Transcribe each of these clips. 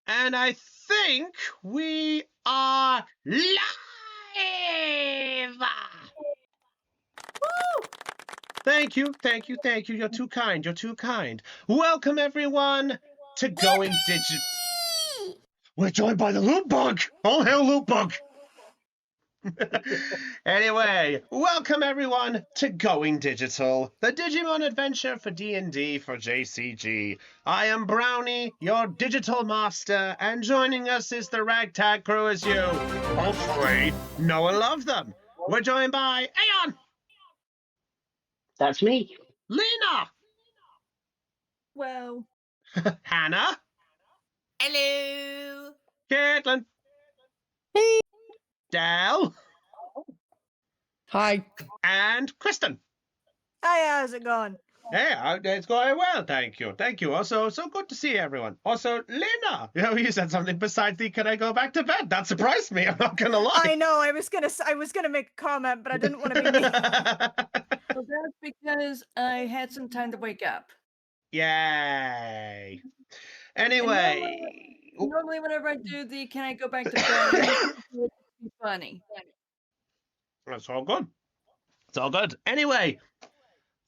And I think we are live! Thank you, thank you, thank you. You're too kind, you're too kind. Welcome, everyone, to Going Digital. We're joined by the Loot Bug! All hail Loot Bug! Anyway, welcome everyone to Going Digital, the Digimon adventure for D&D for JCG. I am Brownie, your digital master, and joining us is the ragtag crew as you hopefully know and love them. We're joined by Aeon, That's me. Lena, Well, Hannah, hello. Caitlin, Hey. Dal, Hi. and Kristen. Hi, how's it going? Hey, it's going well, thank you. Thank you. Also, so good to see everyone. Also, Lena, you said something besides the "can I go back to bed?" That surprised me, I'm not gonna lie. I know, I was gonna make a comment, but I didn't want to be mean. Well, that's because I had some time to wake up. Yay. Anyway. Normally, whenever I do the "can I go back to bed," it's funny. That's all good. It's all good. Anyway.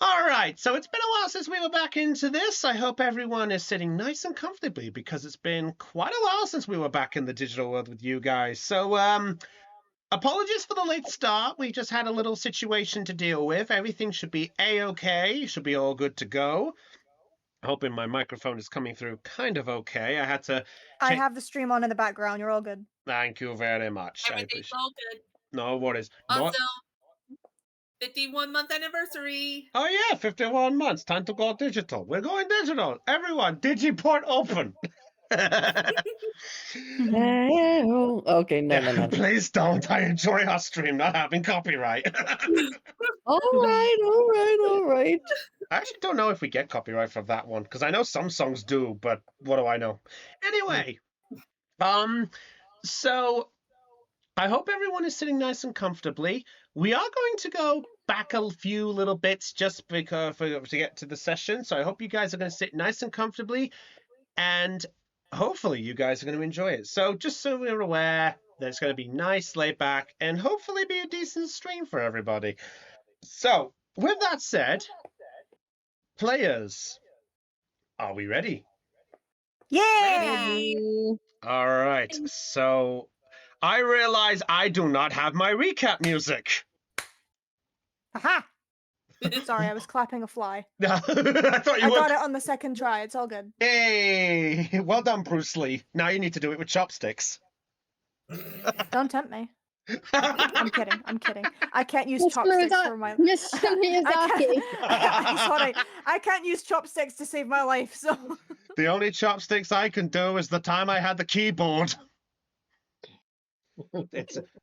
All right, so it's been a while since we were back into this. I hope everyone is sitting nice and comfortably because it's been quite a while since we were back in the digital world with you guys. So, apologies for the late start. We just had a little situation to deal with. Everything should be A-okay. Should be all good to go. Hoping my microphone is coming through kind of okay. I had to... I have the stream on in the background, you're all good. Thank you very much. Everything's all good. No worries. Also, 51-month anniversary. Oh yeah, 51 months. Time to go digital. We're going digital. Everyone, Digiport open. Okay, no. Please don't. I enjoy our stream not having copyright. All right. I actually don't know if we get copyright for that one because I know some songs do, but what do I know? Anyway, so I hope everyone is sitting nice and comfortably. We are going to go back a few little bits just because to get to the session. So I hope you guys are going to sit nice and comfortably, and hopefully you guys are going to enjoy it. So just so we're aware that it's going to be nice, laid back, and hopefully be a decent stream for everybody. So with that said, players, are we ready? Yeah! All right. So I realize I do not have my recap music. Haha! Sorry, I was clapping a fly. I thought you I were. got it on the second try, it's all good. Hey, well done, Bruce Lee. Now you need to do it with chopsticks. Don't tempt me. I'm kidding. I can't use chopsticks for my... Mr. Miyazaki. Sorry, I can't use chopsticks to save my life, so... The only chopsticks I can do is the time I had the keyboard.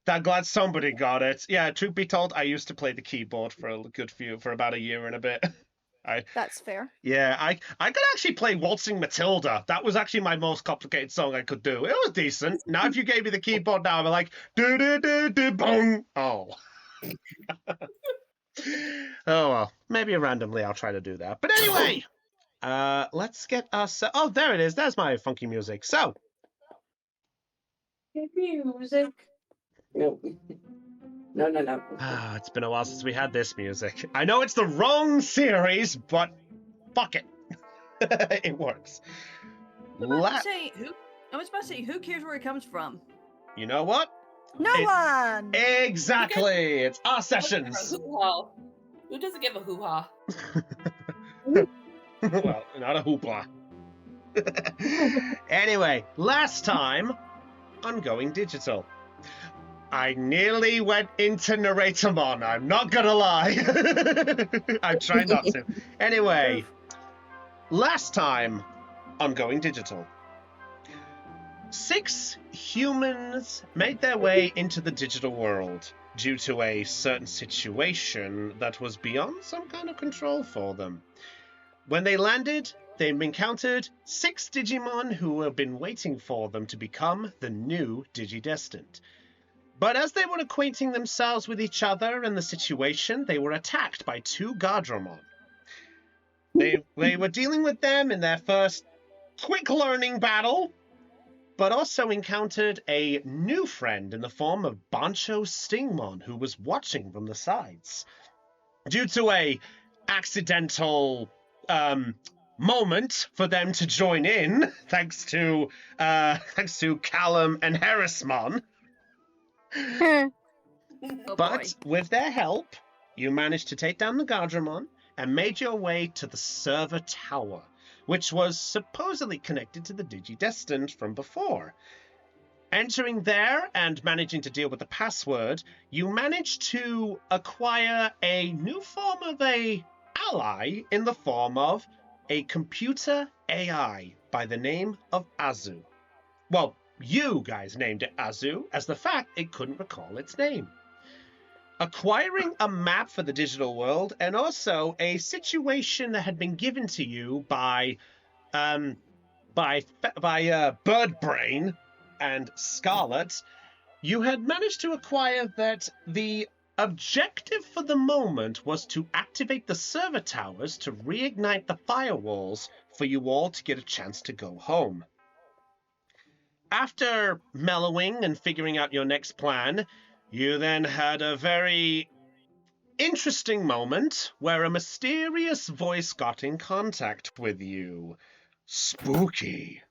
I'm glad somebody got it. Yeah, truth be told, I used to play the keyboard for about a year and a bit. That's fair. Yeah, I could actually play Waltzing Matilda. That was actually my most complicated song I could do. It was decent. Now, if you gave me the keyboard now, I'd be like, do-do-do-do-bong. Oh. Oh, well. Maybe randomly I'll try to do that. But anyway, let's get us... Oh, there it is. There's my funky music. So... Music. No. It's been a while since we had this music. I know it's the wrong series, but fuck it. It works. I was about to say, who cares where it comes from? You know what? No one! Exactly! It's our sessions! Who doesn't give a hoo-ha? Well, not a hoopla. Anyway, last time on Going Digital, I nearly went into Narratomon. I'm not gonna lie. I try not to. Anyway, last time on Going Digital, 6 humans made their way into the digital world due to a certain situation that was beyond some kind of control for them. When they landed, they encountered 6 Digimon who have been waiting for them to become the new Digidestined. But as they were acquainting themselves with each other and the situation, they were attacked by 2 Guardromon. They were dealing with them in their first quick learning battle, but also encountered a new friend in the form of Bancho Stingmon, who was watching from the sides. Due to a accidental moment for them to join in, thanks to Callum and Harrismon. Oh But boy. with their help, you managed to take down the Gardramon and made your way to the server tower, which was supposedly connected to the Digidestined from before. Entering there and managing to deal with the password, you managed to acquire a new form of a ally in the form of a computer AI by the name of Azu. Well, you guys named it Azu, as the fact it couldn't recall its name. Acquiring a map for the digital world and also a situation that had been given to you by Birdbrain and Scarlet, you had managed to acquire that the objective for the moment was to activate the server towers to reignite the firewalls for you all to get a chance to go home. After mellowing and figuring out your next plan, you then had a very interesting moment where a mysterious voice got in contact with you. Spooky.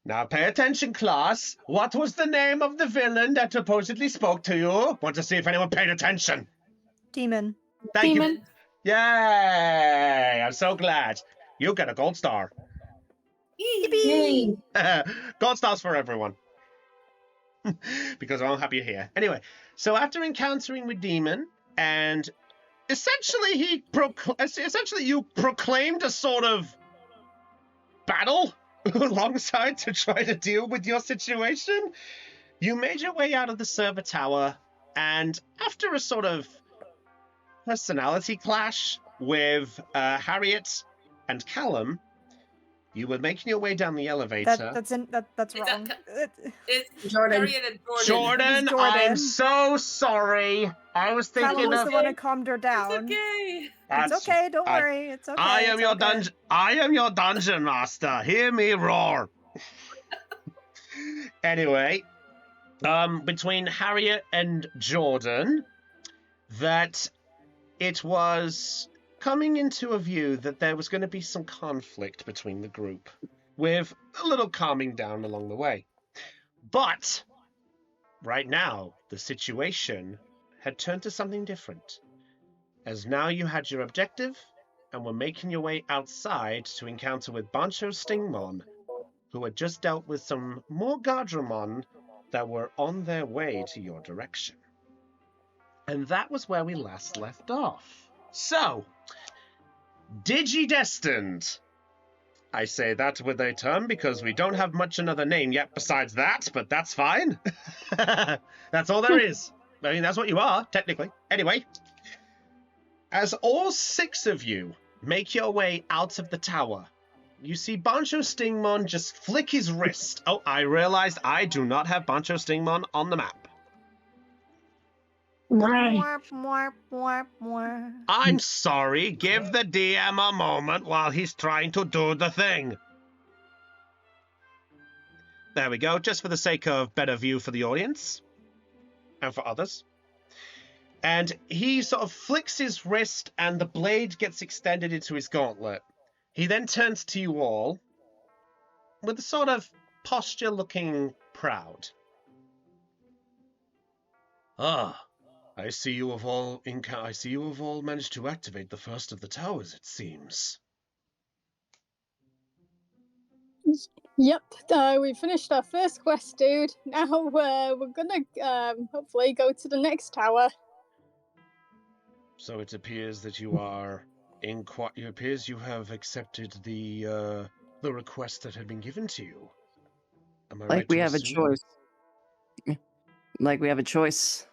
Now pay attention, class. What was the name of the villain that supposedly spoke to you? Want to see if anyone paid attention. Demon. Thank you. Demon. Yay! I'm so glad. You get a gold star. Yay. Gold stars for everyone. Because I'm happy you're here. Anyway, so after encountering with Demon, and essentially you proclaimed a sort of battle alongside to try to deal with your situation, you made your way out of the server tower, and after a sort of personality clash with Harriet and Callum, you were making your way down the elevator. That's Is wrong. It's Jordan. Harriet and Jordan. Jordan, Jordan. I'm so sorry. I was Callum thinking was of. the one who calmed her It's down. okay. It's That's- okay. Don't I- worry. It's okay. I am it's your okay. dungeon. I am your dungeon master. Hear me roar. Anyway, between Harriet and Jordan, that it was coming into a view that there was going to be some conflict between the group, with a little calming down along the way. But right now, the situation had turned to something different, as now you had your objective and were making your way outside to encounter with Bancho Stingmon, who had just dealt with some more Gardramon that were on their way to your direction. And that was where we last left off. So, Digidestined. I say that with a term because we don't have much another name yet besides that, but that's fine. That's all there is. I mean, that's what you are, technically. Anyway, as all 6 of you make your way out of the tower, you see Bancho Stingmon just flick his wrist. Oh, I realized I do not have Bancho Stingmon on the map. Right. Warp, warp, warp, warp. I'm sorry, give the DM a moment while he's trying to do the thing. There we go, just for the sake of better view for the audience. And for others. And he sort of flicks his wrist and the blade gets extended into his gauntlet. He then turns to you all with a sort of posture looking proud. Ah, I see you have all managed to activate the first of the towers, it seems. Yep, we finished our first quest, dude. Now we're gonna hopefully go to the next tower. So it appears that you are it appears you have accepted the request that had been given to you. Am I Like right we to have a assume? choice. Like we have a choice.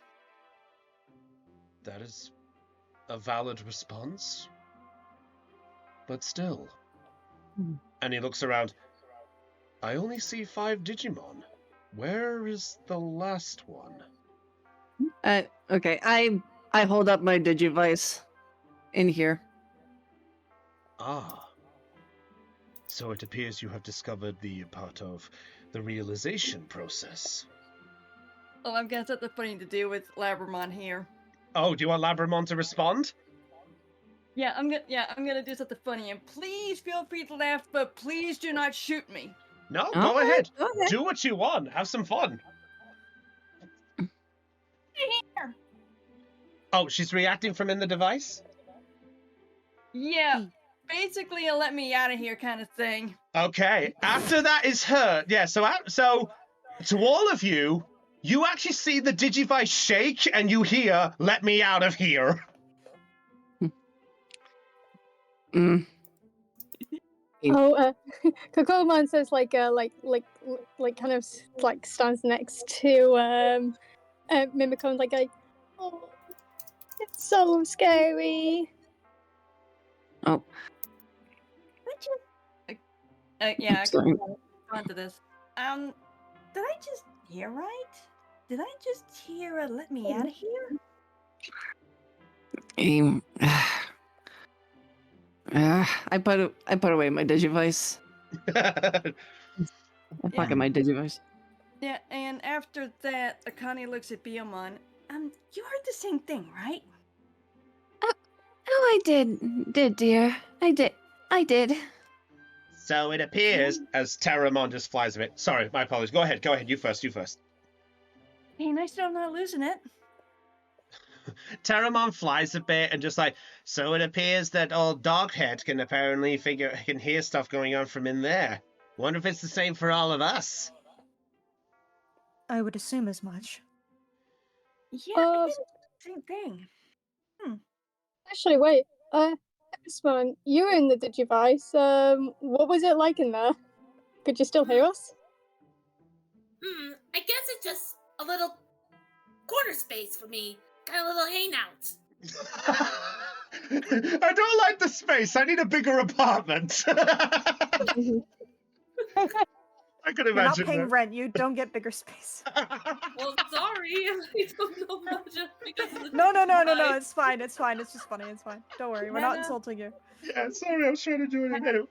That is a valid response. But still. And he looks around. I only see 5 Digimon. Where is the last one? Okay, I hold up my Digivice in here. Ah. So it appears you have discovered the part of the realization process. Well, I've got something funny to do with Labramon here. Oh, do you want Labramon to respond? Yeah, I'm gonna do something funny, and please feel free to laugh, but please do not shoot me. No, All go right, ahead. go ahead. Do what you want. Have some fun. Here. Oh, she's reacting from in the device? Yeah, basically a let me out of here kind of thing. Okay. After that is her. Yeah, so to all of you, you actually see the Digivice shake and you hear, "Let me out of here." Mm. Oh, Kokomon says like kind of like stands next to Mimicone like oh, it's so scary. Oh, Yeah, I sorry. can on to this. Did I just hear right? Did I just hear a let me out of here? I put away my Digivice. I pocket my Digivice. Yeah, and after that, Akane looks at Biyomon. You heard the same thing, right? Oh, I did, dear. I did. So it appears, as Terramon just flies a bit. Sorry, my apologies. Go ahead, you first. Hey, nice to know I'm not losing it. Terramon flies a bit and just like, so it appears that old Doghead can apparently can hear stuff going on from in there. Wonder if it's the same for all of us. I would assume as much. Yeah, I did the same thing. Actually, wait. Esmon, you were in the Digivice. What was it like in there? Could you still hear us? I guess it's just a little corner space for me. Got a little hangout. I don't like the space. I need a bigger apartment. I could You're not imagine paying that. rent. You don't get bigger space. Well, sorry. I don't know much because of the No. Digivice. It's fine. It's fine. It's just funny. It's fine. Don't worry. We're not Hannah? insulting you. Yeah, sorry, I was trying to do it again.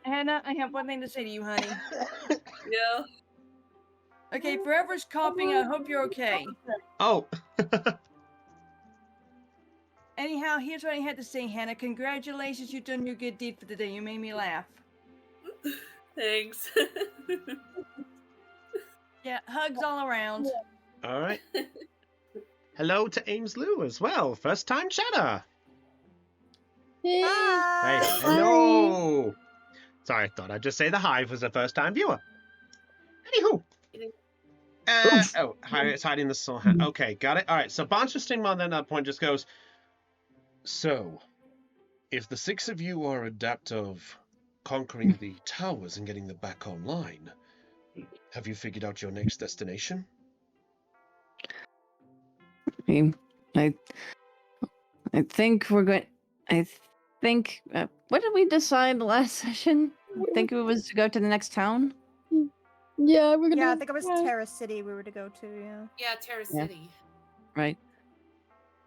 Hannah, I have one thing to say to you, honey. Yeah. Okay, Forever's coughing. I hope you're okay. Oh. Anyhow, here's what I had to say, Hannah. Congratulations, you've done your good deed for the day. You made me laugh. Thanks. Yeah, hugs all around. All right. Hello to Ames Lou as well. First time chatter. Hey, Bye. hello. Sorry, I thought I'd just say the Hive was a first time viewer. Anywho. It's hiding the soul hand. Okay, got it. All right, so Boncher Stingmon then at that point just goes, so, if the six of you are adept of conquering the towers and getting them back online, have you figured out your next destination? I think we're going. I think. What did we decide the last session? I think it was to go to the next town. Yeah, we're gonna. Yeah, I think it was Terra City we were to go to. Yeah. Yeah, Terra Yeah. City. Right.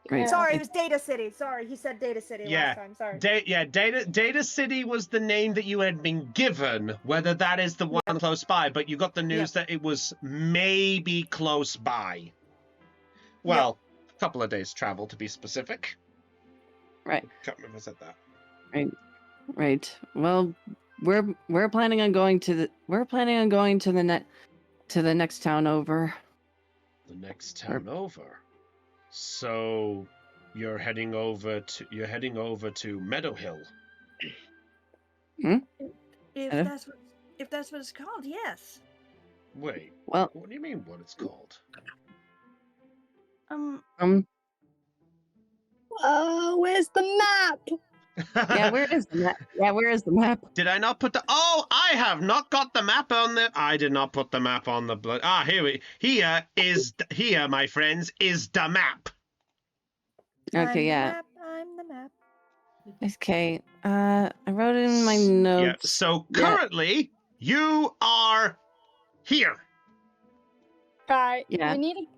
Right. Sorry, it was Data City. Sorry, he said Data City Yeah. last time. Sorry. Data City was the name that you had been given, whether that is the one close by, but you got the news that it was maybe close by. Well, a couple of days' travel to be specific. Right. Can't remember if I said that. Right. Well, we're planning on going to the next town over. The next town over. So you're heading over to Meadow Hill. If Hello? that's what it's called, yes. Wait, Well, what do you mean what it's called? Where's the map? yeah, where is the map? Yeah, where is the map? Did I not put the... Oh, I have not got the map on the... I did not put the map on the... Here, my friends, is the map. Okay, I'm the map. Okay. I wrote it in my notes. Yeah, so currently, you are here. Right. Yeah.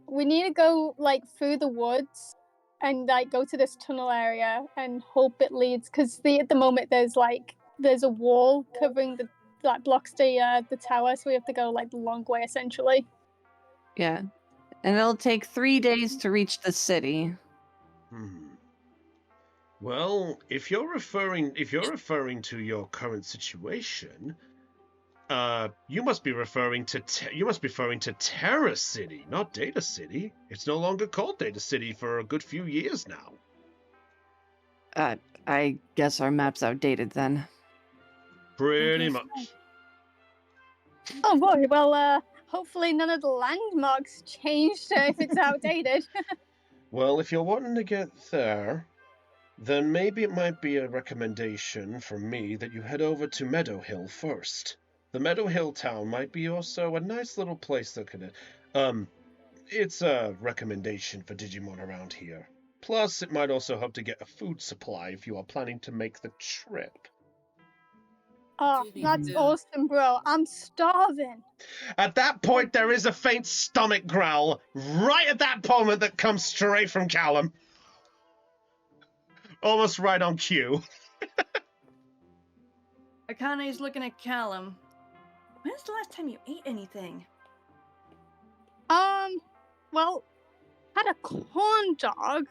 We need to go like through the woods and like go to this tunnel area and hope it leads, because at the moment there's like there's a wall covering the that blocks the tower, so we have to go like the long way essentially. Yeah. And it'll take 3 days to reach the city. Well, if you're referring to your current situation, you must be referring to Terra City, not Data City. It's no longer called Data City for a good few years now. I guess our map's outdated then. Pretty guess much. Oh boy, well, hopefully none of the landmarks changed if it's outdated. Well, if you're wanting to get there, then maybe it might be a recommendation from me that you head over to Meadow Hill first. The Meadow Hill town might be also a nice little place that could, it's a recommendation for Digimon around here. Plus, it might also help to get a food supply if you are planning to make the trip. Oh, Do need that's food. awesome, bro. I'm starving. At that point, there is a faint stomach growl right at that moment that comes straight from Callum. Almost right on cue. Akane's looking at Callum. When's the last time you ate anything? Well, had a corn dog,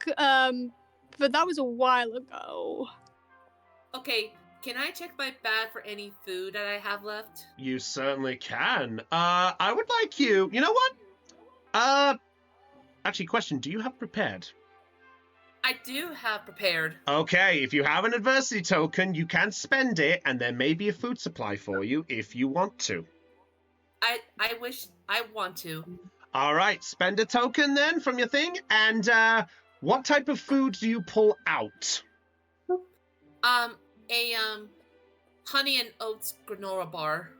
but that was a while ago. Okay, can I check my bag for any food that I have left? You certainly can. I would like you. You know what? Actually, question: do you have prepared? I do have prepared. Okay, if you have an adversity token, you can spend it, and there may be a food supply for you if you want to. I wish I want to. All right, spend a token then from your thing, and what type of food do you pull out? A honey and oats granola bar.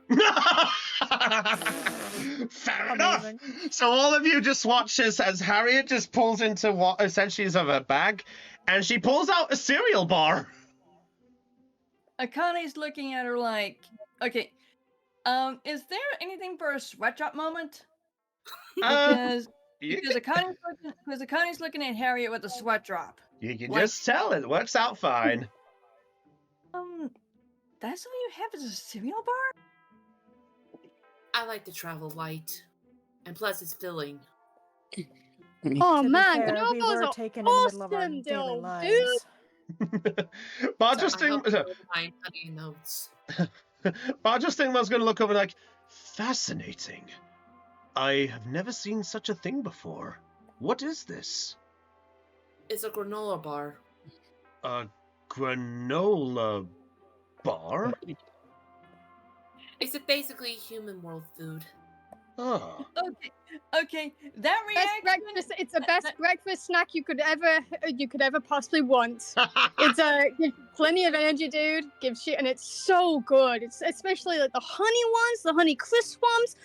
Fair enough. Amazing. So all of you just watch as Harriet just pulls into what essentially is of her bag, and she pulls out a cereal bar. Akane's looking at her like, okay, is there anything for a sweat drop moment? Because You Akane's looking at Harriet with a sweat drop. can Like- just tell it works out fine. That's all you have is a cereal bar? I like to travel light, and plus it's filling. Oh To be man, fair, granola we bars were are taken in the middle of our awesome, daily though, lives. Barjusting, I hope my honey and oats. Barjusting was going to look over like, fascinating. I have never seen such a thing before. What is this? It's a granola bar. A granola bar? It's basically human world food. Oh. Okay, that Best reaction. breakfast. It's the best breakfast snack you could ever possibly want. It's gives plenty of energy, dude. Gives you, and it's so good. It's especially like the honey ones, the honey crisp ones.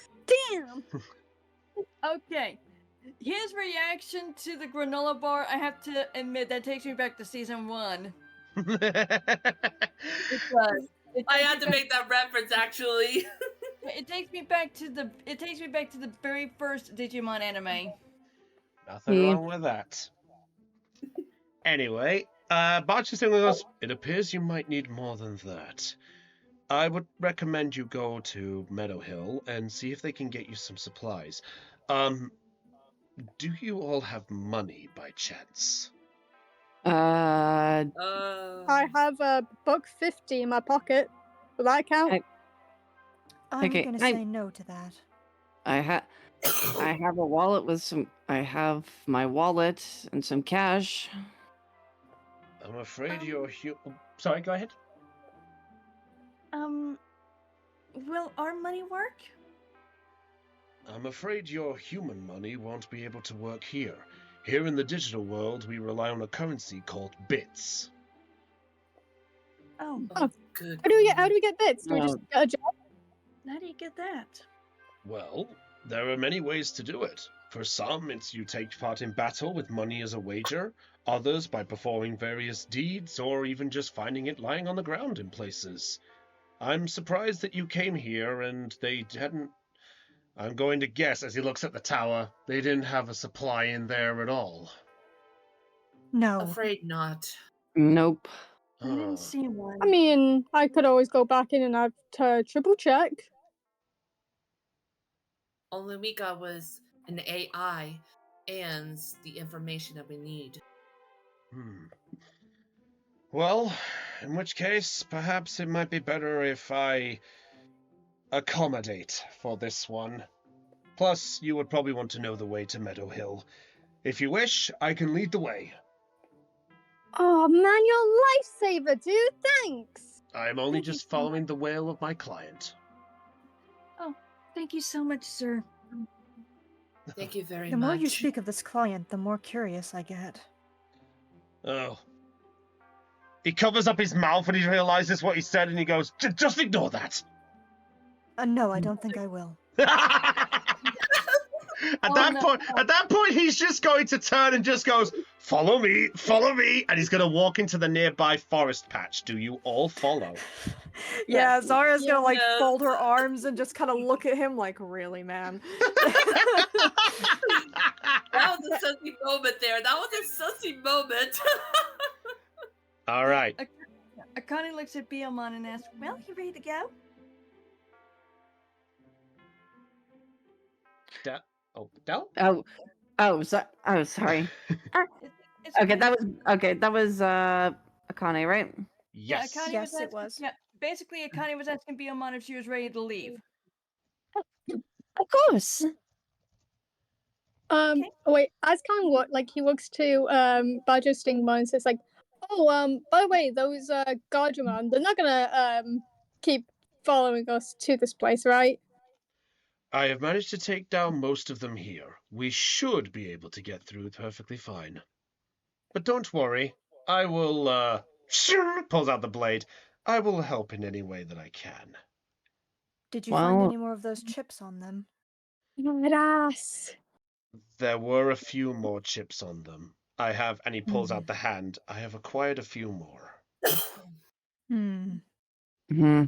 Damn. Okay, his reaction to the granola bar, I have to admit, that takes me back to season 1. It does. I had to make that reference actually. It takes me back to the very first Digimon anime. Nothing wrong with that. Anyway, Barchester goes, it appears you might need more than that. I would recommend you go to Meadow Hill and see if they can get you some supplies. Do you all have money by chance? I have a $1.50 in my pocket. Will that count? I'm Okay, gonna I- say no to that. I have a wallet with some. I have my wallet and some cash. I'm afraid you're Sorry, go ahead. Will our money work? I'm afraid your human money won't be able to work here. Here in the digital world, we rely on a currency called bits. Oh, Good. How do we get bits? Do we just get a job? how do you get that? Well, there are many ways to do it. For some, it's you take part in battle with money as a wager. Others by performing various deeds, or even just finding it lying on the ground in places. I'm surprised that you came here and they hadn't... I'm going to guess, as he looks at the tower, they didn't have a supply in there at all. No. Afraid not. Nope. I didn't see one. I mean, I could always go back in and have to triple check. Only we got was an AI and the information that we need. Hmm. Well, in which case, perhaps it might be better if I accommodate for this one. Plus, you would probably want to know the way to Meadow Hill. If you wish, I can lead the way. Oh man, you're a lifesaver, dude. Thanks. I am only Thank you just so much. following the will of my client. Oh, thank you so much, sir. Thank you very The much. more you speak of this client, the more curious I get. Oh. He covers up his mouth when he realizes what he said and he goes, just ignore that. No, I don't think I will. At that point, he's just going to turn and just goes, follow me, and he's going to walk into the nearby forest patch. Do you all follow? Yeah, Zara's gonna like Yes. fold her arms and just kind of look at him like, really, man? That was a sussy moment there. That was a sussy moment. All right. Akane looks at Biomon and asks, well, you ready to go? Del? Sorry. It's Okay, that was Akane, right? Yes. Akane Yes, was it asking, was. Yeah, basically, Akane was asking Biomon if she was ready to leave. Of course. Okay. Wait, as kind of what? Like he looks to Badger Stingmon and says like, oh, by the way, those Guardian, they're not gonna keep following us to this place, right? I have managed to take down most of them here. We should be able to get through perfectly fine. But don't worry. I will, pulls out the blade. I will help in any way that I can. Did you find Well- any more of those chips on them? Badass. There were a few more chips on them. And he pulls Hmm. out the hand. I have acquired a few more. Hmm. Hmm.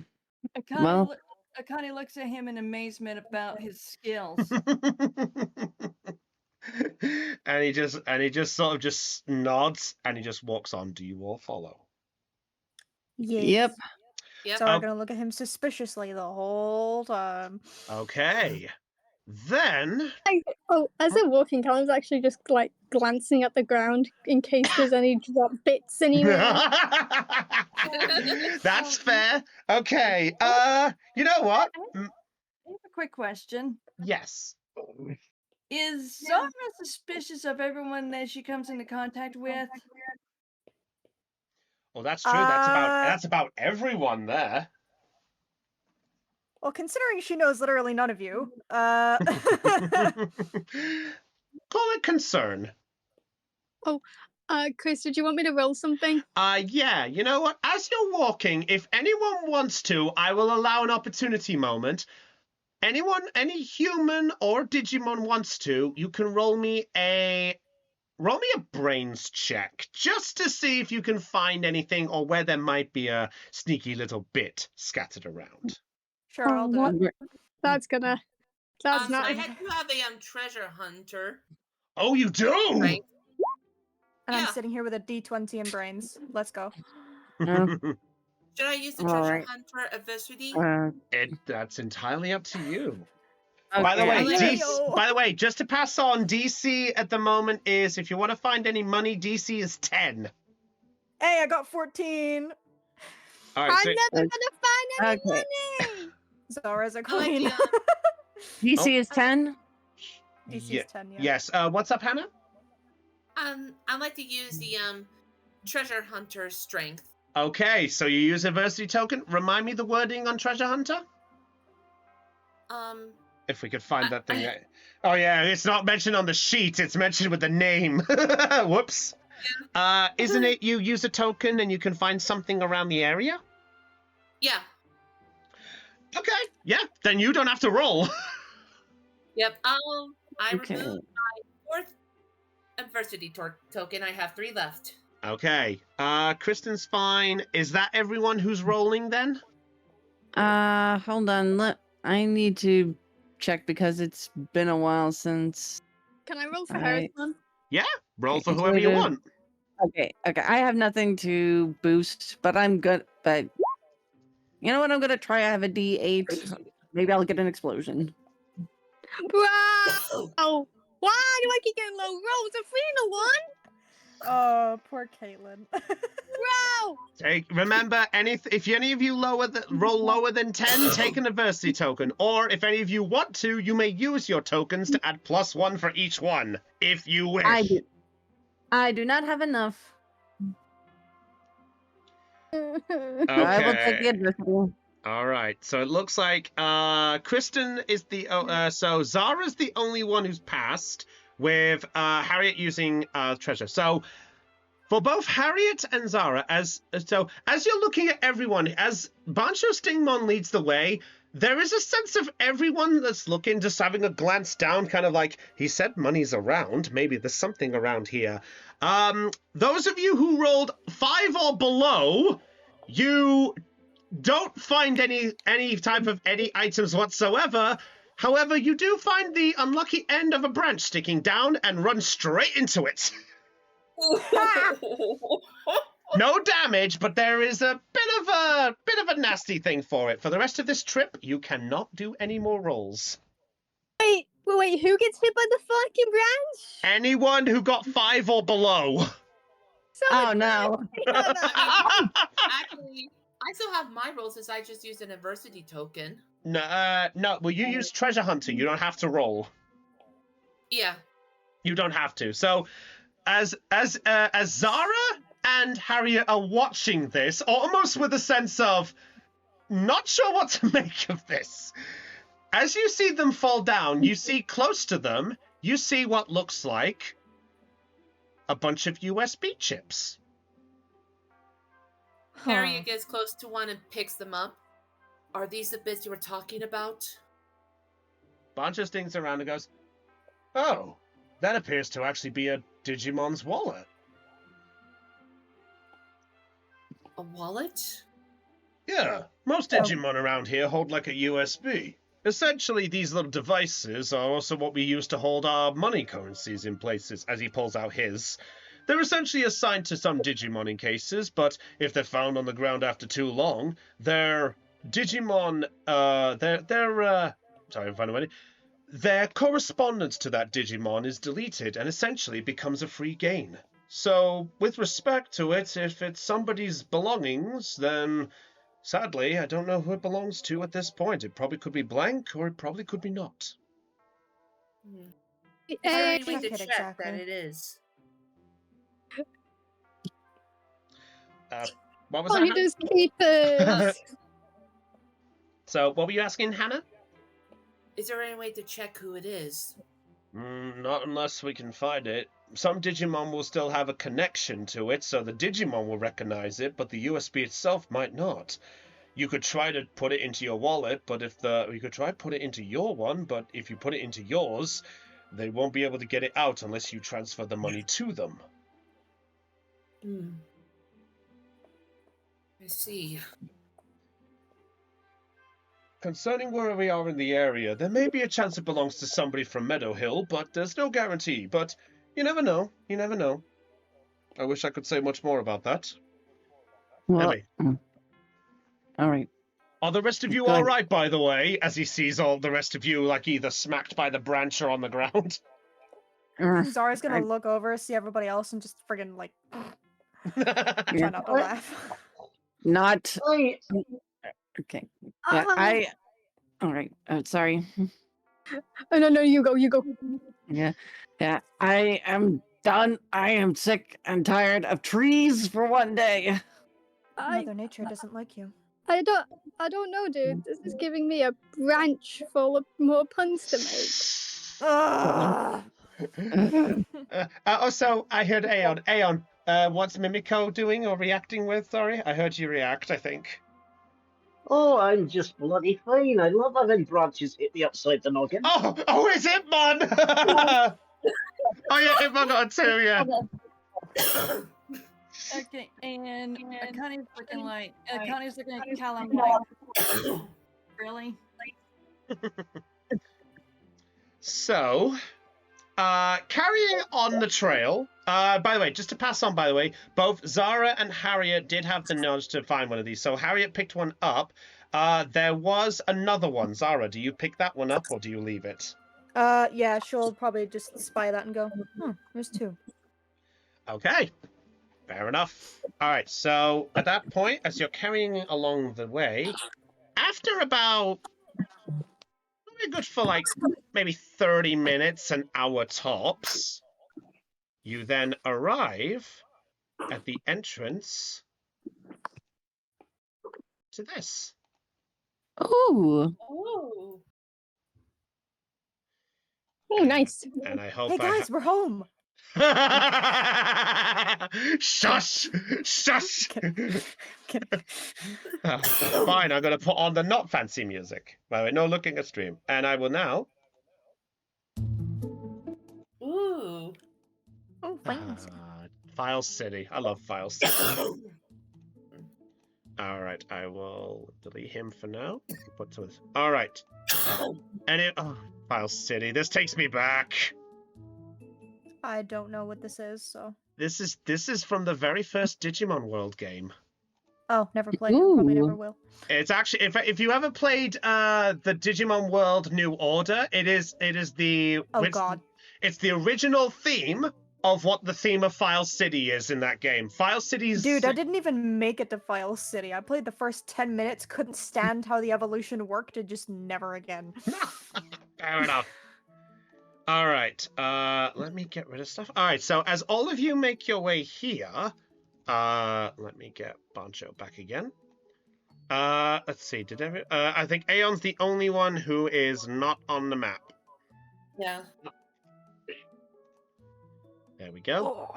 Akane, Well- Akane looks at him in amazement about his skills. and he just sort of just nods and he just walks on. Do you all follow? Yes. Yep. Yep. Zara Oh. gonna look at him suspiciously the whole time. Okay. Then Oh, as they're walking, Callum's actually just like glancing at the ground in case there's any drop bits anywhere. that's fair. Okay. You know what? I have a quick question. Yes. Is Zara suspicious of everyone that she comes into contact with? Well, that's true. That's about everyone there. Well, considering she knows literally none of you, Call it concern. Chris, did you want me to roll something? Yeah, you know what? As you're walking, if anyone wants to, I will allow an opportunity moment. Any human or Digimon wants to, you can roll me a brains check, just to see if you can find anything or where there might be a sneaky little bit scattered around. sure, I'll do it. That's gonna. That's So not. I had you have a treasure hunter, Oh, you do? right? And I'm Yeah. sitting here with a D20 in brains. Let's go. Should I use the treasure Alright. hunter adversity? That's entirely up to you. Okay, By the way, I'm gonna- by the way, just to pass on, DC at the moment is, if you want to find any money, DC is 10. Hey, I got 14. All right, I'm so never gonna find any Okay. money. Zara's a I like queen. the, DC is 10. DC's Yeah, 10, yeah. yes. What's up, Hannah? I like to use the treasure hunter strength. Okay, so you use adversity token. Remind me the wording on Treasure Hunter? If we could find that thing. Oh yeah, it's not mentioned on the sheet. It's mentioned with the name. Whoops. Isn't it you use a token and you can find something around the area? Yeah. Okay, yeah. Then you don't have to roll. Yep. I Okay. removed my fourth adversity token. I have 3 left. Okay. Kristen's fine. Is that everyone who's rolling then? Hold on. I need to check because it's been a while since. Can I roll for Alright. Harrison? Roll for It's whoever you later. want. Okay. I have nothing to boost, but I'm good. But you know what? I'm gonna try. I have a D8. Maybe I'll get an explosion. Bro! Why do I keep getting low rolls? I'm 3-1. Oh, poor Caitlin. Bro! Remember, if any of you roll lower than 10, take an adversity token. Or if any of you want to, you may use your tokens to add +1 for each one, if you wish. I do not have enough. Okay. I will take the adversity. All right. So it looks like Kristen is so Zara's the only one who's passed, with Harriet using treasure. So for both Harriet and Zara, as you're looking at everyone, as Bancho Stingmon leads the way, there is a sense of everyone that's looking, just having a glance down, kind of like, he said money's around. Maybe there's something around here. Those of you who rolled 5 or below, you don't find any type of any items whatsoever. However, you do find the unlucky end of a branch sticking down and run straight into it. No damage, but there is a bit of a nasty thing for it. For the rest of this trip, you cannot do any more rolls. Wait, who gets hit by the fucking branch? Anyone who got 5 or below. Oh no. Actually, I still have my rolls since I just used an adversity token. No, well, you use treasure hunter. You don't have to roll. Yeah. You don't have to. So, as Zara and Harriet are watching this, almost with a sense of not sure what to make of this, as you see them fall down, you see close to them, you see what looks like a bunch of USB chips. Harriet gets close to one and picks them up. Are these the bits you were talking about? Bancho stings around and goes, "Oh, that appears to actually be a Digimon's wallet." A wallet? Yeah, most Digimon around here hold like a USB. Essentially, these little devices are also what we use to hold our money currencies in places, as he pulls out his. They're essentially assigned to some Digimon in cases, but if they're found on the ground after too long, their Digimon, their correspondence to that Digimon is deleted and essentially becomes a free gain. So, with respect to it, if it's somebody's belongings, then sadly, I don't know who it belongs to at this point. It probably could be blank, or it probably could be not. Is there any way Check to it check exactly. that it is? What was Oh, that, you Hannah? just keep it. So, what were you asking, Hannah? Is there any way to check who it is? Not unless we can find it. Some Digimon will still have a connection to it, so the Digimon will recognize it, but the USB itself might not. You could try to put it into your wallet, but you could try to put it into your one, but if you put it into yours, they won't be able to get it out unless you transfer the money to them. I see. Concerning where we are in the area, there may be a chance it belongs to somebody from Meadow Hill, but there's no guarantee. But you never know. You never know. I wish I could say much more about that. Well, Emmy. all right. Are the rest of you all right, by the way, as he sees all the rest of you, like, either smacked by the branch or on the ground? Zara's gonna look over, see everybody else, and just friggin' like try not to laugh. Not. Okay. Yeah, all right. Sorry. Oh, no, you go. Yeah. I am done. I am sick and tired of trees for one day. Mother Nature doesn't like you. I don't know, dude. This is giving me a branch full of more puns to make. Also, I heard Aeon. Aeon, what's Mimiko doing or reacting with? Sorry, I heard you react, I think. Oh, I'm just bloody fine. I love having branches hit me upside the noggin. Oh, is it, man? Oh, yeah, Hitmon got it too, yeah. Okay, and Connie's looking like Connie's looking at Callum like, really? So, carrying on the trail, By the way, just to pass on, by the way, both Zara and Harriet did have the nudge to find one of these. So Harriet picked one up. There was another one. Zara, do you pick that one up or do you leave it? Yeah, she'll probably just spy that and go, there's 2. Okay, fair enough. All right, so at that point, as you're carrying along the way, after about probably good for like maybe 30 minutes, an hour tops, you then arrive at the entrance to this. Ooh. Ooh. Oh, nice. And I hope Hey guys, we're home. Shush! Shush! Fine, I'm going to put on the not fancy music. By the way, no looking at stream. And I will now... Ooh. Oh, thanks. File City. I love File City. All right, I will delete him for now. Put to this. All right. And it... Oh, File City. This takes me back. I don't know what this is, so. This is from the very first Digimon World game. Oh, never played it. Probably never Ooh. will. It's actually, if you ever played the Digimon World New Order, it is the God. It's the original theme of what the theme of File City is in that game. File City's... Dude, I didn't even make it to File City. I played the first 10 minutes, couldn't stand how the evolution worked, and just never again. Fair enough. All right, let me get rid of stuff. All right, so as all of you make your way here, let me get Bancho back again. Let's see, I think Aeon's the only one who is not on the map. Yeah. There we go. Oh.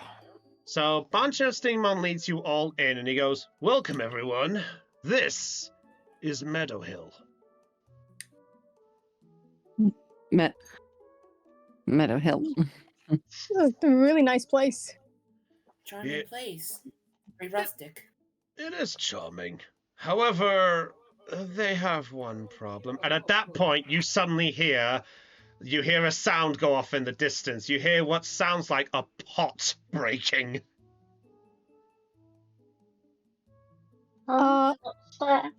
So Bancho Stingmon leads you all in, and he goes, "Welcome, everyone. This is Meadow Hill." Meadow Hill. It's a really nice place. Charming Yeah. place. Very rustic. It is charming. However, they have one problem. And at that point, you suddenly hear a sound go off in the distance. You hear what sounds like a pot breaking. What's that?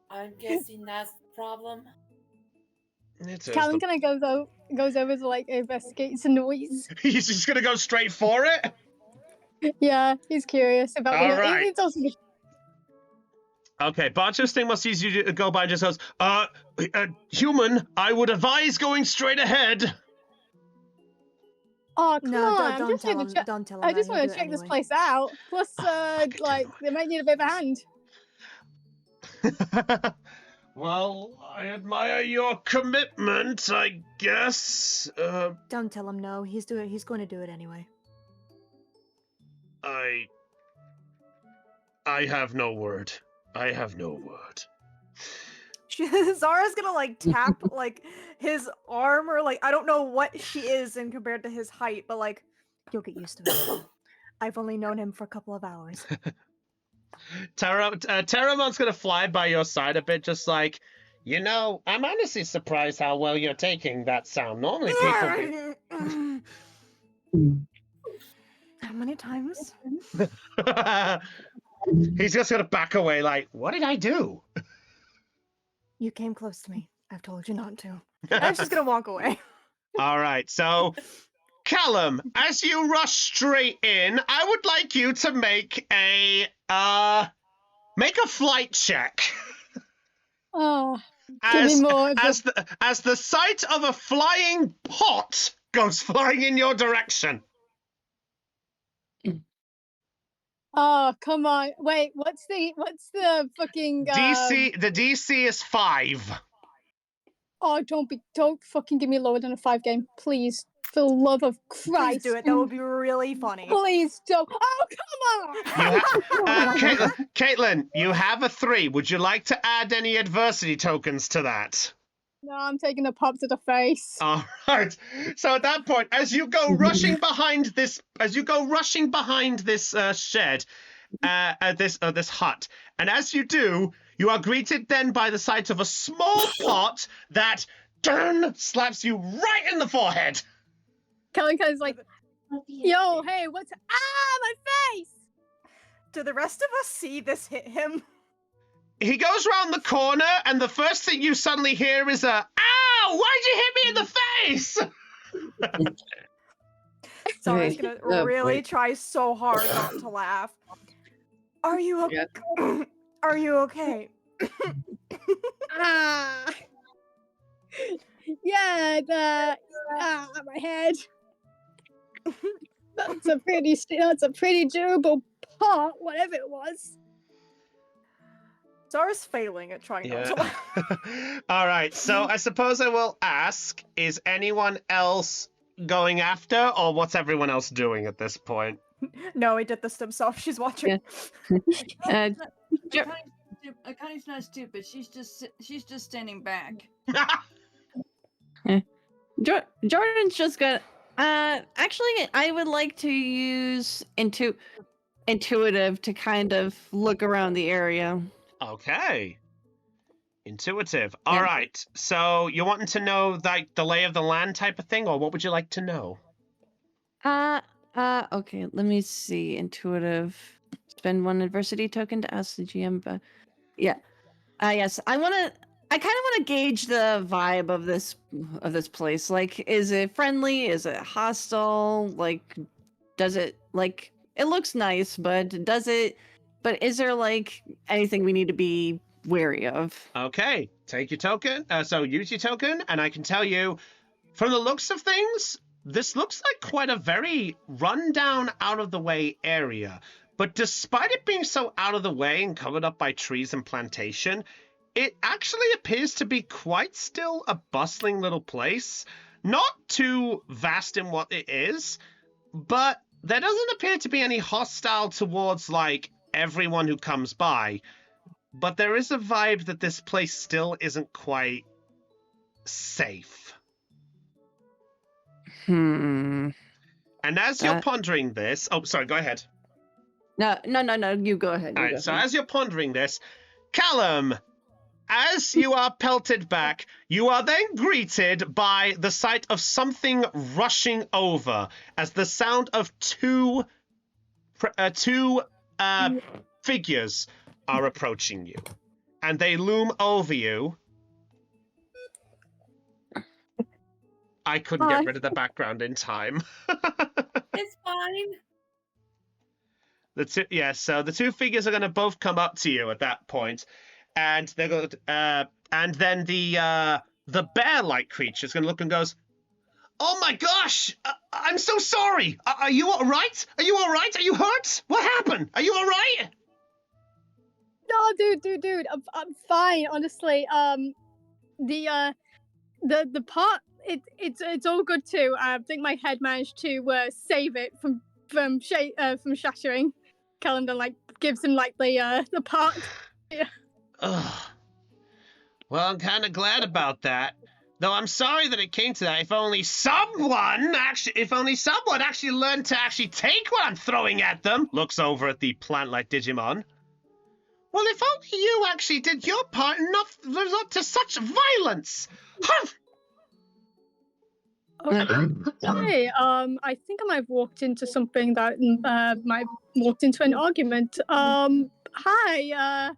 I'm guessing that's the problem. It is Callan the... kind of goes over to like investigate the noise. He's just gonna go straight for it? Yeah, he's curious about All the. right. It's also Okay, Bancho Stingmon sees you go by and just goes, human, I would advise going straight ahead. oh come No, on! I'm don't just tell here him. to check. Don't tell him. I just that, want he'll to do check it this anyway. place out. Plus, like they might need a bit of a hand. Well, I admire your commitment, I guess. Don't tell him no. He's going to do it anyway. I have no word. I have no word. Zara's gonna like tap like his arm or like I don't know what she is in compared to his height, but like you'll get used to it. I've only known him for a couple of hours. Terramon's gonna fly by your side a bit, just like, I'm honestly surprised how well you're taking that sound. Normally people How many times? He's just gonna back away like, what did I do? You came close to me. I've told you not to. I'm just gonna walk away. All right, so Callum, as you rush straight in, I would like you to make a flight check. Oh, give me more. As the sight of a flying pot goes flying in your direction. Oh, come on! Wait, what's the fucking DC? The DC is 5. Oh, don't fucking give me lower than a 5 game, please. For the love of Please Christ! do it. That would be really funny. Please don't! Oh, come on! Caitlin, you have a 3. Would you like to add any adversity tokens to that? No, I'm taking a pop to the face. All right. So at that point, as you go rushing behind this shed, this hut, and as you do, you are greeted then by the sight of a small pot that slaps you right in the forehead. Kelly is like, Yo, hey, what's my face? Do the rest of us see this hit him? He goes round the corner, and the first thing you suddenly hear is a, "Ow! Why'd you hit me in the face?" Zara's Okay. gonna Oh, really boy. try so hard not to laugh. Are you okay? Yeah. Are you okay? Ah. Yeah, my head. That's a pretty durable pot, whatever it was. Zara's failing at trying not to laugh. All right, so I suppose I will ask, is anyone else going after, or what's everyone else doing at this point? No, he did this to himself. She's watching. Uh, Akani's not stupid. She's just standing back. Jordan's just gonna. Actually, I would like to use intuitive to kind of look around the area. Okay. Intuitive. All Yeah. right. So you're wanting to know like the lay of the land type of thing, or what would you like to know? Okay, let me see. Intuitive. Spend 1 adversity token to ask the GM. Yeah. Yes. I kind of want to gauge the vibe of this place. Like, is it friendly? Is it hostile? Like, does it like it looks nice, but is there like anything we need to be wary of? Okay. Take your token. So use your token, and I can tell you, from the looks of things, this looks like quite a very rundown, out of the way area. But despite it being so out of the way and covered up by trees and plantation, it actually appears to be quite still a bustling little place. Not too vast in what it is, but there doesn't appear to be any hostile towards, like, everyone who comes by. But there is a vibe that this place still isn't quite safe. Hmm. And as you're pondering this... Oh, sorry, go ahead. No, you go ahead. All right, so as you're pondering this, Callum, as you are pelted back, you are then greeted by the sight of something rushing over as the sound of two figures are approaching you. And they loom over you. I couldn't get rid of the background in time. It's fine. So the two figures are going to both come up to you at that point, and they're going and then the bear-like creature is going to look and goes, "Oh my gosh, I'm so sorry. Are you all right? Are you all right? Are you hurt? What happened? Are you all right?" No, dude, I'm fine. Honestly, the pot, it's all good too. I think my head managed to save it from shattering. Calendar like gives him like the pot. Yeah. Ugh. Well, I'm kind of glad about that. Though I'm sorry that it came to that. If only someone actually learned to actually take what I'm throwing at them. Looks over at the plant-like Digimon. Well, if only you actually did your part and not resort to such violence. Hey, I think I might have walked into something that might have walked into an argument. Hi,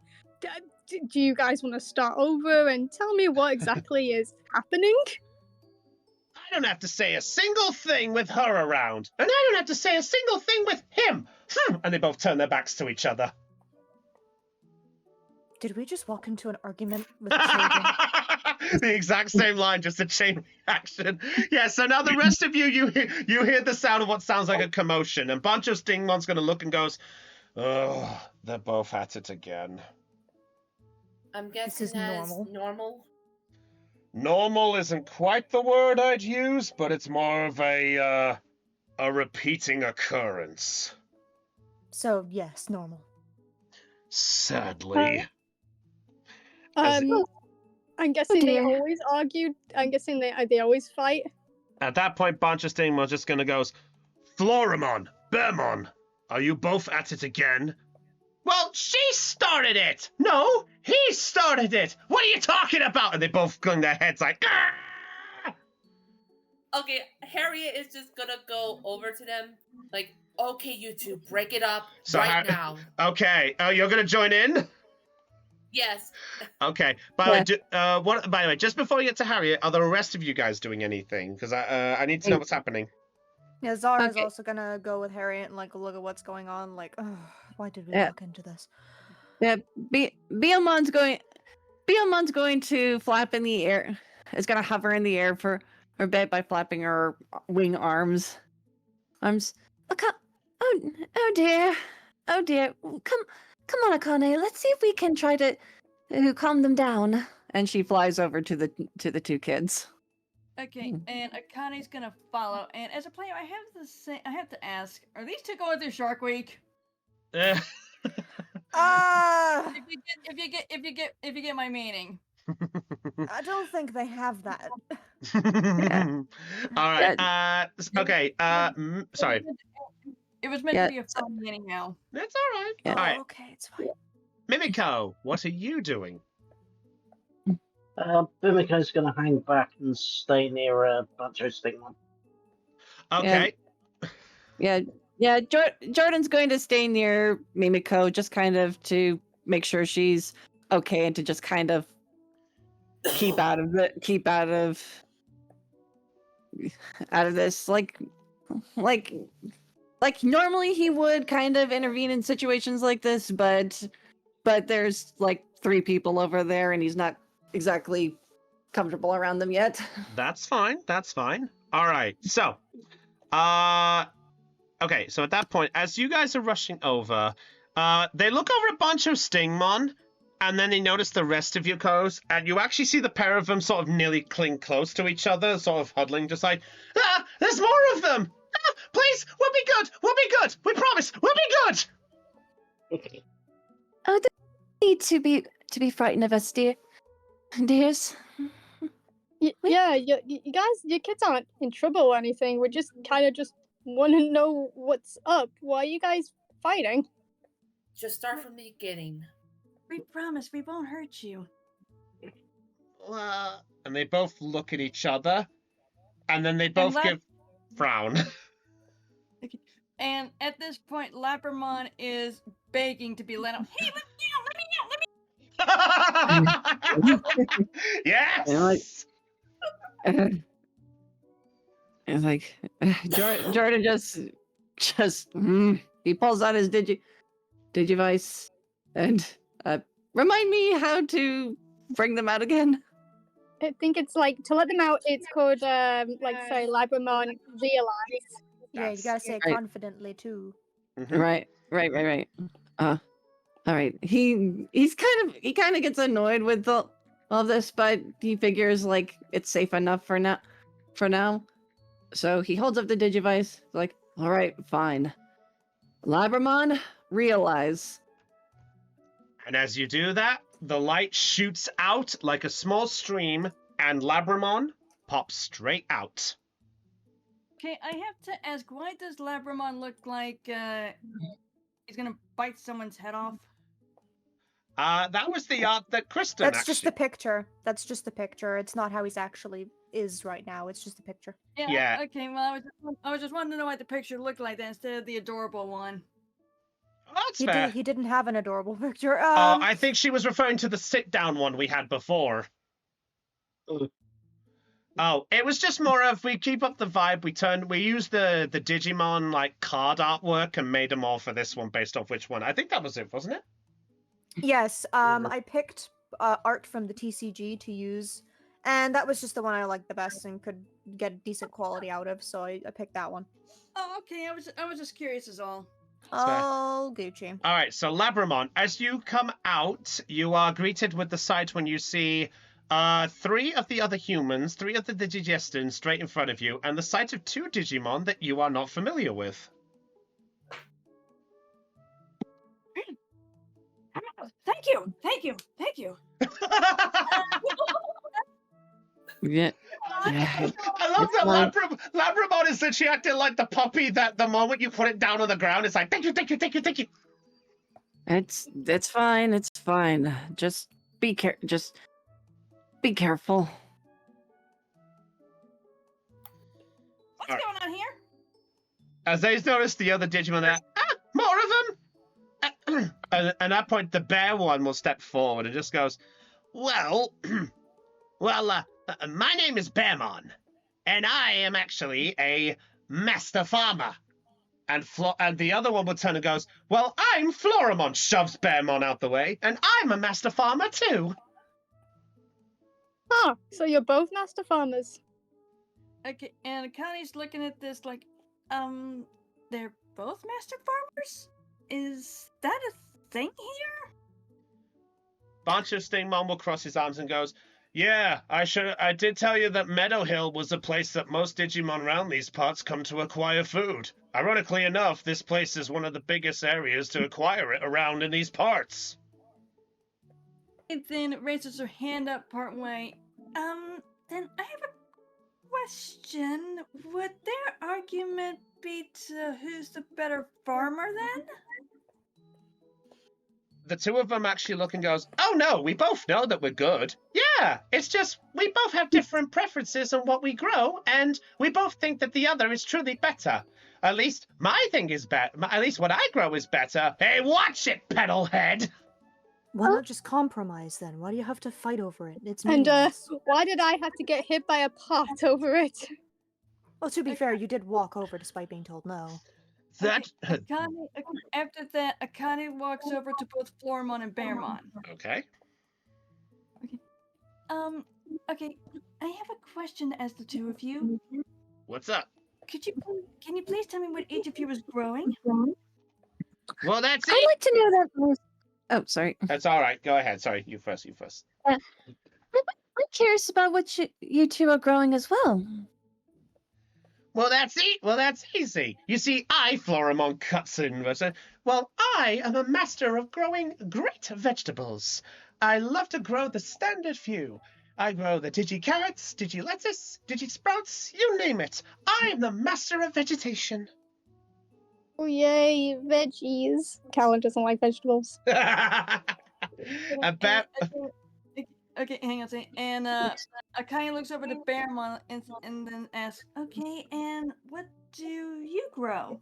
do you guys want to start over and tell me what exactly is happening? I don't have to say a single thing with her around, and I don't have to say a single thing with him. And they both turn their backs to each other. Did we just walk into an argument with children? The exact same line, just a chain reaction. Yeah, so now the rest of you hear the sound of what sounds like a commotion, and Bunch of Stingmon's going to look and goes, "Oh, they're both at it again." I'm guessing is that's normal. normal. Normal isn't quite the word I'd use, but it's more of a repeating occurrence. So yes, normal. Sadly. I'm guessing they always argue. I'm guessing they always fight. At that point, Bunch of Stingmon's just going to goes, "Florimon, Bearmon, are you both at it again?" "Well, she started it!" "No, he started it! What are you talking about?" And they both gung their heads like, "Ah!" Okay, Harriet is just gonna go over to them, like, okay, you two, break it up So right now. Okay. Oh, you're gonna join in? Yes. Okay. By the way, what? By the way, just before we get to Harriet, are the rest of you guys doing anything? Because I need to know what's happening. Yeah, Zara's Okay. also gonna go with Harriet and like look at what's going on. Like, ugh, why did we Yeah. look into this? Yeah, Beelmon's going to flap in the air. It's gonna hover in the air for a bit by flapping her wing arms. Oh, oh dear. Oh dear. Come on, Akane. Let's see if we can try to calm them down. And she flies over to the two kids. Okay, and Akane's gonna follow. And as a player, I have to ask: are these two going through Shark Week? Ah, If you get my meaning. I don't think they have that. All right. Okay. Sorry. It was meant Yeah. to be a fun anyhow. That's all right. Yeah. All right. Okay, it's fine. Mimiko, what are you doing? Bimiko's going to hang back and stay near Banjo Stickman. Okay. Yeah. Jordan's going to stay near Mimiko, just kind of to make sure she's okay, and to just kind of keep out of this. Like normally he would kind of intervene in situations like this, but there's like 3 people over there, and he's not exactly comfortable around them yet. That's fine. That's fine. All right. So, okay. So at that point, as you guys are rushing over, they look over a bunch of Stingmon, and then they notice the rest of your cows, and you actually see the pair of them sort of nearly cling close to each other, sort of huddling, just like, there's more of them. Please, we'll be good. We'll be good. We promise. We'll be good. Oh, don't need to be frightened of us, dears. Yeah, you guys, your kids aren't in trouble or anything. We just kind of just want to know what's up. Why are you guys fighting? Just start from the beginning. We promise we won't hurt you. And they both look at each other, and then they both give frown. And at this point, Lapramon is begging to be let out. Hey, let me out! Yes. And like Jordan just he pulls out his digivice and remind me how to bring them out again. I think it's like to let them out. It's called like say Labramon realize. Yeah, you gotta say it Right. confidently too. Mhm. Right. All right. He kind of gets annoyed with all this, but he figures like it's safe enough for now. So he holds up the digivice, like, all right, fine. Labramon, realize. And as you do that, the light shoots out like a small stream, and Labramon pops straight out. Okay, I have to ask, why does Labramon look like he's gonna bite someone's head off? That was the art that Kristen That's actually... just the picture. That's just the picture. It's not how he's actually is right now. It's just a picture. Yeah. Okay, well, I was just wanting to know what the picture looked like then instead of the adorable one. Oh, that's fair. He didn't have an adorable picture. I think she was referring to the sit-down one we had before. Oh, it was just more of, we keep up the vibe, we used the Digimon, like, card artwork and made them all for this one based off which one. I think that was it, wasn't it? Yes. I picked art from the TCG to use, and that was just the one I liked the best and could get decent quality out of, so I picked that one. Oh, okay. I was just curious is all. That's fair. Oh, Gucci. All right, so Labramon, as you come out, you are greeted with the sight when you see 3 of the other humans, 3 of the Digigestins straight in front of you, and the sight of 2 Digimon that you are not familiar with. Thank you. Yeah. I love that Labramon is literally acting like the puppy that the moment you put it down on the ground, it's like, thank you. It's fine. It's fine. Just be careful. What's Alright. going on here? As they notice the other Digimon there, more of them! And at that point, the bear one will step forward and just goes, well, my name is Bearmon, and I am actually a master farmer. And the other one would turn and goes, well, I'm Floramon, shoves Bearmon out the way, and I'm a master farmer too. Oh, so you're both master farmers. Okay, and Connie's looking at this like, they're both master farmers? Is that a thing here? Bancho Stingmon will cross his arms and goes, yeah, I did tell you that Meadow Hill was a place that most Digimon around these parts come to acquire food. Ironically enough, this place is one of the biggest areas to acquire it around in these parts. And then raises her hand up partway. Then I have a question. Would their argument be to who's the better farmer then? The two of them actually look and goes, oh no, we both know that we're good. Yeah, it's just we both have different preferences on what we grow, and we both think that the other is truly better. At least my thing is better. At least what I grow is better. Hey, watch it, pedalhead! Why not just compromise then? Why do you have to fight over it? It's And meaningless. why did I have to get hit by a pot over it? Well, to be fair, you did walk over despite being told no. That After that, Akane walks over to both Floramon and Bearmon. okay. Okay, I have a question as the two of you. What's up? Can you please tell me what each of you is growing? Well, that's I'd it. like to know that most. Oh, sorry. That's all right. Go ahead. Sorry, you first. You first. I'm curious about what you two are growing as well. Well, that's it. Well, that's easy. You see, Floramon cuts in. Well, I am a master of growing great vegetables. I love to grow the standard few. I grow the digi-carrots, digi-lettuce, digi-sprouts, you name it. I am the master of vegetation. Oh yay, veggies. Callan doesn't like vegetables. Okay, hang on a second. And Akane looks over to Bearmon and then asks, okay, and what do you grow?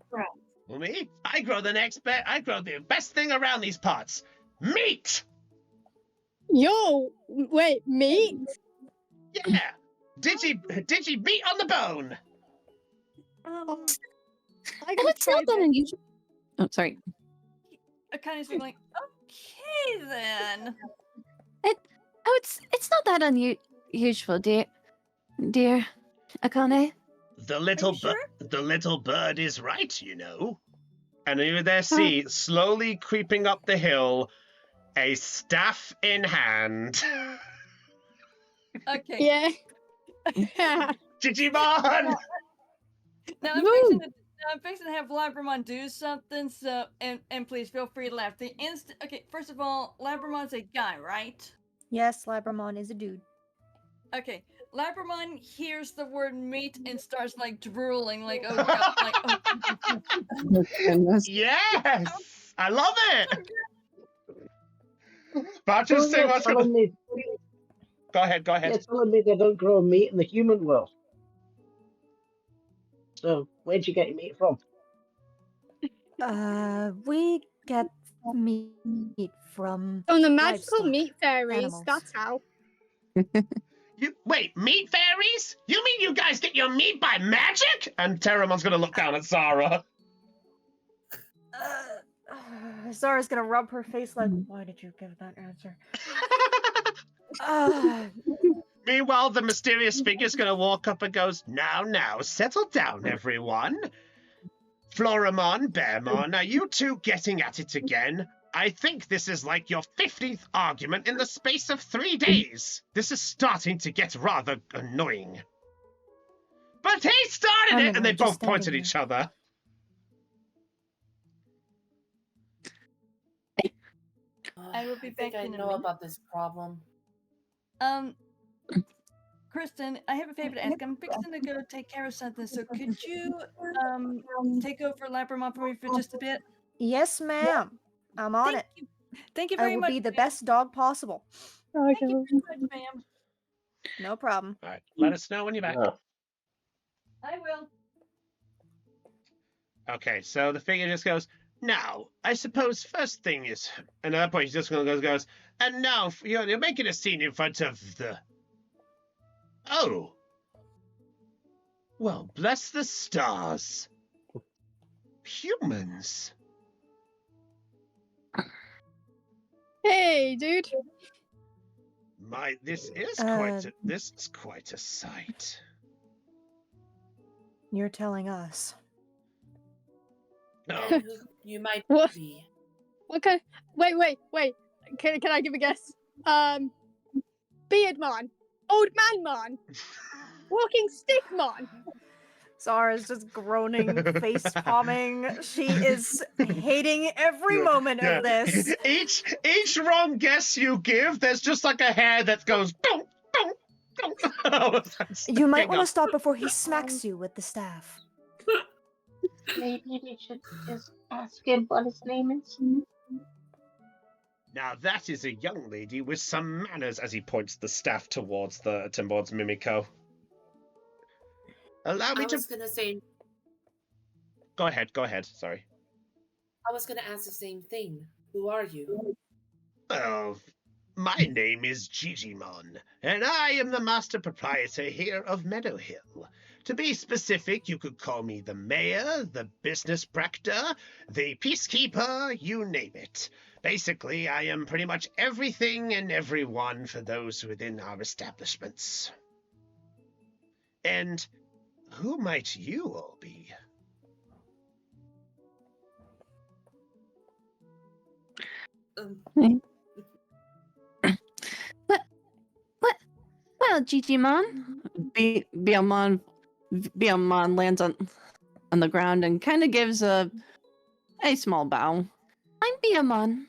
Well, me? I grow the best thing around these parts. Meat! Yo, wait, meat? Yeah! Digi meat on the bone! I And gotta it's not try that unusual. Oh, sorry. Akane's like, okay then. It's not that unusual, dear Akane. The sure? little bird is right, you know. And you there see, slowly creeping up the hill, a staff in hand. Okay. Yeah. Digimon! Now I'm fixing to have Labramon do something, so and please feel free to laugh. Okay, first of all, Labramon's a guy, right? Yes, Labramon is a dude. Okay. Labramon hears the word meat and starts like drooling, like oh god, like oh. Yes! I love it! But So just say you're what's telling gonna... me, Go ahead. you're telling me they don't grow meat in the human world. So where'd you get your meat from? We get meat from From the magical livestock, meat fairies, animals. that's how. Wait, meat fairies? You mean you guys get your meat by magic? And Terramon's gonna look down at Zara. Zara's gonna rub her face like, why did you give that answer? Meanwhile, the mysterious figure's gonna walk up and goes, now, settle down, everyone. Floramon, Bearmon, are you two getting at it again? I think this is like your 50th argument in the space of 3 days. This is starting to get rather annoying. But he started it, and they both point at each other. I will be back I in a know minute. about this problem. Kristen, I have a favor to ask. I'm fixing to go take care of something, so could you take over Labramon for me for just a bit? Yes, ma'am. I'm on it. Thank you I very will much. be the ma'am. best dog possible. Thank you very much, ma'am. No problem. All right, let us know when you're back. No. I will. Okay, so the figure just goes, now, I suppose first thing is, and at that point, he's just going to goes, and now you're making a scene in front of the. Oh. Well, bless the stars. Humans. Hey, dude. This is quite a sight. You're telling us. Oh, And who you might What? be. What kind? Wait. Can I give a guess? Beard man, old man, walking stick man. Zara's just groaning, face palming. She is hating every moment of this. Each wrong guess you give, there's just like a hair that goes boom, boom, boom. You might want to stop before he smacks you with the staff. Maybe we should just ask him what his name is. Now that is a young lady with some manners, as he points the staff towards Mimiko. Allow me I to. was gonna say. Go ahead. Sorry. I was gonna ask the same thing. Who are you? Oh, my name is Digimon, and I am the master proprietor here of Meadow Hill. To be specific, you could call me the mayor, the business practor, the peacekeeper, you name it. Basically, I am pretty much everything and everyone for those within our establishments. And who might you all be? Well, Digimon. Biomon lands on the ground and kind of gives a small bow. I'm Biomon.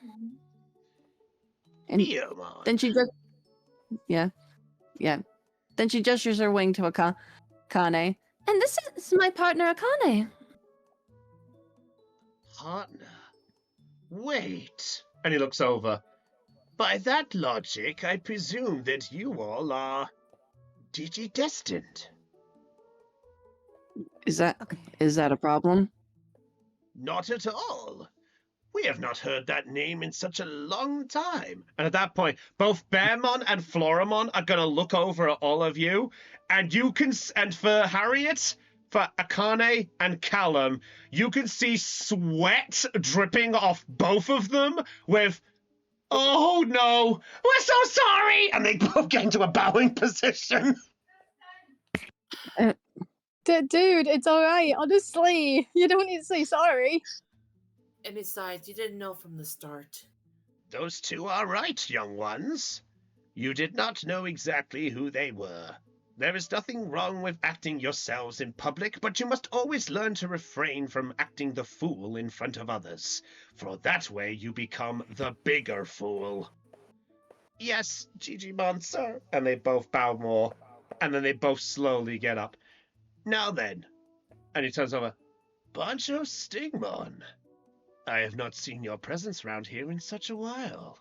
And Biomon. then she just yeah. Then she gestures her wing to Akane. And this is my partner, Akane. Partner? Wait. And he looks over. By that logic, I presume that you all are Digi-destined. Is that a problem? Not at all. We have not heard that name in such a long time. And at that point, both Bearmon and Floramon are going to look over at all of you. And and for Harriet, for Akane and Callum, you can see sweat dripping off both of them with, oh no, we're so sorry! And they both get into a bowing position. Dude, it's alright. Honestly, you don't need to say sorry. And besides, you didn't know from the start. Those two are right, young ones. You did not know exactly who they were. There is nothing wrong with acting yourselves in public, but you must always learn to refrain from acting the fool in front of others, for that way you become the bigger fool. Yes, Digimon, sir. And they both bow more, and then they both slowly get up. Now then, and he turns over, Bancho Stigmon. I have not seen your presence round here in such a while.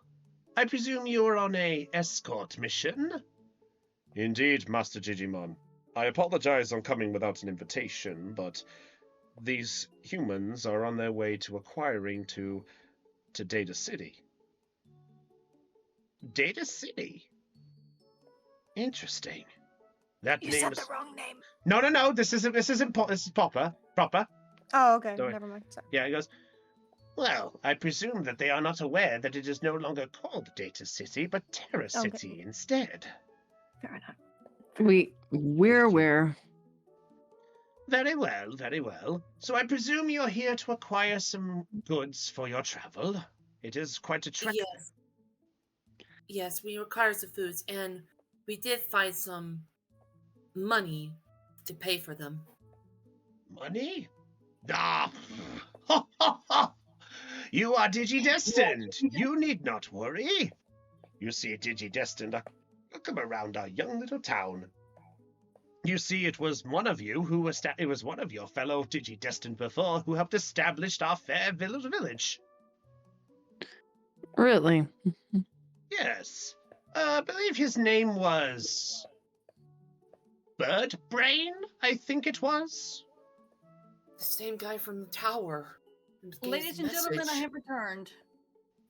I presume you are on a escort mission? Indeed, Master Digimon. I apologize on coming without an invitation, but these humans are on their way to acquiring to Data City. Data City? Interesting. That You name said is... the wrong name. No. This is proper. Oh, okay. Sorry. Never mind. Sorry. Yeah, he goes, well, I presume that they are not aware that it is no longer called Data City, but Terra City instead. Fair enough. We're aware. Very well. So I presume you're here to acquire some goods for your travel. It is quite a trek. Yes, we require some foods, and we did find some money to pay for them. Money? Ah! You are Digi-destined. You need not worry. You see, Digi-destined are come around our young little town. You see, it was one of you it was one of your fellow Digi-destined before who helped establish our fair village. Really? Yes. I believe his name was Birdbrain, I think it was. The same guy from the tower. Gave Ladies the and gentlemen, I message. have returned.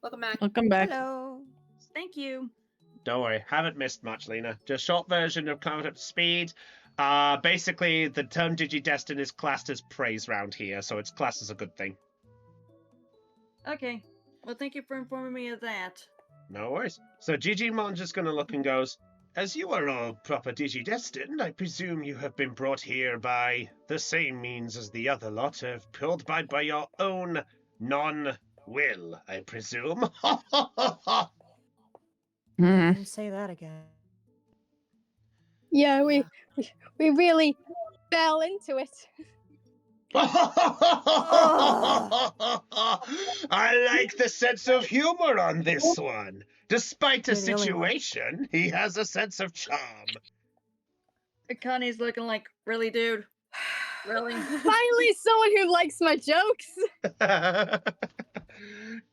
Welcome back. Welcome back. Hello. Thank you. Don't worry, haven't missed much, Lena. Just short version of coming up to speed. Basically, the term Digidestin is classed as praise round here, so it's classed as a good thing. Okay. Well, thank you for informing me of that. No worries. So Digimon's just gonna look and goes, as you are all proper Digidestined, I presume you have been brought here by the same means as the other lot, pulled by your own non-will, I presume. Hmm. Don't say that again. Yeah, we really fell into it. I like the sense of humor on this one. Despite a You're the only one. situation, he has a sense of charm. Connie's looking like, really, dude? Really? Finally, someone who likes my jokes.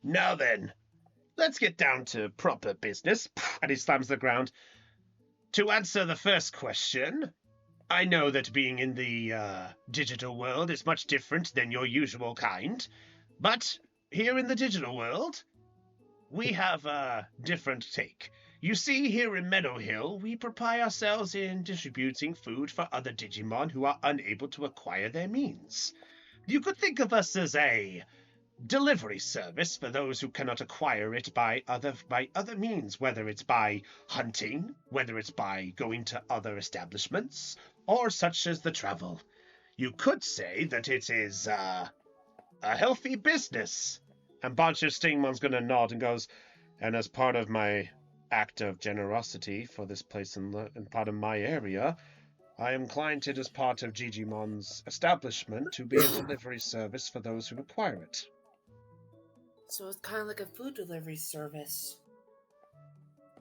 Now then, let's get down to proper business. And he slams the ground. To answer the first question, I know that being in the digital world is much different than your usual kind, but here in the digital world, we have a different take. You see, here in Meadow Hill, we pride ourselves in distributing food for other Digimon who are unable to acquire their means. You could think of us as a delivery service for those who cannot acquire it by other means, whether it's by hunting, whether it's by going to other establishments, or such as the travel. You could say that it is a healthy business. And Bancho Stingmon's going to nod and goes, and as part of my act of generosity for this place and part of my area, I am cliented as part of Digimon's establishment to be a delivery service for those who require it. So it's kind of like a food delivery service.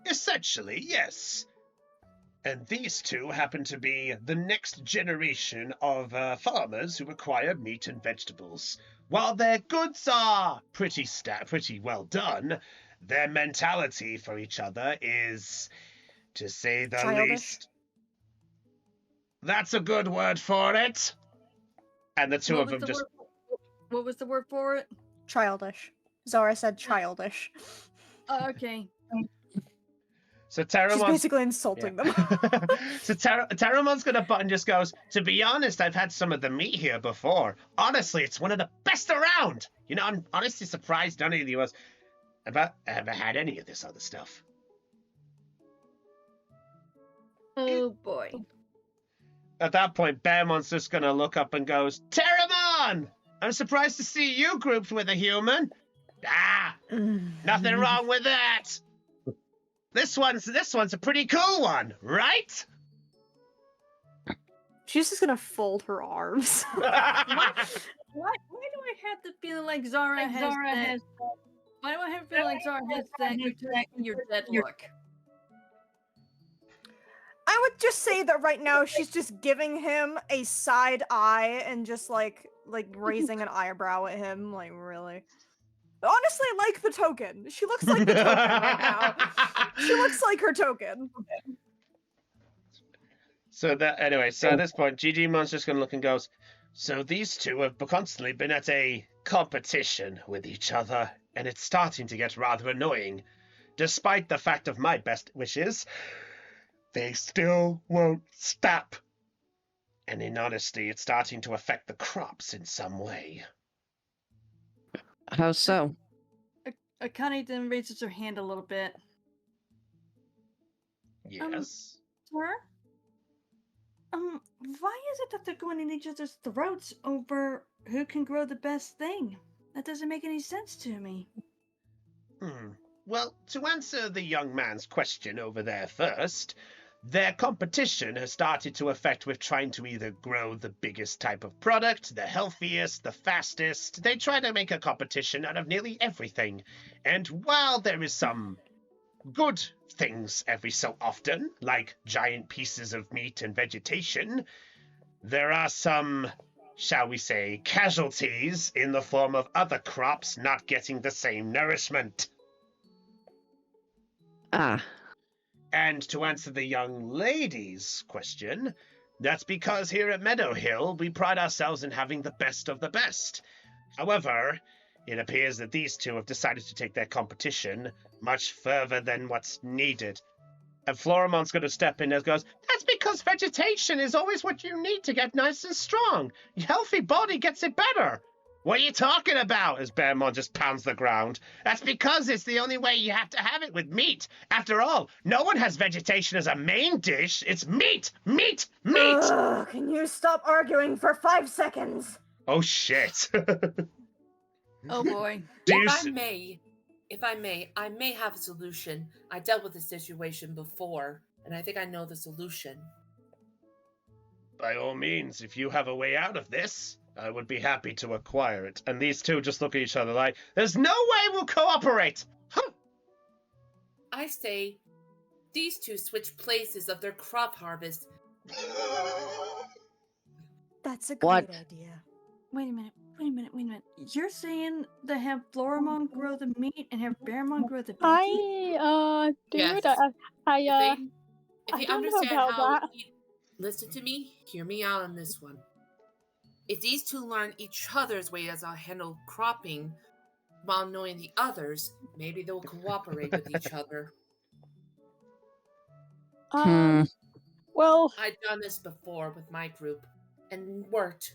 Essentially, yes. And these two happen to be the next generation of farmers who acquire meat and vegetables. While their goods are pretty well done, their mentality for each other is, to say the Childish? least... That's a good word for it. And the two of them just... What was the word for it? Childish. Zara said childish. Oh, okay. So She's Terramon's... basically insulting them. So Terramon's gonna butt and just goes, to be honest, I've had some of the meat here before. Honestly, it's one of the best around. You know, I'm honestly surprised none of you have ever had any of this other stuff. Oh boy. At that point, Bearmon's just gonna look up and goes, Terramon! I'm surprised to see you grouped with a human. Ah, nothing wrong with that. This one's a pretty cool one, right? She's just gonna fold her arms. Why do I have the feeling like Zara has that? Why do I have the feeling like Zara has that your dead look? I would just say that right now she's just giving him a side eye and just like raising an eyebrow at him, like really. Honestly, like the token. She looks like the token right now. She looks like her token. So at this point, Digimon's just gonna look and goes, so these two have constantly been at a competition with each other, and it's starting to get rather annoying. Despite the fact of my best wishes, they still won't stop. And in honesty, it's starting to affect the crops in some way. How so? Connie then raises her hand a little bit. Yes? Sir? Why is it that they're going in each other's throats over who can grow the best thing? That doesn't make any sense to me. Well, to answer the young man's question over there first, their competition has started to affect with trying to either grow the biggest type of product, the healthiest, the fastest. They try to make a competition out of nearly everything. And while there is some good things every so often, like giant pieces of meat and vegetation, there are some, shall we say, casualties in the form of other crops not getting the same nourishment. Ah. And to answer the young lady's question, That's because here at Meadow Hill, we pride ourselves in having the best of the best. However, it appears that these two have decided to take their competition much further than what's needed. And Floramon's going to step in and goes, that's because vegetation is always what you need to get nice and strong. Your healthy body gets it better. What are you talking about? As Bearmon just pounds the ground. That's because it's the only way you have to have it with meat. After all, no one has vegetation as a main dish. It's meat, meat, meat. Ugh, can you stop arguing for 5 seconds? Oh, shit. Oh boy. Do you If I may, I may have a solution. I dealt with this situation before, and I think I know the solution. By all means, if you have a way out of this, I would be happy to acquire it. And these two just look at each other like, there's no way we'll cooperate. Huh. I say, these two switch places of their crop harvest. That's a What? great idea. Wait a minute. You're saying to have Floramon grow the meat and have Bearmon grow the veggies? Dude, Yes. I If you don't know understand about how, that. listen to me, hear me out on this one. If these two learn each other's ways to handle cropping while knowing the others, maybe they'll cooperate with each other. Well, I've done this before with my group, and worked.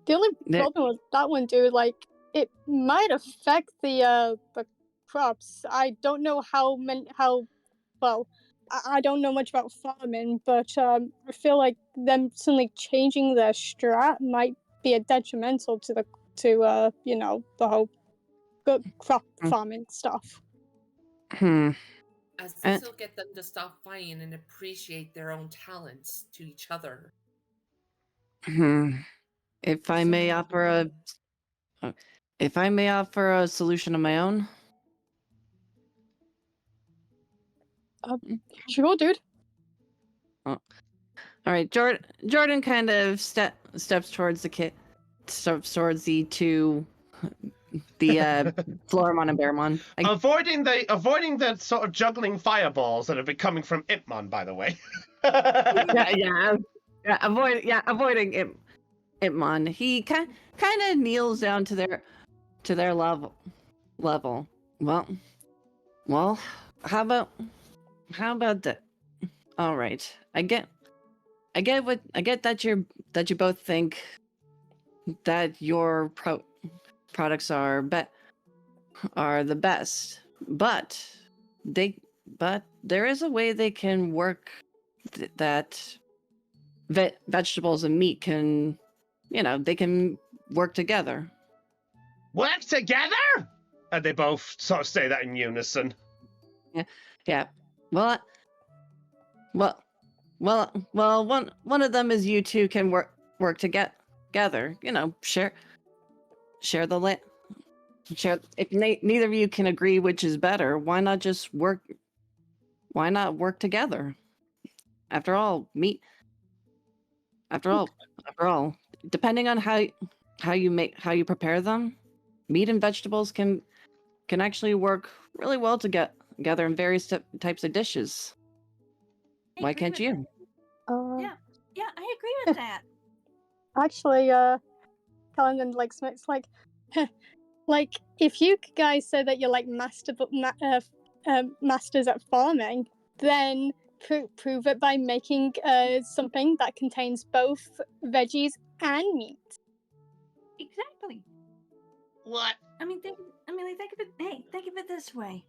the only There- problem with that one, dude, like, it might affect the crops. I don't know I don't know much about farming, but I feel like them suddenly changing their strat might be a detrimental to the whole good crop farming stuff. As this will get them to stop fighting and appreciate their own talents to each other. If I may offer a solution of my own. Sure, dude. All right, Jordan kind of steps towards the towards the two, the Floramon and Bearmon. Avoiding the sort of juggling fireballs that have been coming from Ipmon, by the way. Avoiding Ipmon. He kind of kneels down to their level. Well, how about that? All right, I get that you both think that your products are the best, but there is a way they can work that vegetables and meat can, they can work together. Work together? And they both sort of say that in unison. Yeah. Well, one of them is you two can work together. Share the land. Share. If neither of you can agree which is better, why not just work? Why not work together? After all, depending on how you prepare them, meat and vegetables can actually work really well together in various types of dishes. I Why agree can't with you? Yeah, I agree with that. Actually, Callan like Smith's like, like if you guys say that you're like masters at farming, then prove it by making something that contains both veggies and meat. Exactly. What? I mean, think of it. Hey, think of it this way.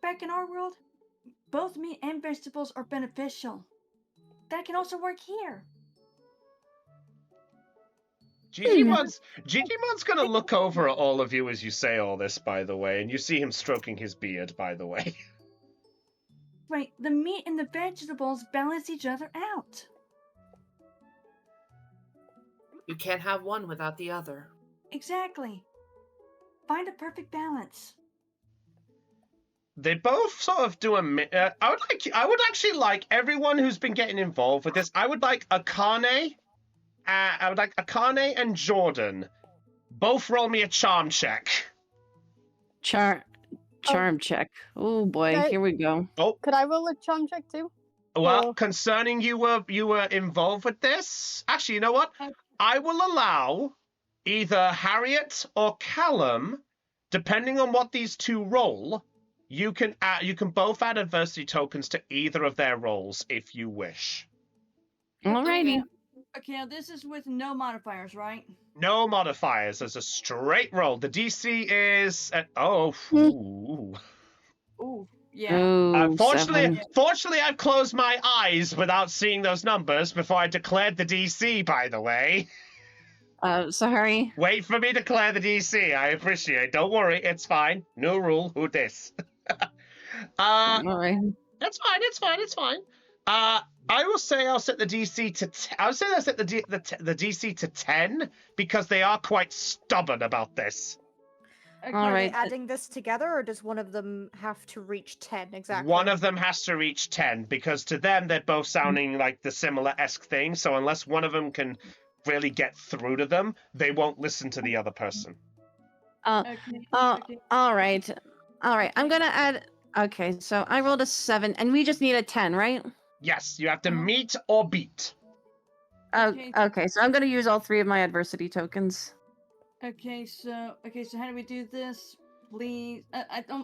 Back in our world, both meat and vegetables are beneficial. That can also work here. Gigimon's gonna look over at all of you as you say all this, by the way, and you see him stroking his beard, by the way. Right, the meat and the vegetables balance each other out. You can't have one without the other. Exactly. Find a perfect balance. They both sort of do I would actually like everyone who's been getting involved with this. I would like Akane and Jordan. Both roll me a charm check. Charm check. Oh boy, Okay. here we go. Oh, Could I roll a charm check too? Well, Oh. concerning you were involved with this. Actually, you know what? I will allow either Harriet or Callum, depending on what these two roll. You can both add adversity tokens to either of their rolls if you wish. Alrighty. Okay, now this is with no modifiers, right? No modifiers. As a straight roll. The DC is at, ooh. Ooh, yeah. Ooh, Fortunately, 7. I've closed my eyes without seeing those numbers before I declared the DC, by the way. Sorry. Wait for me to declare the DC. I appreciate it. Don't worry, it's fine. No rule. Who dis? Alright. It's fine. I will say I'll set the DC to. I would say I'll set the DC to 10 because they are quite stubborn about this. Okay. All Are right. they adding this together, or does one of them have to reach 10 exactly? One of them has to reach 10 because to them they're both sounding like the similar-esque thing. So unless one of them can really get through to them, they won't listen to the other person. Okay. Okay. Alright. Alright, I'm gonna add... Okay, so I rolled a 7, and we just need a 10, right? Yes, you have to meet or beat. Okay. Okay, so I'm gonna use all 3 of my adversity tokens. Okay, so how do we do this? Please,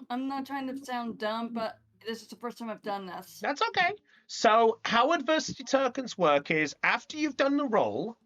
I'm not trying to sound dumb, but this is the first time I've done this. That's okay. So how adversity tokens work is after you've done the roll,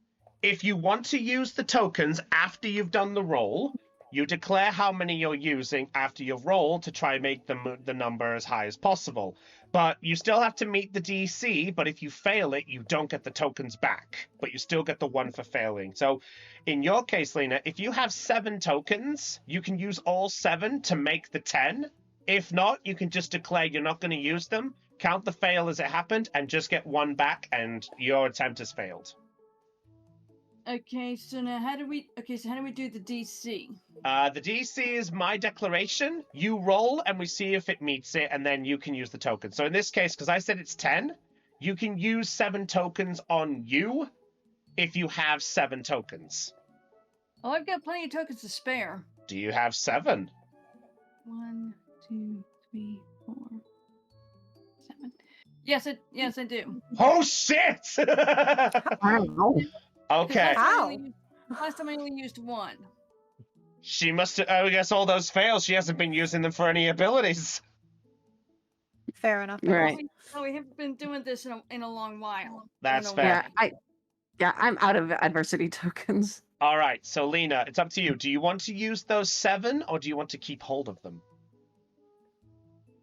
if you want to use the tokens after you've done the roll, you declare how many you're using after you've rolled to try and make the number as high as possible. But you still have to meet the DC, but if you fail it, you don't get the tokens back, but you still get the 1 for failing. So in your case, Lena, if you have 7 tokens, you can use all 7 to make the 10. If not, you can just declare you're not going to use them, count the fail as it happened, and just get 1 back, and your attempt has failed. Okay, so now how do we do the DC? The DC is my declaration. You roll, and we see if it meets it, and then you can use the token. So in this case, because I said it's 10, you can use 7 tokens on you if you have 7 tokens. Oh, I've got plenty of tokens to spare. Do you have 7? 1, 2, 3, 4, 7. Yes, I do. Oh, shit! Wow. Okay. How? Last time I only used 1. She must have, I guess all those fails, she hasn't been using them for any abilities. Fair enough. Right. No, we haven't been doing this in a long while. That's I don't know fair. Yeah, I'm out of adversity tokens. All right, so Lena, it's up to you. Do you want to use those 7, or do you want to keep hold of them?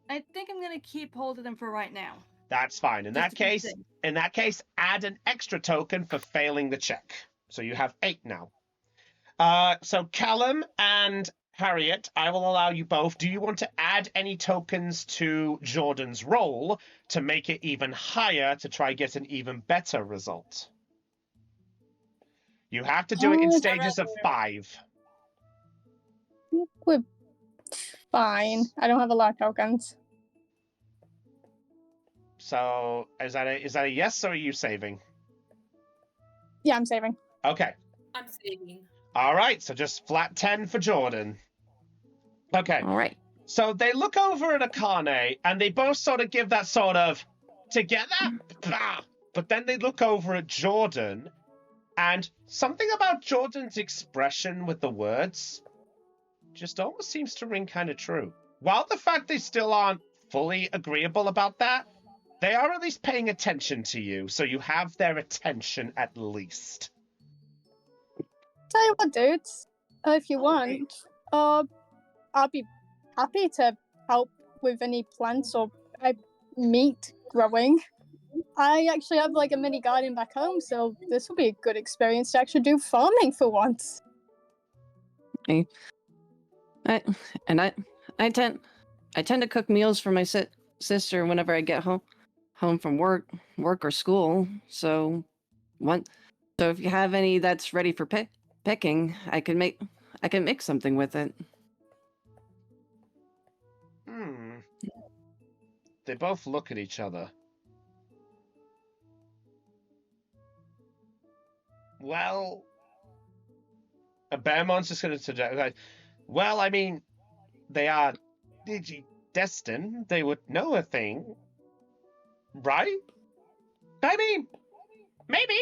I think I'm gonna keep hold of them for right now. That's fine. In Just that to be case, safe. add an extra token for failing the check. So you have 8 now. So Callum and Harriet, I will allow you both. Do you want to add any tokens to Jordan's roll to make it even higher to try get an even better result? You have to do it in stages of 5. We're fine. I don't have a lot of tokens. So is that a yes, or are you saving? Yeah, I'm saving. Okay. I'm saving. All right, so just flat 10 for Jordan. Okay. All right. So they look over at Akane, and they both sort of give that sort of together, but then they look over at Jordan, and something about Jordan's expression with the words just almost seems to ring kind of true. While the fact they still aren't fully agreeable about that, they are at least paying attention to you, so you have their attention at least. Tell you what, dudes. If you want, I'll be happy to help with any plants or meat growing. I actually have like a mini garden back home, so this will be a good experience to actually do farming for once. I tend to cook meals for my sister whenever I get home from work or school. So if you have any that's ready for picking, I can make something with it. They both look at each other. Well, Bearmon's just going to suggest, like, well, I mean, they are destined. They would know a thing, right? I mean, maybe.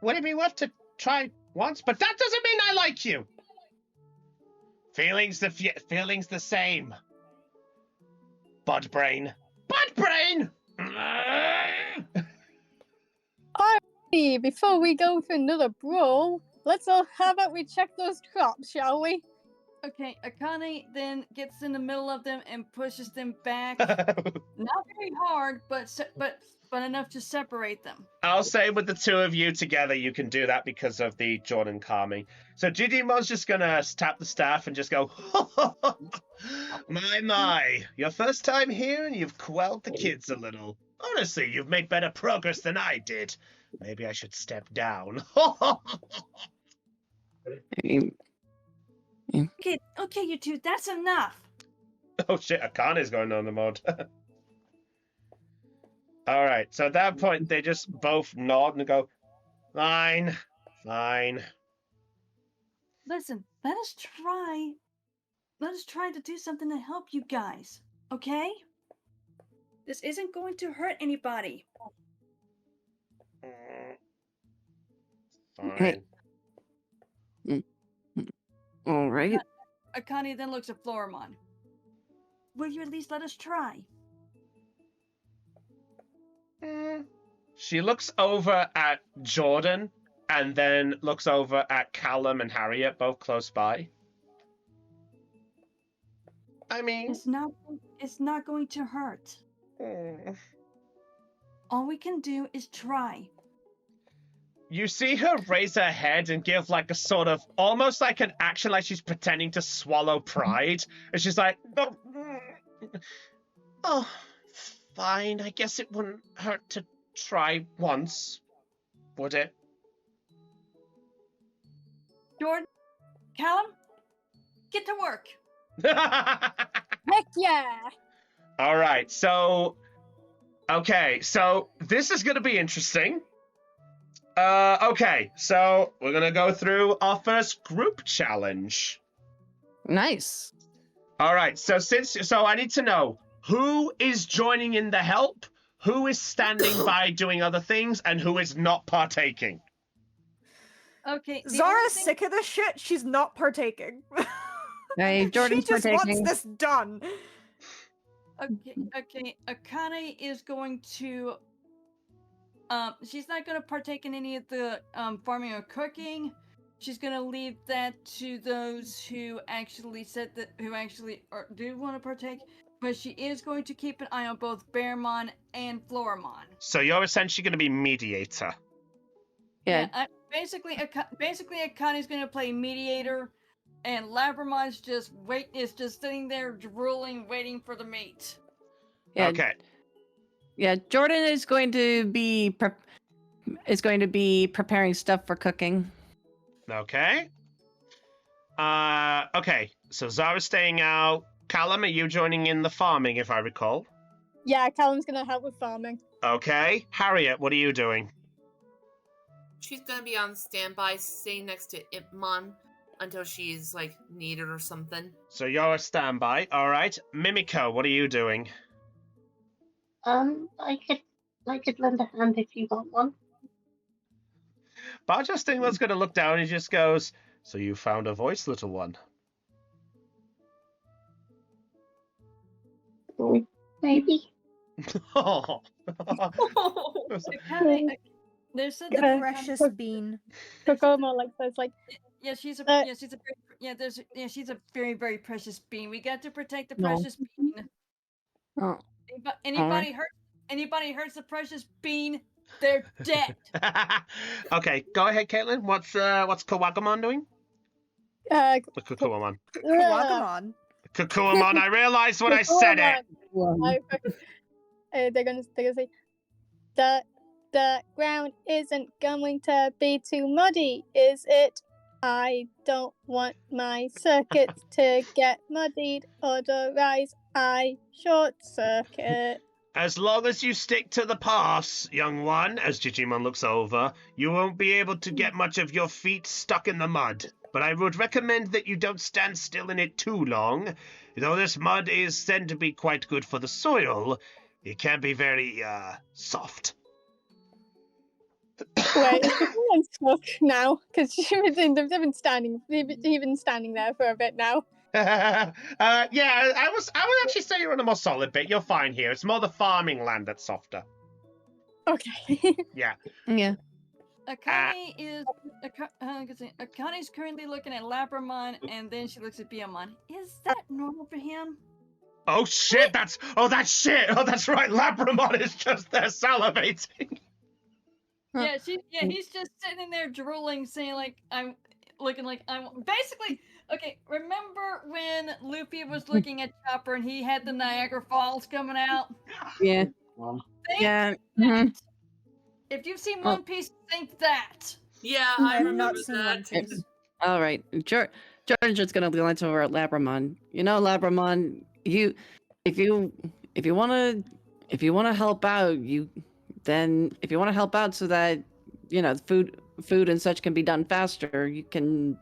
Would it be worth to try once? But that doesn't mean I like you. Feelings the same. Bud brain. Bud brain! Hey, before we go for another brawl, how about we check those crops, shall we? Okay, Akane then gets in the middle of them and pushes them back. Not very hard, but enough to separate them. I'll say with the two of you together, you can do that because of the Jordan calming. So Digimon's just gonna tap the staff and just go, my, your first time here and you've quelled the kids a little. Honestly, you've made better progress than I did. Maybe I should step down. Okay, you two, that's enough. Oh shit, Akane's going on the mod. Alright, so at that point, they just both nod and go, fine. Listen, let us try to do something to help you guys, okay? This isn't going to hurt anybody. Fine. All right. Akane then looks at Floramon. Will you at least let us try? She looks over at Jordan and then looks over at Callum and Harriet, both close by. I mean... It's not going to hurt. All we can do is try. You see her raise her head and give like a sort of, almost like an action like she's pretending to swallow pride. And she's like, oh, fine. I guess it wouldn't hurt to try once, would it? Jordan, Callum, get to work. Heck yeah! All right, so this is going to be interesting. Okay, so we're going to go through our first group challenge. Nice. All right, so I need to know who is joining in the help, who is standing by doing other things, and who is not partaking. Okay. Zara's sick of this shit. She's not partaking. Hey, Jordan's she just partaking. wants this done. Okay. Akane is going to. She's not going to partake in any of the farming or cooking. She's going to leave that to those who actually do want to partake. But she is going to keep an eye on both Bearmon and Floramon. So you're essentially going to be mediator. Yeah. Basically, Akane's going to play mediator, and Labramon's just sitting there drooling, waiting for the meat. Yeah. Okay. Yeah, Jordan is going to be preparing stuff for cooking. Okay. Okay. So Zara's staying out. Callum, are you joining in the farming, if I recall? Yeah, Callum's gonna help with farming. Okay. Harriet, what are you doing? She's gonna be on standby, staying next to Ipmon until she's like needed or something. So you're a standby. All right. Mimiko, what are you doing? I could lend a hand if you want one. Barjo Stingler's going to look down and he just goes, so you found a voice, little one? Maybe. Oh. There's the The precious bean. Kokomo like says like she's a very, very precious bean. We got to protect the precious bean. Oh. Anybody hurts the precious bean, they're dead. Okay, go ahead, Caitlin. What's Kawagamon doing? Kukuamon. Kawagamon. Kukuamon, I realized when I said it. They're gonna say the ground isn't going to be too muddy, is it? I don't want my circuits to get muddied, otherwise I short circuit. As long as you stick to the pass, young one, as Digimon looks over, you won't be able to get much of your feet stuck in the mud. But I would recommend that you don't stand still in it too long. Though this mud is said to be quite good for the soil, it can be very, soft. Wait, is everyone stuck now? Because they've been standing there for a bit now. Yeah, I would actually say you're on a more solid bit. You're fine here. It's more the farming land that's softer. Okay. Yeah. Yeah. Akane is Akane's currently looking at Labramon, and then she looks at Biamon. Is that normal for him? Oh shit! That's shit! Oh, that's right. Labramon is just there salivating. Huh. Yeah, he's just sitting in there drooling, saying like I'm looking like I'm basically okay. Remember when Luffy was looking at Chopper and he had the Niagara Falls coming out? Yeah. Well, Think Yeah. that. mhm. If you've seen Oh. One Piece, think that. Yeah, I I have remember not seen that. One Piece. All right. Jordan's just gonna glance over at Labramon. You know, Labramon, if you wanna help out, if you wanna help out so that food and such can be done faster, you can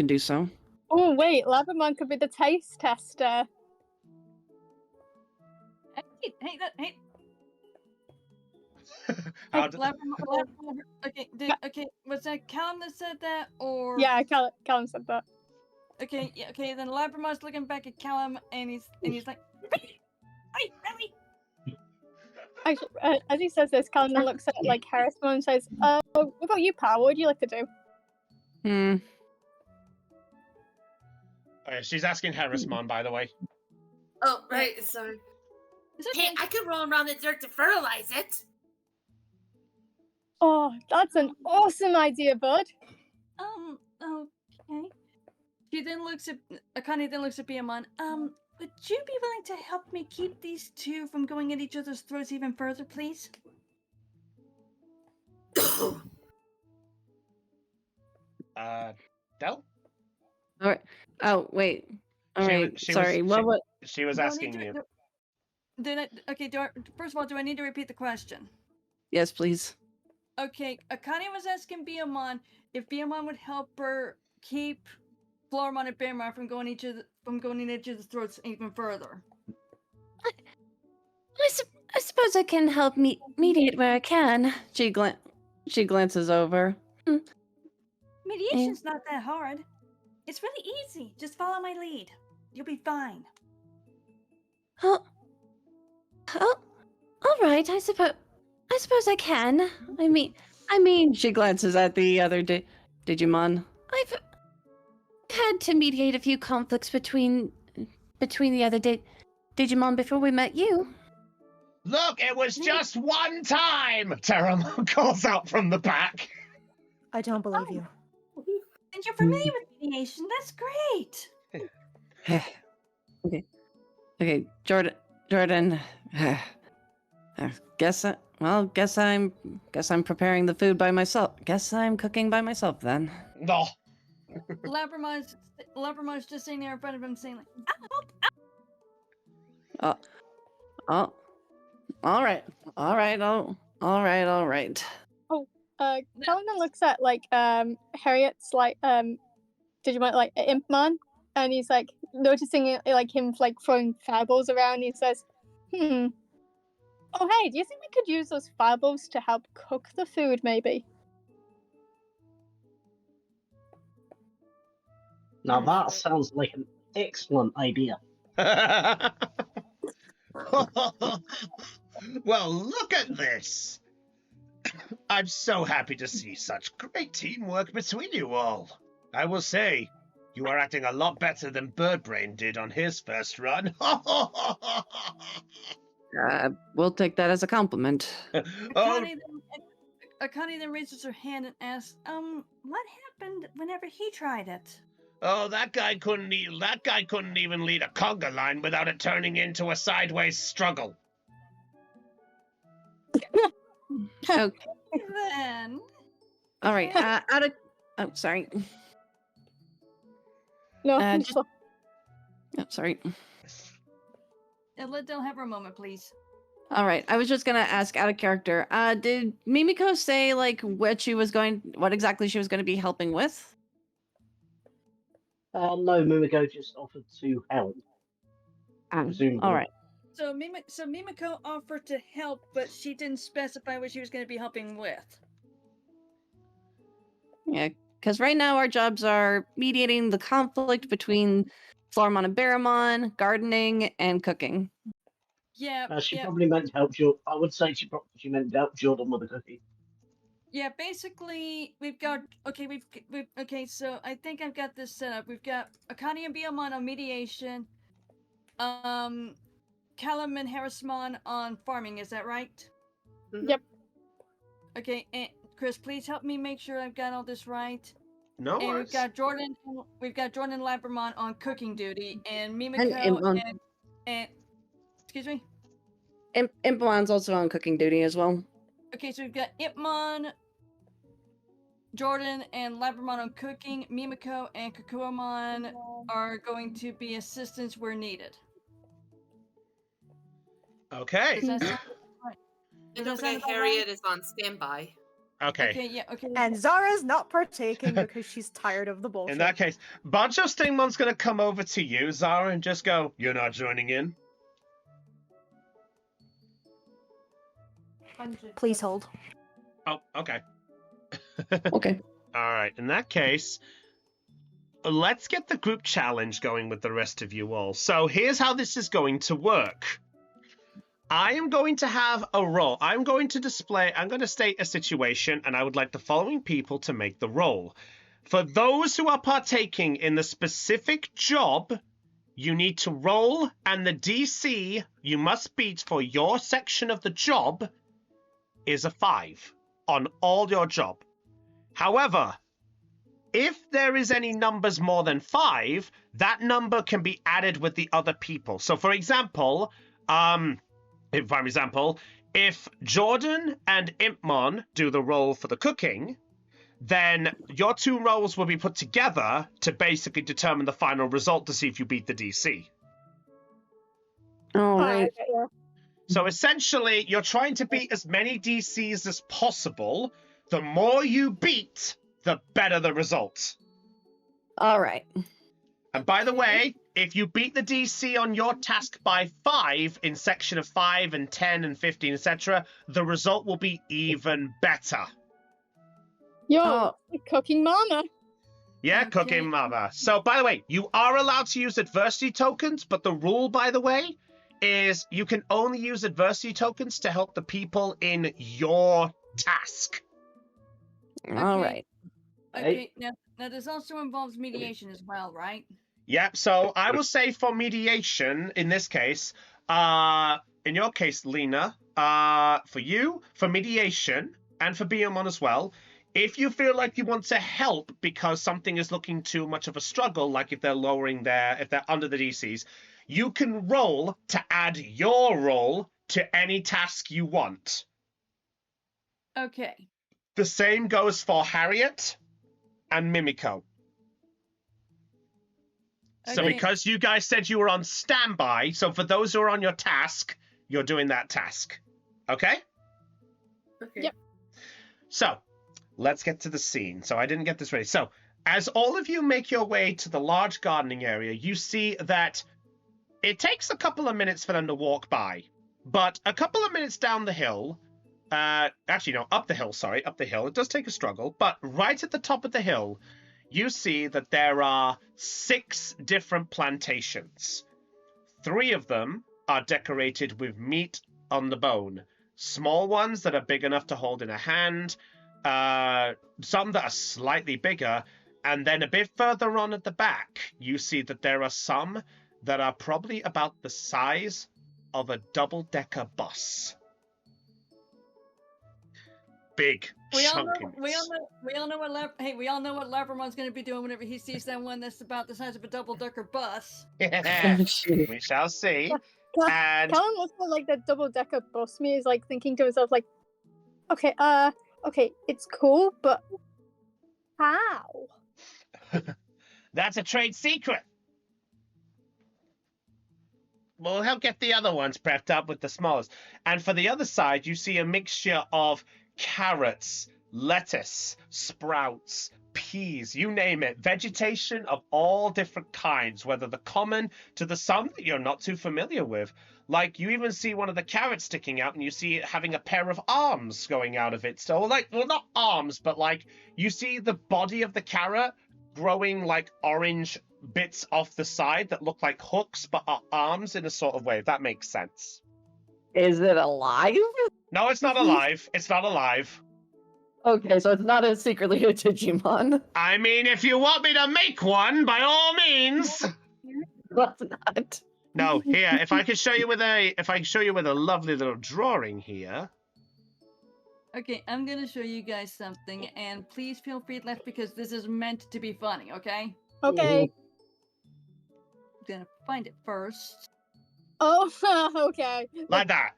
do so. Oh wait, Labramon could be the taste tester. Hey, How d- Labramon, okay, was that Callum that said that, or Yeah, Callum said that. okay, yeah, okay, then Labramon's looking back at Callum and he's like, hey, really? Actually, as he says this, Callum then looks at like Harrismon and says, what about you, pal? What would you like to do? Hmm. Oh, yeah, she's asking Harrismon, by the way. Oh, right, sorry. It's Hey, okay. I could roll around the dirt to fertilize it. Oh, that's an awesome idea, bud. Okay. Akane then looks at Biamon. Would you be willing to help me keep these two from going at each other's throats even further, please? Del? All right. Oh, wait. All right. Sorry. She was Do I asking need to- you. do- Then okay. First of all, do I need to repeat the question? Yes, please. Okay, Akane was asking Biamon if Biamon would help her keep Floramon and Bearmon from going in each other's throats even further. I suppose I can help mediate where I can. She glances over. Mediation's not that hard. It's really easy. Just follow my lead. You'll be fine. Oh, all right. I suppose I can. I mean, She glances at the other Digimon. I've had to mediate a few conflicts between the other Digimon before we met you. Look, it was just one time! Terramon calls out from the back. I don't believe you. And you're familiar with mediation. That's great. Okay, Jordan. Guess I'm preparing the food by myself. Guess I'm cooking by myself then. No. Labramon's just sitting there in front of him saying like, Oh, all right. Callum then looks at like Harriet's like Digimon like Impmon, and he's like noticing like him like throwing fireballs around. He says, oh hey, do you think we could use those fireballs to help cook the food maybe? now that sounds like an excellent idea. Well, look at this. I'm so happy to see such great teamwork between you all. I will say, you are acting a lot better than Birdbrain did on his first run. We'll take that as a compliment. Oh, Akane then raises her hand and asks, what happened whenever he tried it? oh, that guy couldn't even lead a conga line without it turning into a sideways struggle. Okay. Then All right. Sorry. No, Sorry. let Del have her moment, please. All right. I was just gonna ask out of character. Did Mimiko say like what exactly she was going to be helping with? No, Mumiko just offered to help. Presumably. All right. So Mimiko offered to help, but she didn't specify what she was going to be helping with. Yeah, because right now our jobs are mediating the conflict between Floramon and Barramon, gardening, and cooking. Yeah, She yeah, probably meant to help Jordan. I would say she meant to help Jordan with the cookie. yeah. Basically, we've got okay. So I think I've got this set up. We've got Akani and Biomon on mediation. Callum and Harrismon on farming. Is that right? Mhm. Yep. Okay, and Chris, please help me make sure I've got all this right. No And worries. we've got Jordan Labramon on cooking duty, and And Mimiko Impmon. and excuse me. Impmon's also on cooking duty as well. Okay, so we've got Ipmon, Jordan, and Labramon on cooking. Mimiko and Kakuamon are going to be assistants where needed. Okay. Does that sound right? And Does don't that sound forget, about Harriet right? is on standby. Okay. Okay, yeah, okay. And Zara's not partaking because she's tired of the bullshit. In that case, Bancho Stingmon's going to come over to you, Zara, and just go, "You're not joining in." Please hold. Oh, okay. Okay. All right. In that case, let's get the group challenge going with the rest of you all. So here's how this is going to work. I am going to have a roll. I'm going to state a situation, and I would like the following people to make the roll. For those who are partaking in the specific job, you need to roll, and the DC you must beat for your section of the job is a 5 on all your job. However, if there is any numbers more than 5, that number can be added with the other people. So, for example, if Jordan and Impmon do the roll for the cooking, then your 2 rolls will be put together to basically determine the final result to see if you beat the DC. All right. So essentially, you're trying to beat as many DCs as possible. The more you beat, the better the result. All right. And by the way, if you beat the DC on your task by 5 in section of 5 and 10 and 15, etc., the result will be even better. Yo, Oh. cooking mama. Yeah, Okay. cooking mother. So, by the way, you are allowed to use adversity tokens, but the rule, by the way, is you can only use adversity tokens to help the people in your task. All Okay. right. Okay, now this also involves mediation as well, right? Yep, so I will say for mediation, in this case, in your case, Lena, for you, for mediation, and for Biomon as well, if you feel like you want to help because something is looking too much of a struggle, like if they're if they're under the DCs, you can roll to add your roll to any task you want. Okay. The same goes for Harriet and Mimiko. So Okay. because you guys said you were on standby, so for those who are on your task, you're doing that task. Okay? Okay. Yep. So, let's get to the scene. So I didn't get this ready. So, as all of you make your way to the large gardening area, you see that it takes a couple of minutes for them to walk by. But a couple of minutes down the hill, up the hill, it does take a struggle, but right at the top of the hill, you see that there are 6 different plantations. 3 of them are decorated with meat on the bone. Small ones that are big enough to hold in a hand, some that are slightly bigger, and then a bit further on at the back, you see that there are some that are probably about the size of a double-decker bus. Big, We all chunky know what Labramon's going to be doing whenever he sees that one that's about the size of a double-decker bus. We shall see. And Callum looks at like that double-decker bus me is like thinking to himself like, okay, it's cool, but how? that's a trade secret. We'll help get the other ones prepped up with the smallest. And for the other side, you see a mixture of carrots, lettuce, sprouts, peas, you name it. Vegetation of all different kinds, whether the common to the some that you're not too familiar with. Like, you even see one of the carrots sticking out, and you see it having a pair of arms going out of it. So, like, well, not arms, but, like, you see the body of the carrot growing, like, orange bits off the side that look like hooks, but are arms in a sort of way, if that makes sense. Is it alive? No, it's not alive. It's not alive. Okay, so it's not secretly a Digimon. I mean, if you want me to make one, by all means. That's not. No, here, if I could show you with a lovely little drawing here. Okay, I'm gonna show you guys something, and please feel free to laugh because this is meant to be funny, okay? Okay. I'm gonna find it first. Oh, okay. Like that.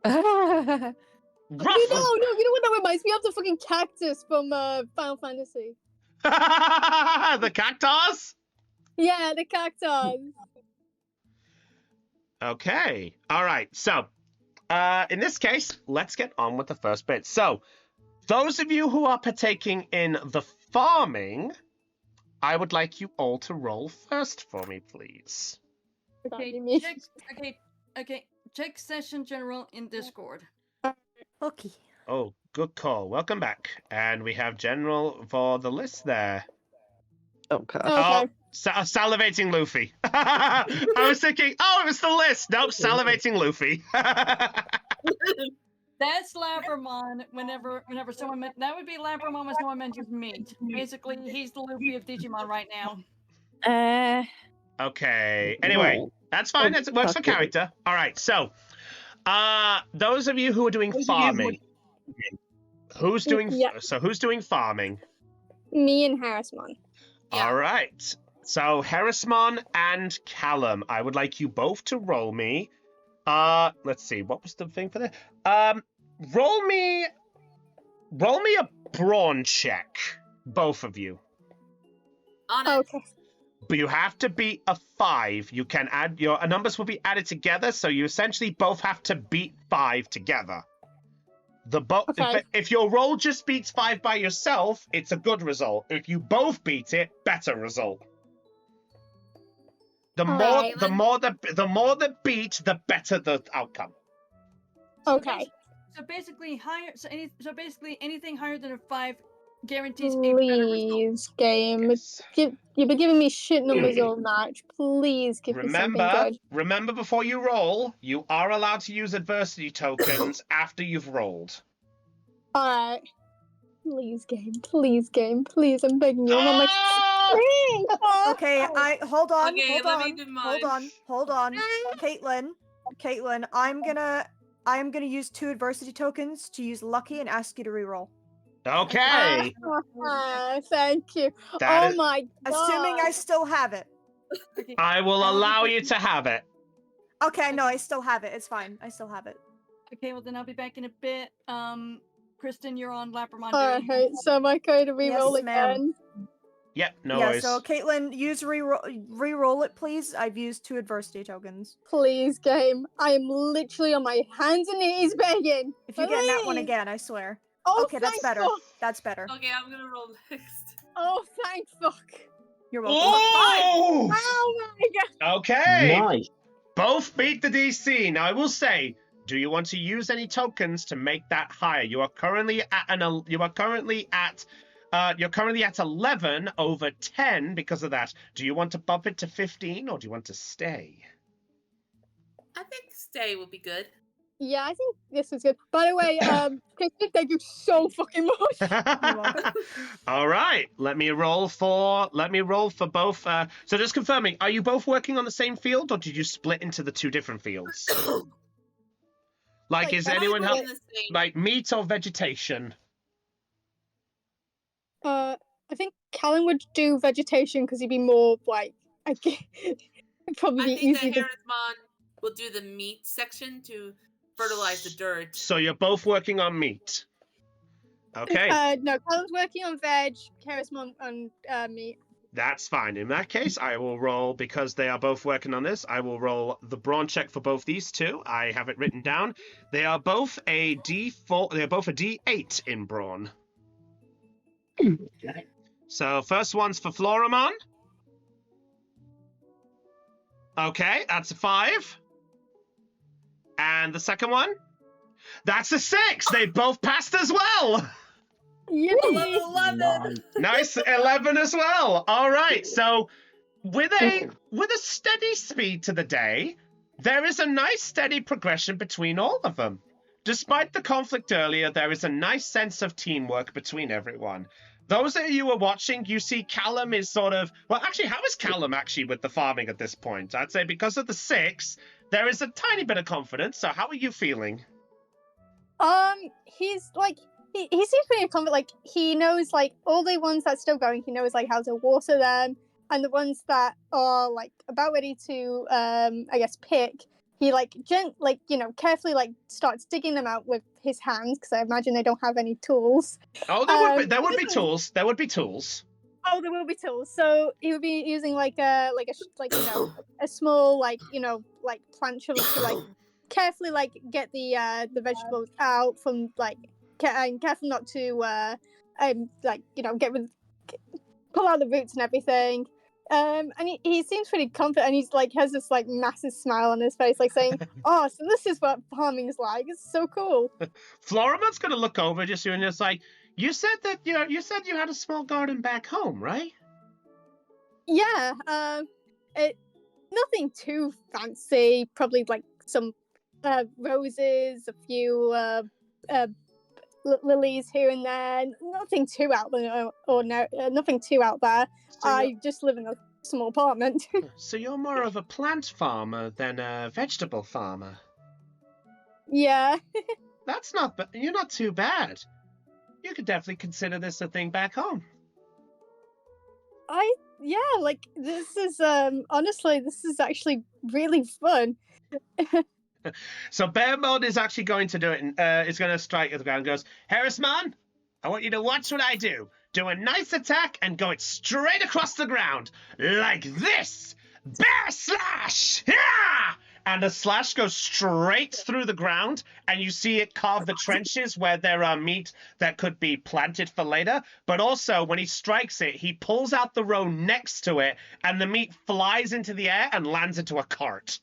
You Gruff. know what that reminds me of? The fucking cactus from Final Fantasy. The cactus? Yeah, the cactus. Okay. All right. So, in this case, let's get on with the first bit. So, those of you who are partaking in the farming, I would like you all to roll first for me, please. Okay, check session general in Discord. Okay. Oh, good call. Welcome back. And we have General for the list there. Oh, God. Oh, Okay. salivating Luffy. I was thinking, oh, it was the list. Nope, salivating Luffy. That's Labramon whenever someone that would be Labramon when someone mentions meat. Basically, he's the Luffy of Digimon right now. Okay. Anyway, Roll. that's fine. It works for Okay. character. All right. So, those of you who are doing farming, who's doing? Yeah. So who's doing farming? Me and Harrismon. Yeah. All right. So Harrismon and Callum, I would like you both to roll me. Let's see. What was the thing for this? Roll me a brawn check, both of you. On it. Okay. But you have to beat a 5. You can add your numbers will be added together, so you essentially both have to beat 5 together. Okay. If your roll just beats 5 by yourself, it's a good result. If you both beat it, better result. The Alright. more the beat, the better the outcome. Okay. So basically, anything higher than a 5 guarantees a better result. Please, game. Yes. You've been giving me shit numbers all match. Please give me something good. Remember before you roll, you are allowed to use adversity tokens after you've rolled. Alright. Please, game. Please, game. Please, I'm begging you. I'm on my. Okay, hold on. Okay, hold let on. me do mine. Hold on. Caitlin, I'm gonna use 2 adversity tokens to use lucky and ask you to reroll. Okay. Thank you. That Oh is- my god. Assuming I still have it. Okay. I will allow you to have it. Okay, no, I still have it. It's fine. I still have it. Okay, well then I'll be back in a bit. Kristen, you're on Labramon. Alright, so am I going to reroll Yes, ma'am. again? Yep, no yeah, worries. so Caitlin, use reroll it, please. I've used 2 adversity tokens. Please, game. I am literally on my hands and knees begging. If you get that one Please. again, I swear. Oh, Okay, that's thank better. fuck. That's better. Okay, I'm gonna roll next. Oh, thank fuck. You're welcome. Oh! Oh my god. Okay. Nice. Both beat the DC. Now I will say, do you want to use any tokens to make that higher? You are currently at 11 over 10 because of that. Do you want to bump it to 15 or do you want to stay? I think stay would be good. Yeah, I think this is good. By the way, Kristen, thank you so fucking much. All right. Let me roll for both. So just confirming, are you both working on the same field or did you split into the 2 different fields? Like, is Like, anyone Mine help? would be the same. Like meat or vegetation? I think Callan would do vegetation because he'd be more like, it'd probably I be think easy that to. Harrismon will do the meat section to fertilize the dirt. So you're both working on meat. Okay, No, Callan's working on veg, Harrismon on meat. that's fine. In that case, I will roll, because they are both working on this, I will roll the brawn check for both these 2. I have it written down. They are both a D4, they are both a D8 in brawn. Okay. So first one's for Floramon. Okay, that's a 5. And the second one? That's a 6. They both passed as well. Yay! 11. Nice 11 as well. All right. So with a steady speed to the day, there is a nice steady progression between all of them. Despite the conflict earlier, there is a nice sense of teamwork between everyone. Those of you who are watching, you see Callum is sort of... Well, actually, how is Callum actually with the farming at this point? I'd say because of the 6, there is a tiny bit of confidence. So how are you feeling? He's like he seems pretty confident. Like he knows like all the ones that's still going. He knows like how to water them, and the ones that are like about ready to I guess pick. He like carefully like starts digging them out with his hands because I imagine they don't have any tools. Oh, there would be tools. There would be tools. Oh, there will be tools. So he would be using like a small like plant shovel to like carefully like get the vegetables out from like and careful not to pull out the roots and everything. And he seems pretty confident, and he's like has this like massive smile on his face, like saying, "Oh, so this is what farming is like. It's so cool." Floramon's gonna look over just you and just like, you said you had a small garden back home, right? Yeah. Nothing too fancy. Probably like some roses, a few lilies here and there. Nothing too out there, or no, nothing too out there. So I just live in a small apartment. So you're more of a plant farmer than a vegetable farmer. Yeah. That's not. You're not too bad. You could definitely consider this a thing back home. Like this is honestly this is actually really fun. So Bear Mode is actually going to do it, and is going to strike at the ground and goes, Harrisman, I want you to watch what I do. Do a nice attack and go it straight across the ground. Like this. Bear slash! Yeah! And the slash goes straight through the ground, and you see it carve the trenches where there are meat that could be planted for later. But also, when he strikes it, he pulls out the row next to it, and the meat flies into the air and lands into a cart.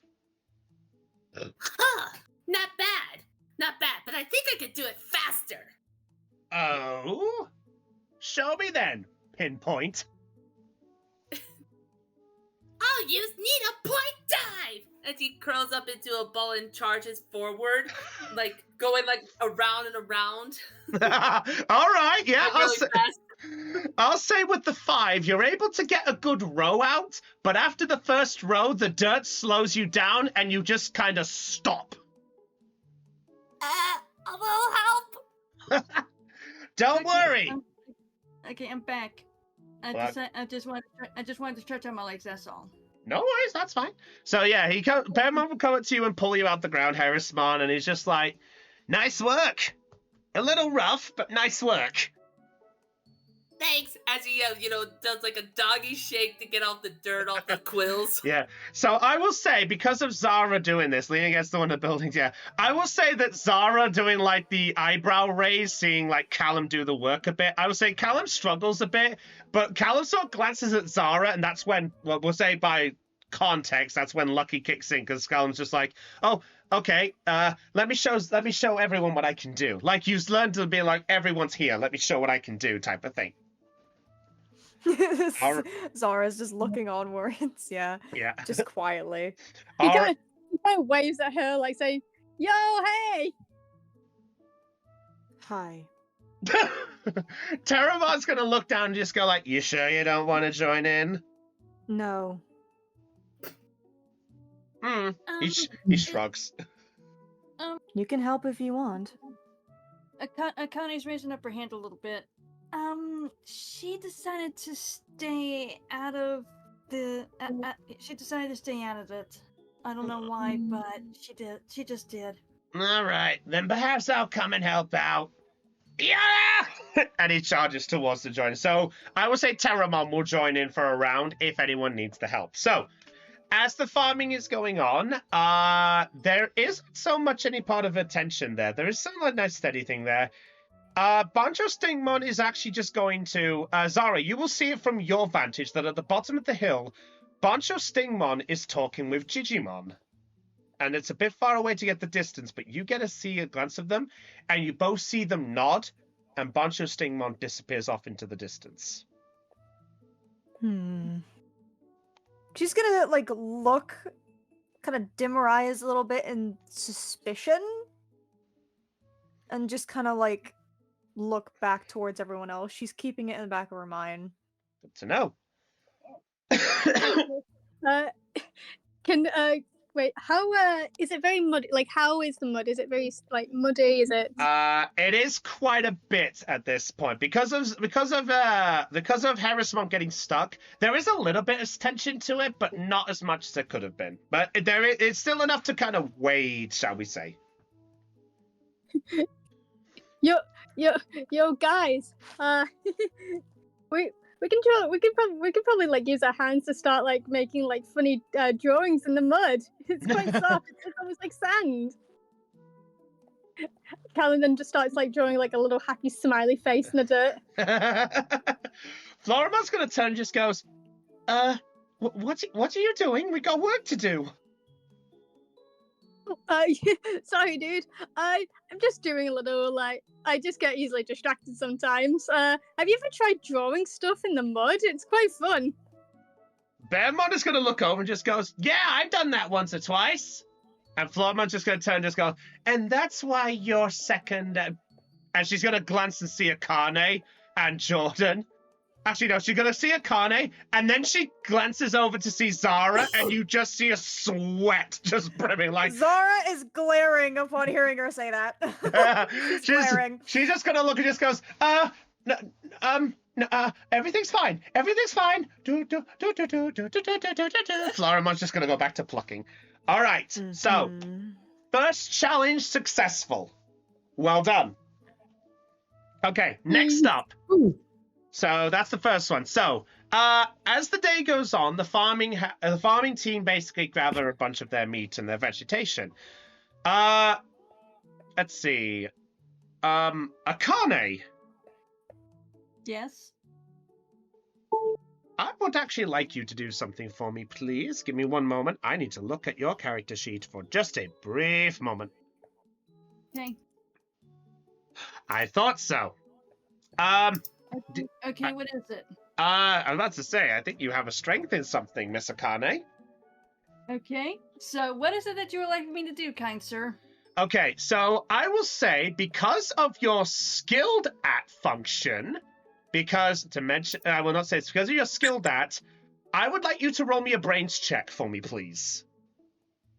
Huh. Not bad. Not bad, but I think I could do it faster. Oh? Show me then, Pinpoint. I'll use Nina Point Dive! As he curls up into a ball and charges forward, like going like around and around. All right, yeah. Really I'll say with the 5, you're able to get a good row out, but after the first row, the dirt slows you down and you just kind of stop. I will help. Don't worry. Okay, I'm back. I just wanted to stretch out my legs. That's all. No worries, that's fine. So yeah, Bearman will come up to you and pull you out the ground, Harrisman, and he's just like, "Nice work. A little rough, but nice work." Thanks, as he, does like a doggy shake to get off the dirt off the quills. Yeah. So I will say, because of Zara doing this, leaning against the one of the buildings, yeah, I will say that Zara doing like the eyebrow raise, seeing like Callum do the work a bit, I would say Callum struggles a bit, but Callum sort of glances at Zara, and that's when, well, we'll say by context, that's when Lucky kicks in, because Callum's just like, oh, okay, let me show everyone what I can do. Like, you've learned to be like, everyone's here, let me show what I can do type of thing. Zara's just looking onwards, yeah. Yeah. Just quietly. He kind of waves at her, like saying, "Yo, hey!" Hi. Terramon's gonna look down and just go like, "You sure you don't want to join in?" No. He shrugs. You can help if you want. Akane's raising up her hand a little bit. She decided to stay out of the. She decided to stay out of it. I don't know why, but she did. She just did. All right, then perhaps I'll come and help out. Yeah! And he charges towards the join. So I will say Terramon will join in for a round if anyone needs the help. So as the farming is going on, there isn't so much any part of attention there. There is some like nice steady thing there. Banjo Stingmon is actually just going to... Zara, you will see it from your vantage that at the bottom of the hill, Banjo Stingmon is talking with Digimon. And it's a bit far away to get the distance, but you get to see a glance of them, and you both see them nod, and Banjo Stingmon disappears off into the distance. She's gonna, like, look, kind of dim her eyes a little bit in suspicion, and just kind of, like, look back towards everyone else. She's keeping it in the back of her mind. Good to know. Wait, how is it very muddy? Like, how is the mud? Is it very like muddy? Is it? It is quite a bit at this point because of Harrismon getting stuck. There is a little bit of tension to it, but not as much as it could have been. But it's still enough to kind of wade, shall we say? Yo, guys. We can probably like use our hands to start like making like funny drawings in the mud. It's quite soft. It's almost like sand. Callan then just starts like drawing like a little happy smiley face in the dirt. Florimon's gonna turn and just goes, what are you doing? We got work to do. Sorry, dude. I'm just doing a little like I just get easily distracted sometimes. Have you ever tried drawing stuff in the mud? It's quite fun. Bearmon is gonna look over and just goes, yeah, I've done that once or twice. And Florimon's just gonna turn and just go, and that's why you're second. And she's gonna glance and see Akane and Jordan. Actually, no, she's gonna see Akane, and then she glances over to see Zara, and you just see a sweat just brimming like. Zara is glaring upon hearing her say that. She's glaring. She's just gonna look and just goes, everything's fine. Everything's fine. Florimon's just gonna go back to plucking. All right, so first challenge successful. Well done. Okay, next up. So that's the first one. So as the day goes on, the farming team basically gather a bunch of their meat and their vegetation. Let's see. Akane. Yes. I would actually like you to do something for me, please. Give me one moment. I need to look at your character sheet for just a brief moment. Okay. I thought so. Okay, what is it? I'm about to say, I think you have a strength in something, Miss Akane. Okay, so what is it that you would like me to do, kind sir? Okay, so I will say, because of your skilled at function, I will not say it's because of your skilled at, I would like you to roll me a brains check for me, please.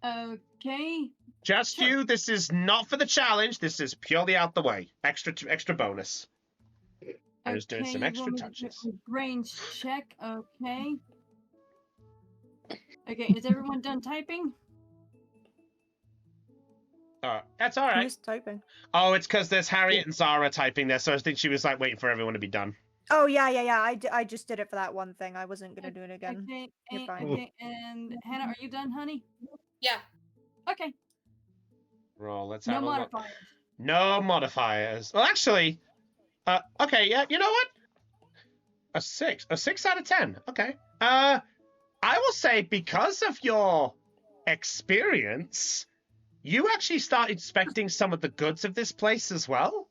Okay. Just sure. You, this is not for the challenge, this is purely out the way. Extra bonus. I'm just doing some extra touches. Brains check, okay. Okay, is everyone done typing? That's all right. Who's typing? Oh, it's because there's Harriet and Zara typing there, so I think she was like waiting for everyone to be done. Oh yeah. I just did it for that one thing. I wasn't gonna do it again. Okay, You're fine. Okay, and Hannah, are you done, honey? Yeah. Okay. Roll. Let's have no a modifiers. look. No modifiers. Well, actually, okay. Yeah. You know what? A 6 out of 10. Okay. I will say because of your experience, you actually start inspecting some of the goods of this place as well.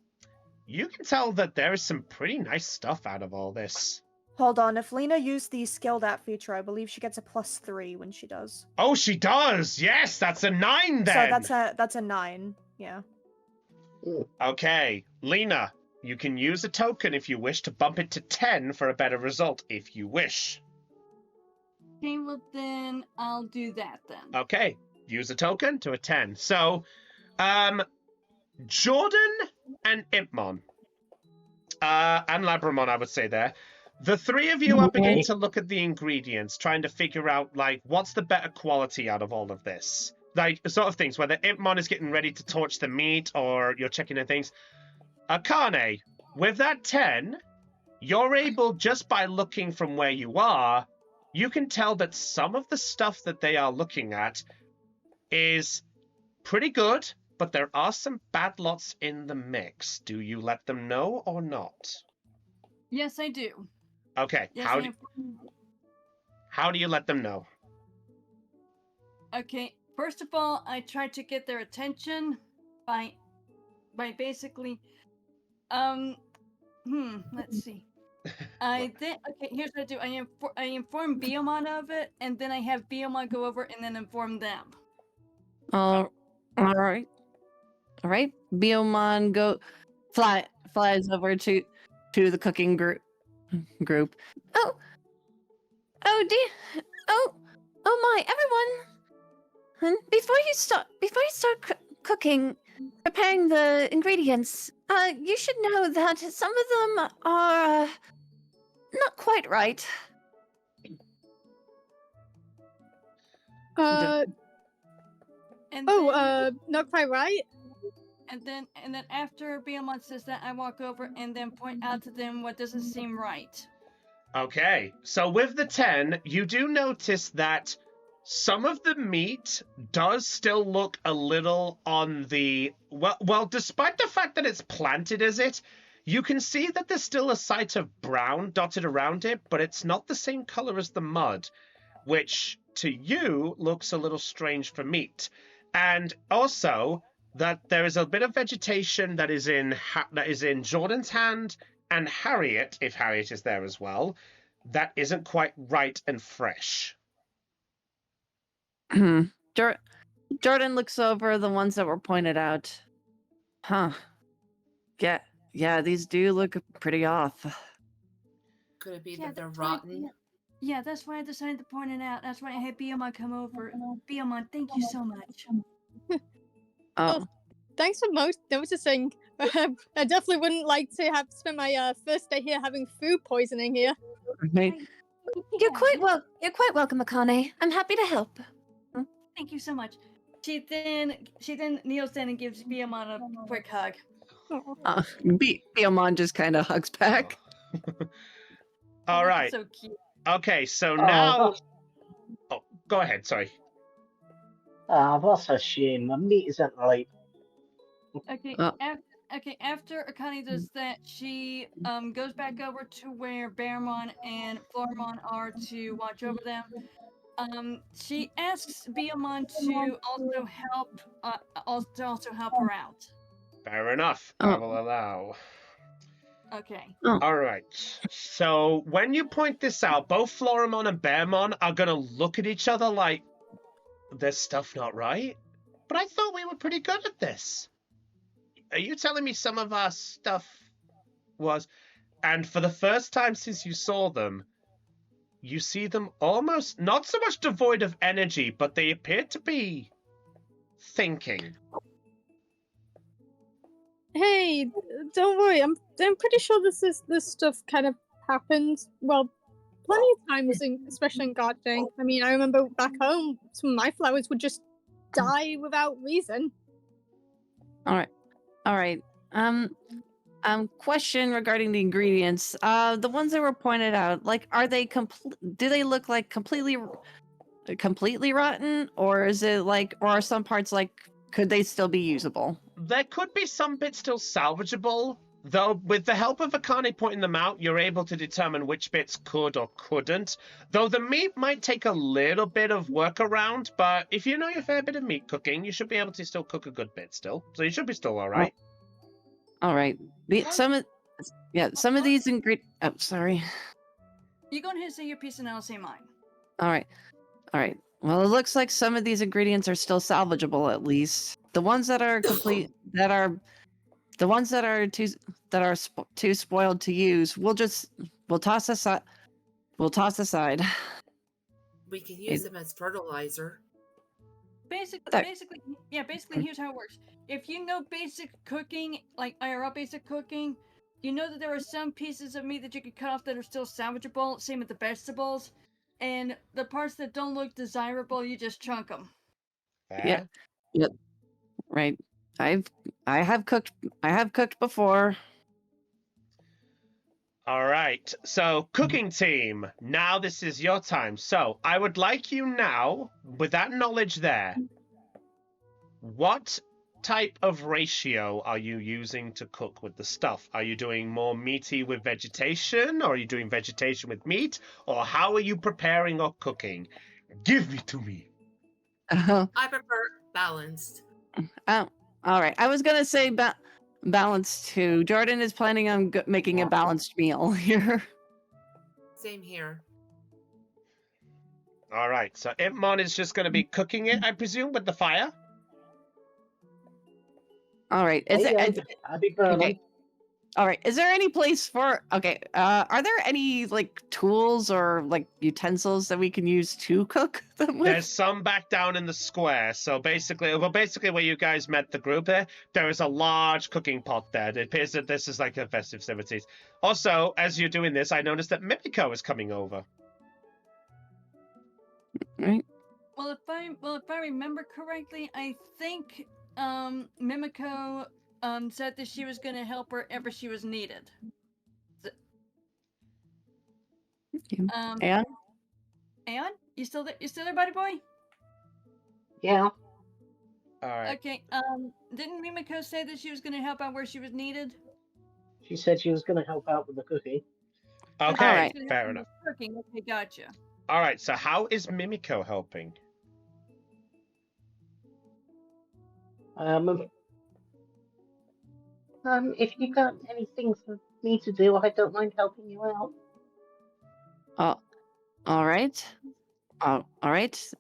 You can tell that there is some pretty nice stuff out of all this. Hold on, if Lena used the skilled at feature, I believe she gets a +3 when she does. Oh, she does! Yes, that's a 9 then! So that's a 9, yeah. Okay, Lena, you can use a token if you wish to bump it to 10 for a better result, if you wish. Okay, well then, I'll do that then. Okay, use a token to a 10. So, Jordan and Impmon, and Labramon, I would say there. The three of you are beginning to look at the ingredients, trying to figure out, like, what's the better quality out of all of this? Like, sort of things, whether Impmon is getting ready to torch the meat, or you're checking the things. Akane, with that 10, you're able, just by looking from where you are, you can tell that some of the stuff that they are looking at is pretty good, but there are some bad lots in the mix. Do you let them know or not? Yes, I do. Okay, Yes, how do you let them know? Okay, first of all, I try to get their attention by basically let's see. Here's what I do. I inform Biomon of it, and then I have Biomon go over and then inform them. All right. All right. Biomon flies over to the cooking group. Oh dear. Oh my, everyone. Before you start cooking, preparing the ingredients, you should know that some of them are not quite right. And Not quite right. and then after Biomon says that, I walk over and then point out to them what doesn't seem right. Okay, so with the 10, you do notice that some of the meat does still look a little on the... Well, despite the fact that it's planted as it, you can see that there's still a sight of brown dotted around it, but it's not the same color as the mud, which to you looks a little strange for meat. And also that there is a bit of vegetation that is in Jordan's hand and Harriet, if Harriet is there as well, that isn't quite right and fresh. Jordan looks over the ones that were pointed out. Huh. Yeah, these do look pretty off. Could it be that they're rotten? Yeah, that's why I decided to point it out. That's why I had Biomon come over. Biomon, thank you so much. Oh. Thanks for noticing. I definitely wouldn't like to have spent my first day here having food poisoning here. Right. You're quite welcome, Akane. I'm happy to help. Thank you so much. She then kneels down and gives Biomon a quick hug. Biomon just kind of hugs back. All right. So cute. Okay, so now... Oh, go ahead, sorry. That's a shame. The meat isn't right. Okay, after Akane does that, she goes back over to where Bearmon and Floramon are to watch over them. She asks Biomon to also help her out. Fair enough. I will allow. Okay. All right. So when you point this out, both Floramon and Bearmon are going to look at each other like, there's stuff not right? But I thought we were pretty good at this. Are you telling me some of our stuff was... And for the first time since you saw them, you see them almost not so much devoid of energy, but they appear to be thinking. Hey, don't worry. I'm pretty sure this stuff kind of happened. Well, plenty of times, especially in gardening. I mean, I remember back home, some of my flowers would just die without reason. All right. Question regarding the ingredients. The ones that were pointed out, like, are they do they look like completely rotten, or is it like, or are some parts like, could they still be usable? There could be some bits still salvageable, though with the help of Akane pointing them out, you're able to determine which bits could or couldn't. Though the meat might take a little bit of workaround, but if you know your fair bit of meat cooking, you should be able to still cook a good bit still. So you should be still all right. All right. Some of these ingredients... Oh, sorry. You go ahead and say your piece and I'll say mine. All right. Well, it looks like some of these ingredients are still salvageable, at least. The ones that are complete, the ones that are too spoiled to use, we'll toss aside. We can use them as fertilizer. Basically, here's how it works. If you know basic cooking, like IRL basic cooking, you know that there are some pieces of meat that you can cut off that are still salvageable, same with the vegetables, and the parts that don't look desirable, you just chunk them. Fair? Yep. Right. I have cooked before. All right. So, cooking team, now this is your time. So, I would like you now, with that knowledge there, what type of ratio are you using to cook with the stuff? Are you doing more meaty with vegetation, or are you doing vegetation with meat, or how are you preparing or cooking? Give it to me. Oh, I prefer balanced. all right. I was gonna say balanced too. Jordan is planning on making a balanced meal here. Same here. All right, so Impmon is just going to be cooking it, I presume, with the fire? All right. Is Hey, it I'll be burning. okay? All right. Is there any place for? Okay. Are there any like tools or like utensils that we can use to cook them with? There's some back down in the square. So basically where you guys met the group there is a large cooking pot there. It appears that this is like a festivities. Also, as you're doing this, I noticed that Mimiko is coming over. Right. Well, if I remember correctly, I think Mimiko said that she was going to help wherever she was needed. And Aeon, you still there? You still there, buddy boy? Yeah. All right. Okay. Didn't Mimiko say that she was going to help out where she was needed? She said she was going to help out with the cooking. Okay, All right. fair enough. Cooking. Okay, gotcha. All right, so how is Mimiko helping? If you got anything for me to do, I don't mind helping you out. all right. All right.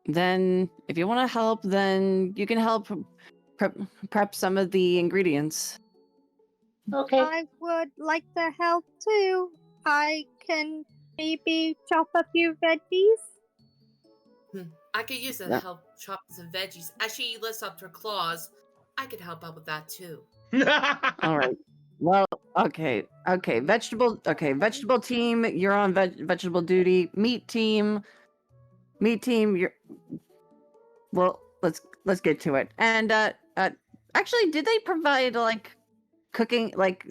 Then if you want to help, then you can help prep some of the ingredients. Okay. I would like to help too. I can maybe chop a few veggies. I could use the Yeah. help chop some veggies. As she lifts up her claws, I could help out with that too. All right. Well, okay. Vegetable team, you're on vegetable duty. Meat team, you're. Well, let's get to it. And actually, did they provide like cooking, like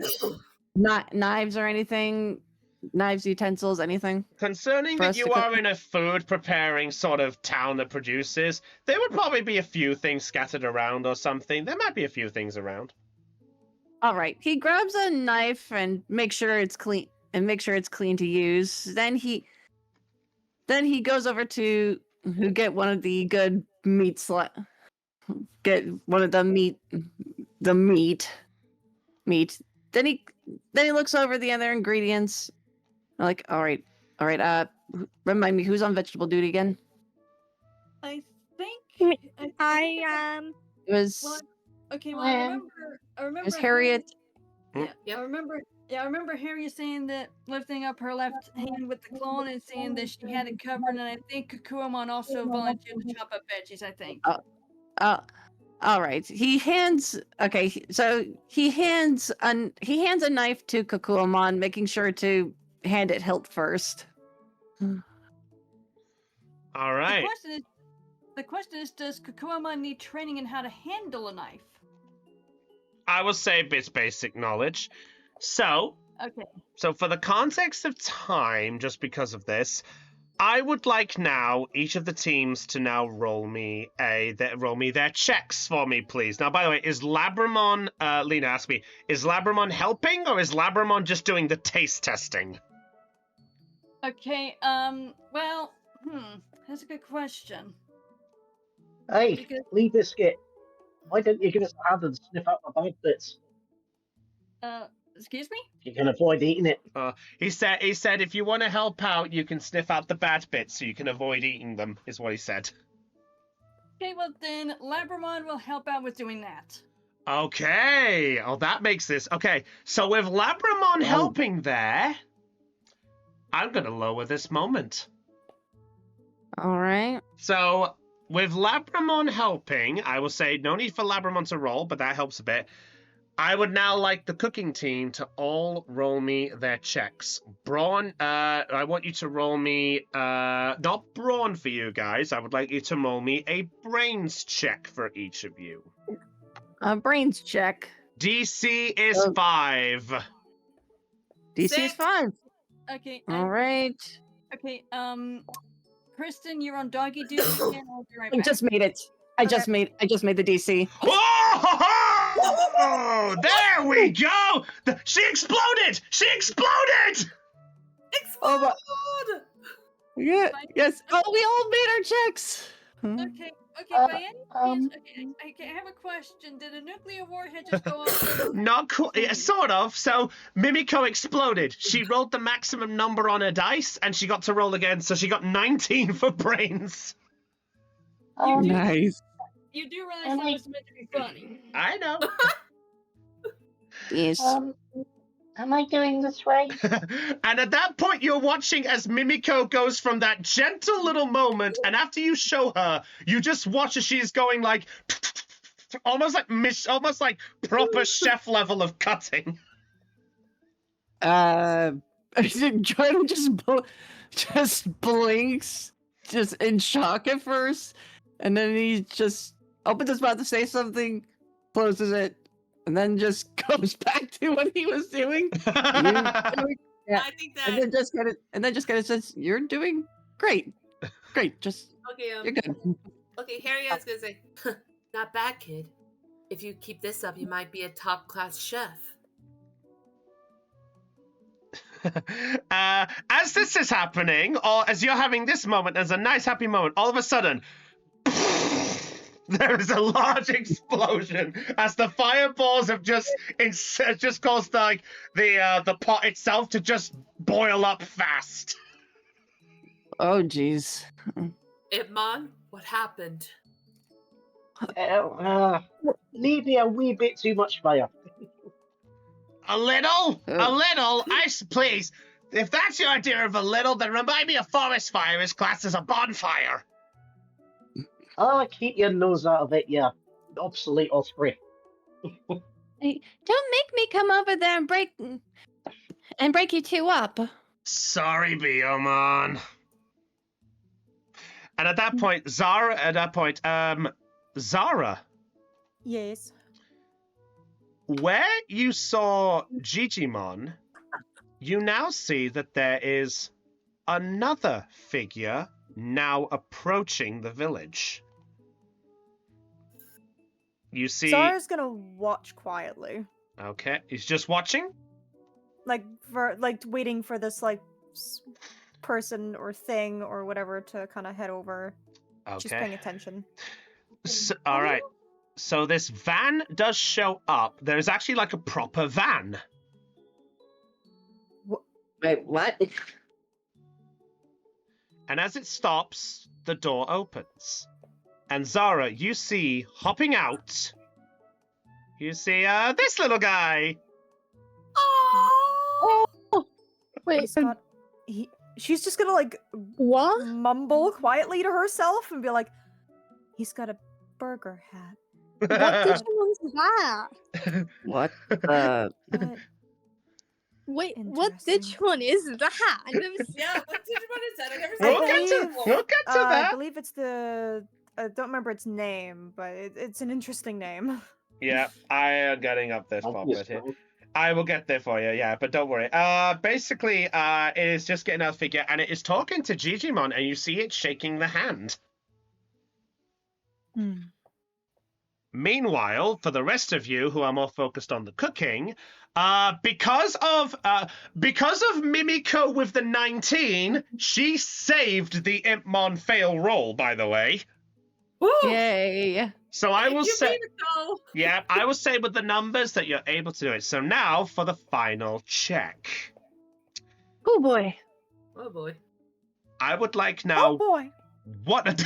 knives or anything? Knives, utensils, anything? Concerning For that us to you cook are with? in a food preparing sort of town that produces, there would probably be a few things scattered around or something. There might be a few things around. All right. He grabs a knife and make sure it's clean to use. Then he goes over to get one of the good get one of the meat. Then he looks over the other ingredients. Like, all right. Remind me, who's on vegetable duty again? I think. Me- think I It was Well, okay. Well, Well, I remember. it was Harriet. Yeah, Yep. I remember. Yeah, I remember Harriet saying that, lifting up her left hand with the claw and saying that she had it covered, and I think Kukuamon also volunteered to chop up veggies. I think. All right. He hands a knife to Kakuamon, making sure to hand it hilt first. All right. The question is, does Kukuamon need training in how to handle a knife? I will say it's basic knowledge. So for the context of time, just because of this, I would like now each of the teams to now roll me their checks for me, please. Now, by the way, is Labramon? Lena asked me, is Labramon helping or is Labramon just doing the taste testing? Okay. Well. That's a good question. Hey, Because- Lee Biscuit, why don't you give us a hand and sniff out the bad bits? Excuse me? You can avoid eating it. He said if you want to help out, you can sniff out the bad bits so you can avoid eating them, is what he said. Okay, well then, Labramon will help out with doing that. Okay. Oh, that makes this. Okay, so with Labramon helping there, I'm going to lower this moment. All right. So with Labramon helping, I will say no need for Labramon to roll, but that helps a bit. I would now like the cooking team to all roll me their checks. Brawn, I want you to roll me, not brawn for you guys. I would like you to roll me a brains check for each of you. Brains check. DC is 5. DC is 6. 5. Okay. All right. Okay. Kristen, you're on doggy duty again. I'll be right back. Just made it. I just made the DC. Oh, there we go! She exploded! She exploded! Oh my, Explode! yeah, yes. Oh, we all made our checks. Okay, Uh, by any chance, okay, I have a question. Did a nuclear warhead just go off? Not cool. Yeah, sort of. So Mimiko exploded. She rolled the maximum number on her dice, and she got to roll again. So she got 19 for brains. Nice. You do realize that was meant to be funny. I know. Yes. Am I going this way? And at that point, you're watching as Mimiko goes from that gentle little moment, and after you show her, you just watch as she's going like, almost like proper chef level of cutting. Jordan just blinks, just in shock at first, and then he just opens his mouth to say something, closes it, and then just goes back to what he was doing. I think that. And then just kind of says, "You're doing great, Just Okay, you're good." okay, Harry, I was gonna say, not bad, kid. If you keep this up, you might be a top-class chef. As this is happening, or as you're having this moment, as a nice happy moment, all of a sudden, there is a large explosion as the fireballs have just caused the pot itself to just boil up fast. Oh, jeez. Ipmon, what happened? Maybe a wee bit too much fire. A little, please. If that's your idea of a little, then remind me a forest fire is classed as a bonfire. Oh, keep your nose out of it, you obsolete osprey. Hey, don't make me come over there and break you two up. Sorry, Biomon. And at that point, Zara, Yes. where you saw Digimon, you now see that there is another figure now approaching the village. You see... Zara's gonna watch quietly. Okay, he's just watching? Waiting for this, person or thing or whatever to kind of head over. Okay. Just paying attention. All right. So this van does show up. There's actually like a proper van. Wait, what? And as it stops, the door opens. And Zara, you see hopping out. You see this little guy. Oh! Wait, She's just gonna what? mumble quietly to herself and be like, "He's got a burger hat." What Digimon's that? What? Wait, what Interesting. Digimon is that? I never seen. Yeah, what Digimon is that? I've never We'll seen get that to, before. we'll get to I that. believe it's I don't remember its name, but it's an interesting name. Yeah, I am getting up this Obvious puppet here. one. I will get there for you, yeah, but don't worry. Basically, it is just getting out figure, and it is talking to Digimon, and you see it shaking the hand. Meanwhile, for the rest of you who are more focused on the cooking, because of Mimiko with the 19, she saved the Impmon fail roll, by the way. Woo! Yay! So I will say, Mimiko! yeah, I will say with the numbers that you're able to do it. So now for the final check. Oh boy. Oh boy. I would like now. Oh boy! What?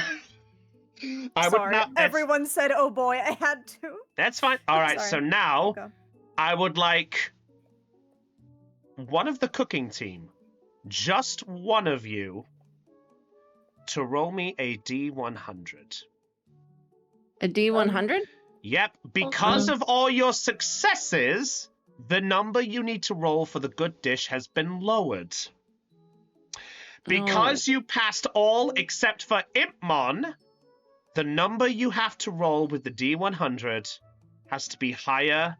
I Sorry, would now. everyone said, "Oh boy," I had to. That's fine. All right. So Sorry. now Go. I would like one of the cooking team, just one of you, to roll me a D100. A D100? Yep, because of all your successes, the number you need to roll for the good dish has been lowered. Because you passed all except for Impmon, the number you have to roll with the D100 has to be higher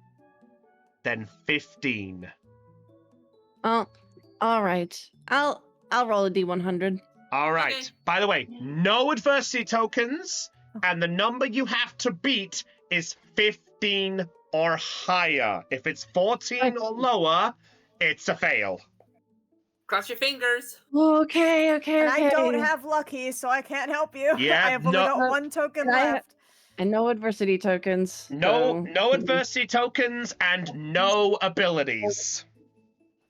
than 15. Oh, all right. I'll roll a D100. All right. Okay. By the way, no adversity tokens. and the number you have to beat is 15 or higher. If it's 14 or lower, it's a fail. Cross your fingers. Okay, okay, And okay. I don't have lucky, so I can't help you. Yeah, I have only no- got one token And I- left. And no adversity tokens. No, so- no adversity tokens and no abilities.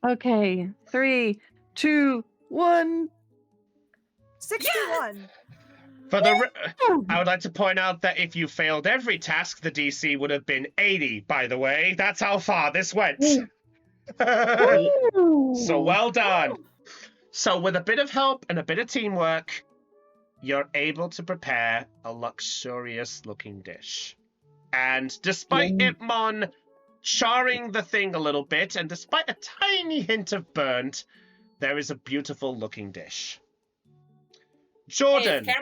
Okay, 3, 2, 1. 61. For the, I would like to point out that if you failed every task, the DC would have been 80. By the way, that's how far this went. So well done. So with a bit of help and a bit of teamwork, you're able to prepare a luxurious-looking dish. And despite Ipmon charring the thing a little bit, and despite a tiny hint of burnt, there is a beautiful-looking dish. Jordan. Hey,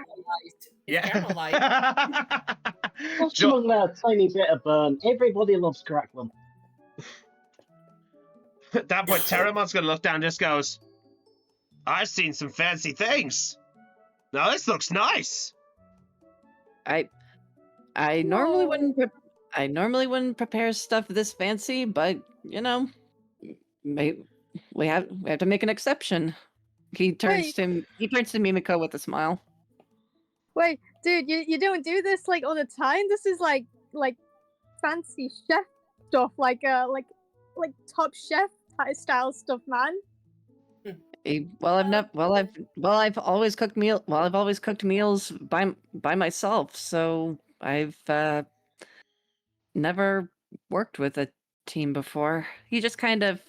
it's caramelized. It's Yeah. caramelized. Just among that tiny bit of burn. Everybody loves crackling. At that point, Terramon's gonna look down and just goes, I've seen some fancy things. Now this looks nice. I normally wouldn't prepare stuff this fancy, but you know, we have to make an exception. He turns to Mimiko with a smile. Wait, dude, you don't do this like all the time. This is like fancy chef stuff, like top chef style stuff, man. I've always cooked meals by myself, so I've never worked with a team before. He just kind of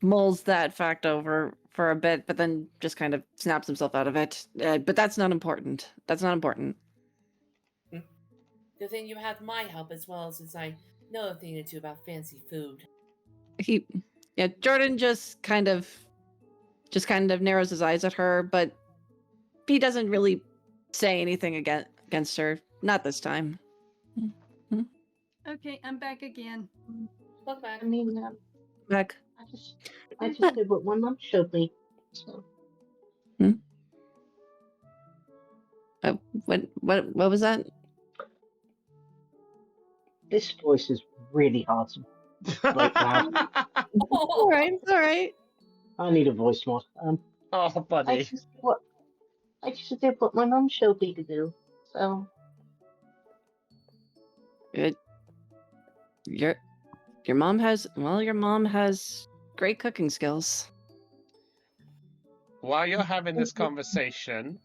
mulls that fact over for a bit, but then just kind of snaps himself out of it. But that's not important. That's not important. Good thing you had my help as well, since I know a thing or two about fancy food. Jordan just kind of narrows his eyes at her, but he doesn't really say anything against her. Not this time. Okay, I'm back again. Welcome back. I mean, Back. I just did what my mum showed me. So. What was that? This voice is really hard to like now. All right. I need a voice mod. Oh, I buddy. just did what my mum showed me to do. So. Your mom has great cooking skills. While you're having this conversation,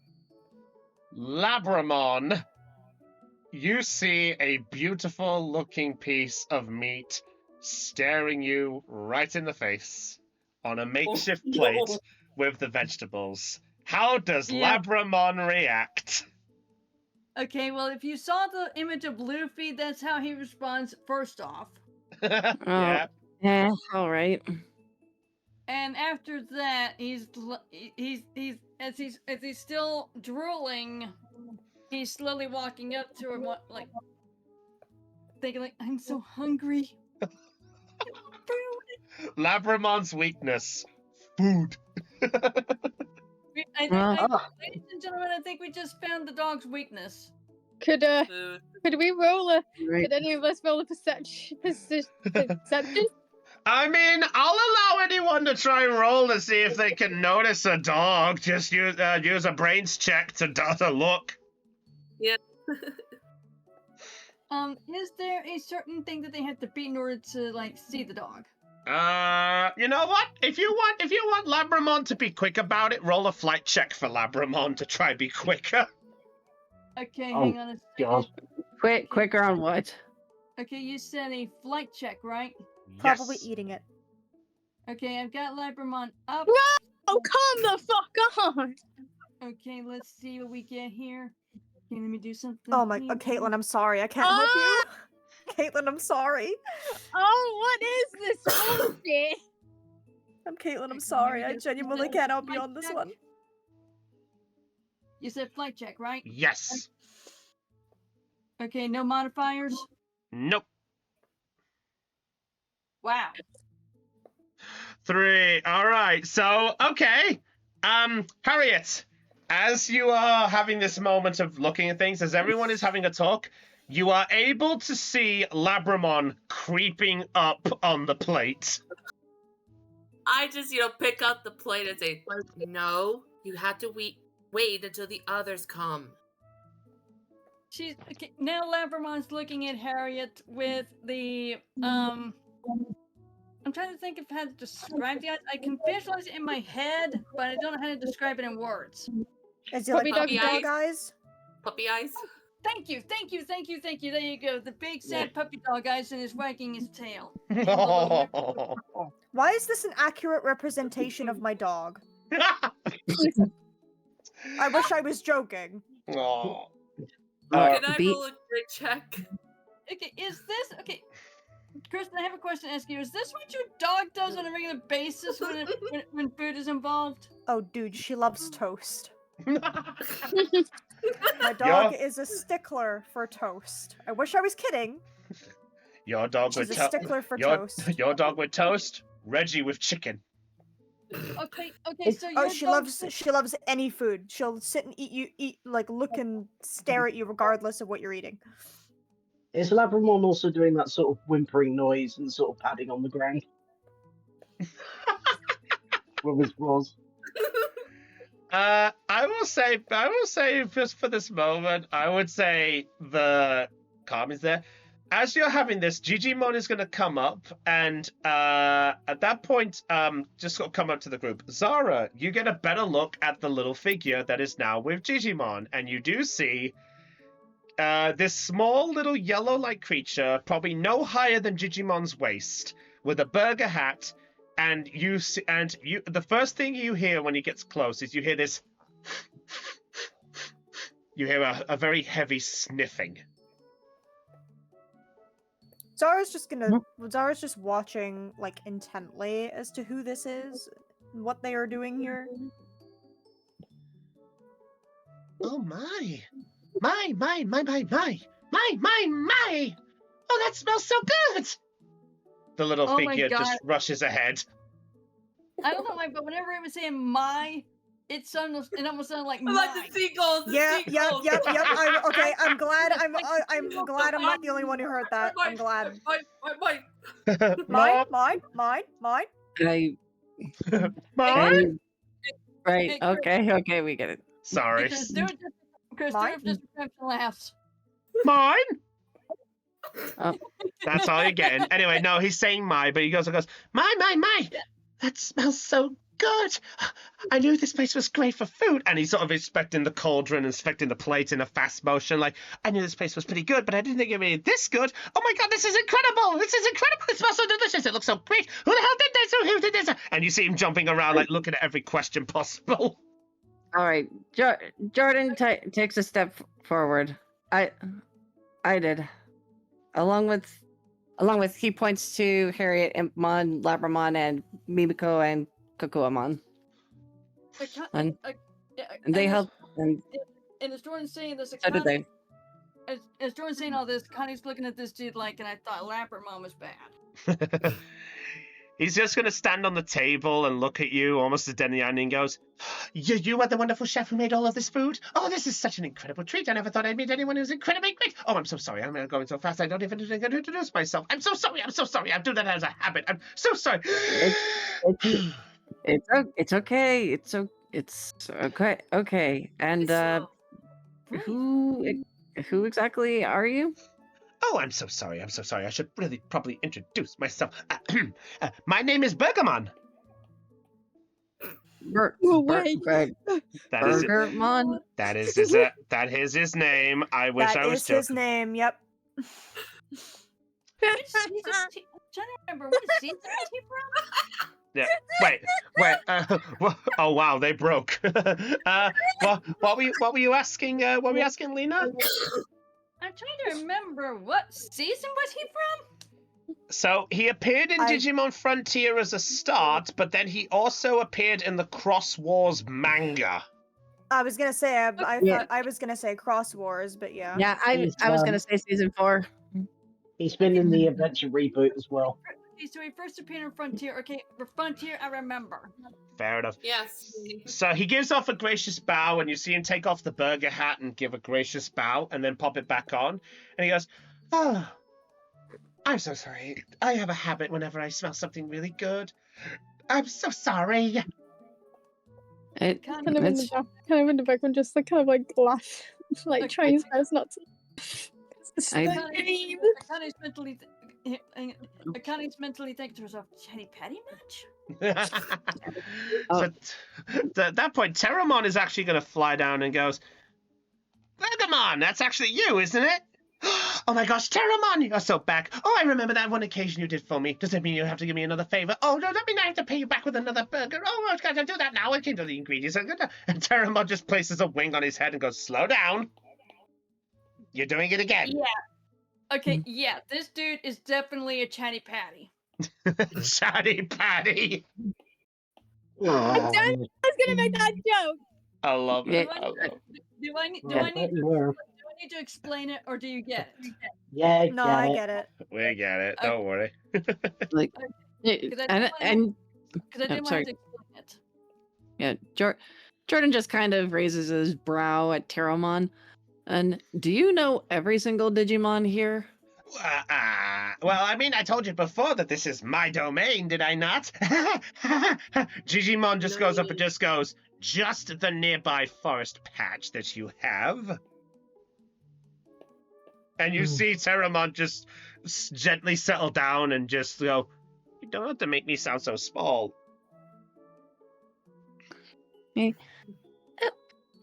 Labramon, you see a beautiful looking piece of meat staring you right in the face on a makeshift plate with the vegetables. How does Labramon react? Okay, well, if you saw the image of Luffy, that's how he responds first off. Yeah. Yeah, all right. And after that, he's still drooling, he's slowly walking up to her, like thinking, like, I'm so hungry. Labramon's weakness: food. Ladies and gentlemen, I think we just found the dog's weakness. Could we roll a? Right. Could any of us roll a perception? I mean, I'll allow anyone to try and roll to see if they can notice a dog. Just use a brains check to look. Yeah. Is there a certain thing that they have to beat in order to like see the dog? You know what? If you want Labramon to be quick about it, roll a flight check for Labramon to try be quicker. Okay, Oh, hang on a second. God. Quicker on what? Okay, you said a flight check, right? Probably Yes. eating it. Okay, I've got Labramon up. Oh, come the fuck on! Okay, let's see what we get here. Okay, let me do something. Oh my, here. Caitlin, I'm sorry. I can't help you. Caitlin, I'm sorry. Oh, what is this bullshit? Caitlin, I'm Okay, sorry. here we I go. genuinely Is that can't a help you flight on this check? one. You said flight check, right? Yes. Okay, no modifiers. Nope. Wow. 3. All right. So, okay. Harriet, as you are having this moment of looking at things, as everyone is having a talk, you are able to see Labramon creeping up on the plate. I just, pick up the plate and say, no, you have to wait until the others come. She's okay, now Labramon's looking at Harriet with the I'm trying to think of how to describe the eyes. I can visualize it in my head, but I don't know how to describe it in words. Is it like Puppy puppy dog eyes? eyes? Puppy eyes? Thank you. There you go. The big sad puppy dog eyes and is wagging his tail. Why is this an accurate representation of my dog? I wish I was joking. Aw. Can I roll a grit check? Okay, okay? Kristen, I have a question to ask you. Is this what your dog does on a regular basis when food is involved? Oh, dude, she loves toast. My dog is a stickler for toast. I wish I was kidding. Your dog She's with a stickler for toast. Your dog with toast. Reggie with chicken. Okay. So she loves any food. She'll sit and eat, look and stare at you regardless of what you're eating. Is Labramon also doing that sort of whimpering noise and sort of padding on the ground? With his paws. I will say just for this moment, I would say the calm is there. As you're having this, Digimon is going to come up, and at that point, just sort of come up to the group. Zara, you get a better look at the little figure that is now with Digimon, and you do see this small little yellow-like creature, probably no higher than Digimon's waist, with a burger hat. And the first thing you hear when he gets close is you hear this. You hear a very heavy sniffing. Zara's just watching intently as to who this is, what they are doing here. Oh my! My! Oh, that smells so good! The little figure just rushes ahead. I don't know why, but whenever I was saying "my," it almost sounded like "my." Like the seagulls. Yep. I'm glad. I'm glad I'm not the only one who heard that. I'm glad. Mine. Mine? Right. Okay, we get it. Sorry. Chris, just laughs. Mine? Oh. That's all you're getting. Anyway, no, he's saying my, but he goes, my. That smells so good. I knew this place was great for food. And he's sort of inspecting the cauldron, inspecting the plate in a fast motion. Like, I knew this place was pretty good, but I didn't think it would be this good. Oh my God, this is incredible. This is incredible. It smells so delicious. It looks so great. Who the hell did this? Who did this? And you see him jumping around, like looking at every question possible. All right, Jordan takes a step forward. I did, along with he points to Harriet, Impmon, Labramon, and Mimiko and Kokuamon. And they help. And as Jordan's saying this, so did they. As Jordan's saying all this, Connie's looking at this dude and I thought Labramon was bad. He's just going to stand on the table and look at you almost as dead in the eye and goes, You are the wonderful chef who made all of this food? Oh, this is such an incredible treat. I never thought I'd meet anyone who's incredibly great. Oh, I'm so sorry. I'm going so fast. I don't even introduce myself. I'm so sorry. I do that as a habit. I'm so sorry. It's okay. It's okay. Okay. And who exactly are you? Oh, I'm so sorry. I should really probably introduce myself. My name is Bergamon. Burgermon? That is his name. I wish I was joking. That is his name, yep. I'm trying to remember, what season is he from? Yeah. Wait. Oh wow, they broke. What were you asking? What were you asking, Lena? I'm trying to remember, what season was he from? So he appeared in Digimon Frontier as a start, but then he also appeared in the Cross Wars manga. I was gonna say thought I was gonna say Cross Wars, but yeah. Yeah, I was gonna say season 4. He's been in the Adventure reboot as well. Okay, so he first appeared on Frontier. Okay, for Frontier, I remember. Fair enough. Yes. So he gives off a gracious bow, and you see him take off the burger hat and give a gracious bow, and then pop it back on. And he goes, "Oh, I'm so sorry. I have a habit whenever I smell something really good. I'm so sorry." It, Kind of in the it's, back, kind of in the background, just like kind of like laugh, like Okay. trying his best not to. I- Akani's mentally thinking to herself, Chatty Patty much? So at that point, Terramon is actually going to fly down and goes, "Bergamon, that's actually you, isn't it? Oh my gosh, Terramon, you're so back. Oh, I remember that one occasion you did for me. Does that mean you have to give me another favor? Oh, no, that mean I have to pay you back with another burger? Oh, I've got to do that now. I can do the ingredients. And Terramon just places a wing on his head and goes, "Slow down. You're doing it again." Yeah. Okay, yeah, this dude is definitely a Chatty Patty. Chatty Patty. Oh, I was gonna make that joke. I love Yeah. it. I love it. Do I need I bet you were. to explain it, or do you get it? Yeah, No, I get it. We get it. Don't worry. like, Because I and, didn't and Because I didn't want sorry. to explain it. yeah, Jordan just kind of raises his brow at Terramon. And do you know every single Digimon here? Well, I mean, I told you before that this is my domain, did I not? Digimon just goes up and just goes, "Just the nearby forest patch that you have." And you see Terramon just gently settle down and just go, "You don't have to make me sound so small."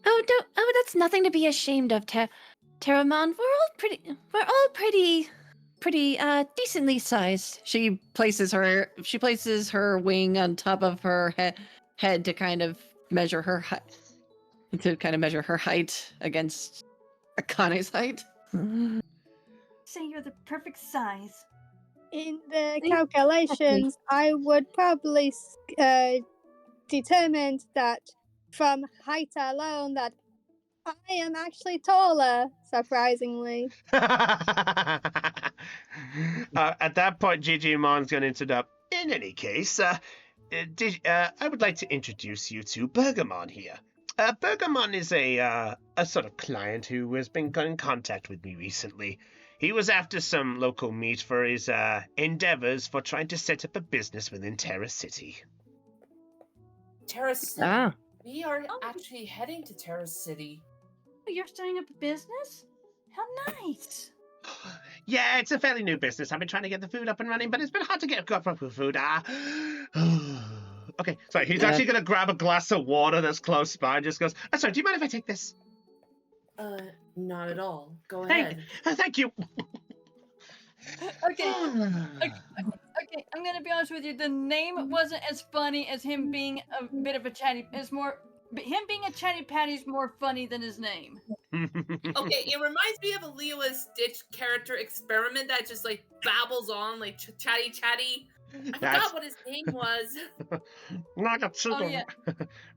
Oh, that's nothing to be ashamed of, Terramon. We're all pretty decently sized. She places her wing on top of her head to kind of measure her height against Akane's height. Say you're the perfect size. In the calculations, I would probably determine that from height alone that I am actually taller, surprisingly. At that point, Gigimon's going to interrupt. "In any case, I would like to introduce you to Bergamon here. Bergamon is a sort of client who has been in contact with me recently. He was after some local meat for his endeavors for trying to set up a business within Terra City." Terra City. Ah, We are actually heading to Terra City. You're starting up a business? How nice. Yeah, it's a fairly new business. I've been trying to get the food up and running, but it's been hard to get proper food. Okay, so he's actually going to grab a glass of water that's close by and just goes, "Sorry, do you mind if I take this?" Not at all. Go Thank, ahead. thank you. Okay, I'm gonna be honest with you. The name wasn't as funny as him being a bit of a chatty. It's more him being a Chatty Patty is more funny than his name. Okay, it reminds me of a Lilo and Stitch character experiment that just like babbles on like chatty. I forgot what his name was.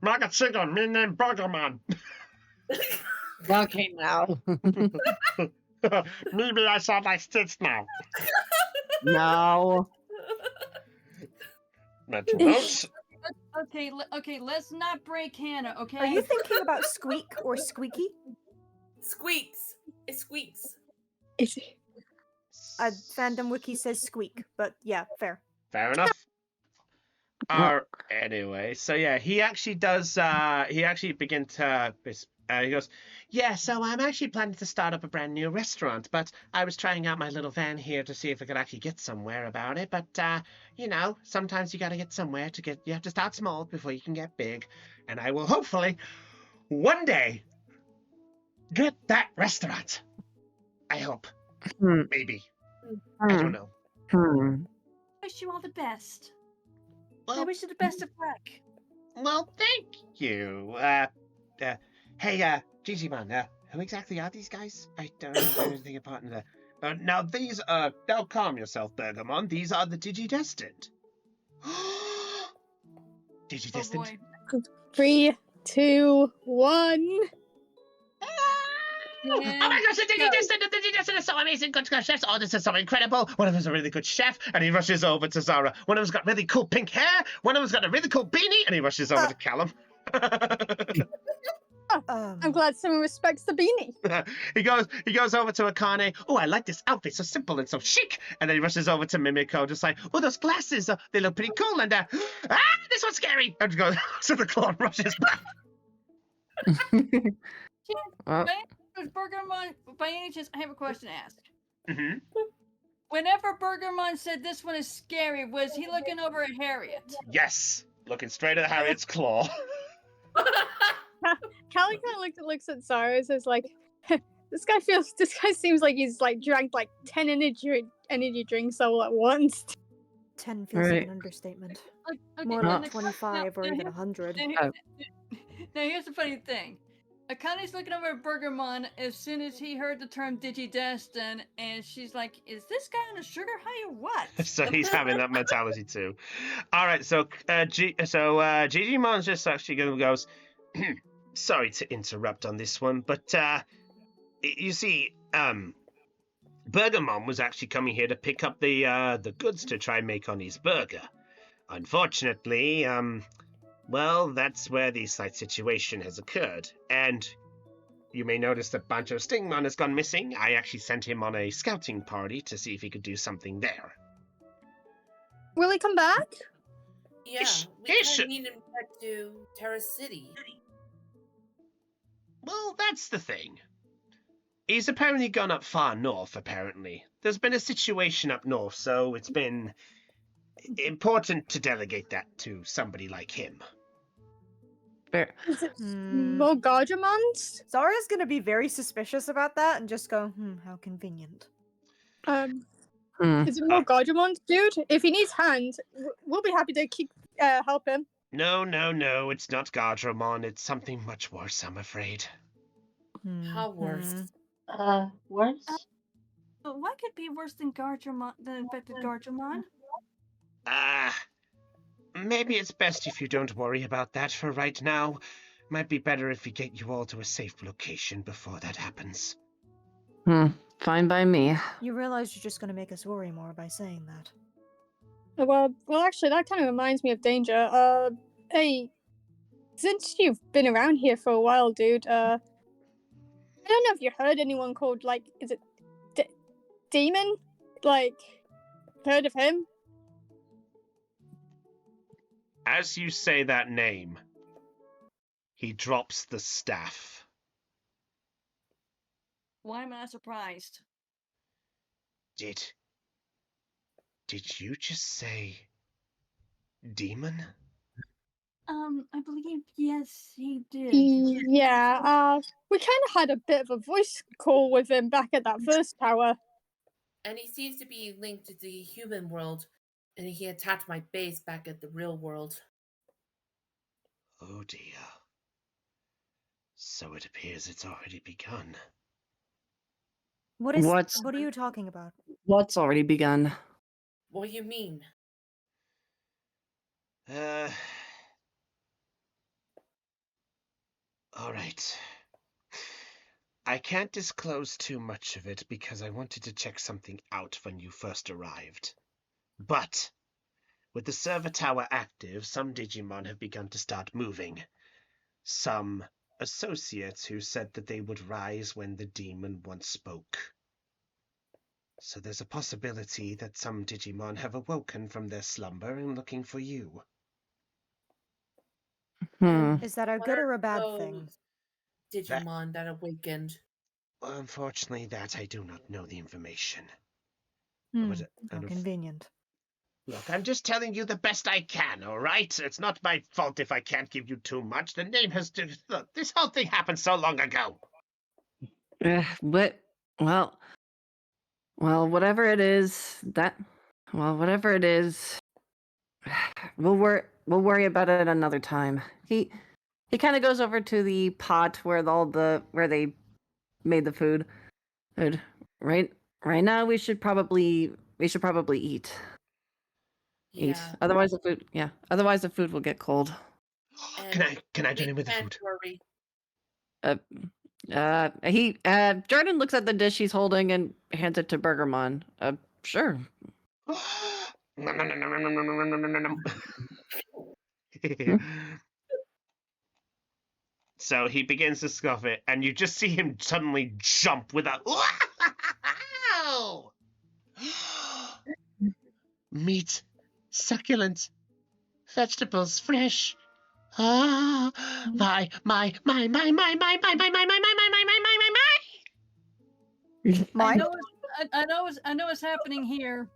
Magachiga, me name Bergamon. okay now. Maybe I sound like Stitch now. No. Mental notes. Okay, let's not break Hannah, okay? Are you thinking about Squeak or Squeaky? Squeaks. It squeaks. Is it? Fandom Wiki says Squeak, but yeah, fair. Fair enough. Anyway, so yeah, he actually does. He actually begins to. He goes, "Yeah, so I'm actually planning to start up a brand new restaurant, but I was trying out my little van here to see if I could actually get somewhere about it. But you know, sometimes you got to get somewhere to get. You have to start small before you can get big, and I will hopefully one day get that restaurant. I hope, maybe. I don't know." Wish you all the best. I Well, wish you the best of luck. well, thank you. Hey, Digimon, who exactly are these guys? I don't know anything about them. Now these now calm yourself, Bergamon. These are the Digidestined. Digidestined? Oh boy. 3, 2, 1. Oh my gosh, the go. Digidestin is so amazing. Good chefs. Oh, this is so incredible. One of them's a really good chef, and he rushes over to Zara. One of them's got really cool pink hair. One of them's got a really cool beanie, and he rushes over to Callum. I'm glad someone respects the beanie. he goes over to Akane. Oh, I like this outfit, so simple and so chic. And then he rushes over to Mimiko, just like, oh, those glasses, they look pretty cool. And this one's scary. And goes so the clone rushes back. Burgermon, by any chance, I have a question to ask. Mm-hmm. Whenever Burgermon said this one is scary, was he looking over at Harriet? Yes, looking straight at Harriet's claw. Callie kind of looks at Cyrus as like, this guy seems like he's like drank like 10 energy drinks all at once. 10 feels like an understatement. Okay, More now like the- 25 or now even here- 100. Now here's the funny thing. Akane's looking over at Burgermon as soon as he heard the term Digidestin, and she's like, is this guy on a sugar high or what? So he's having that mentality too. All right, so Gigimon's just actually goes, sorry to interrupt on this one, but you see, Burgermon was actually coming here to pick up the goods to try and make on his burger. Unfortunately, well, that's where the slight situation has occurred, and you may notice that Banjo Stingmon has gone missing. I actually sent him on a scouting party to see if he could do something there. Will he come back? Yeah, we he kind should- of need him back to Terra City. Well, that's the thing. He's apparently gone up far north, apparently. There's been a situation up north, so it's been important to delegate that to somebody like him. Fair. Is it Hmm. more Gargemons? Zara's gonna be very suspicious about that and just go, how convenient. Is it more Gargemons, dude? If he needs hands, we'll be happy to help him. No, it's not Gardramon. It's something much worse, I'm afraid. How worse? Worse? But what could be worse than infected Gargemon? Maybe it's best if you don't worry about that for right now. Might be better if we get you all to a safe location before that happens. Fine by me. You realize you're just gonna make us worry more by saying that. Well, actually, that kind of reminds me of danger. Hey, since you've been around here for a while, dude, I don't know if you heard anyone called, like, is it Demon? Like, heard of him? As you say that name, he drops the staff. Why am I surprised? Did you just say demon? I believe yes, he did. Yeah, we kind of had a bit of a voice call with him back at that first tower. And he seems to be linked to the human world, and he attacked my base back at the real world. Oh dear. So it appears it's already begun. What are you talking about? What's already begun? What do you mean? Alright. I can't disclose too much of it because I wanted to check something out when you first arrived. But, with the server tower active, some Digimon have begun to start moving. Some associates who said that they would rise when the demon once spoke. So there's a possibility that some Digimon have awoken from their slumber and looking for you. Is that a good or a bad thing? Digimon that awakened. Well, unfortunately, that I do not know the information. How convenient. Look, I'm just telling you the best I can, all right? It's not my fault if I can't give you too much. The name has to... Look, this whole thing happened so long ago. But, well, whatever it is, we'll worry about it another time. He kind of goes over to the pot where where they made the food. Good. Right now, we should probably eat. Eat. Yeah. Otherwise the food will get cold. Can I join in with the Can't food? worry. Jordan looks at the dish he's holding and hands it to Burgermon. Sure. So he begins to scoff it, and you just see him suddenly jump with a meat, succulent, vegetables, fresh. Ah, my. Mine? I know what's happening here.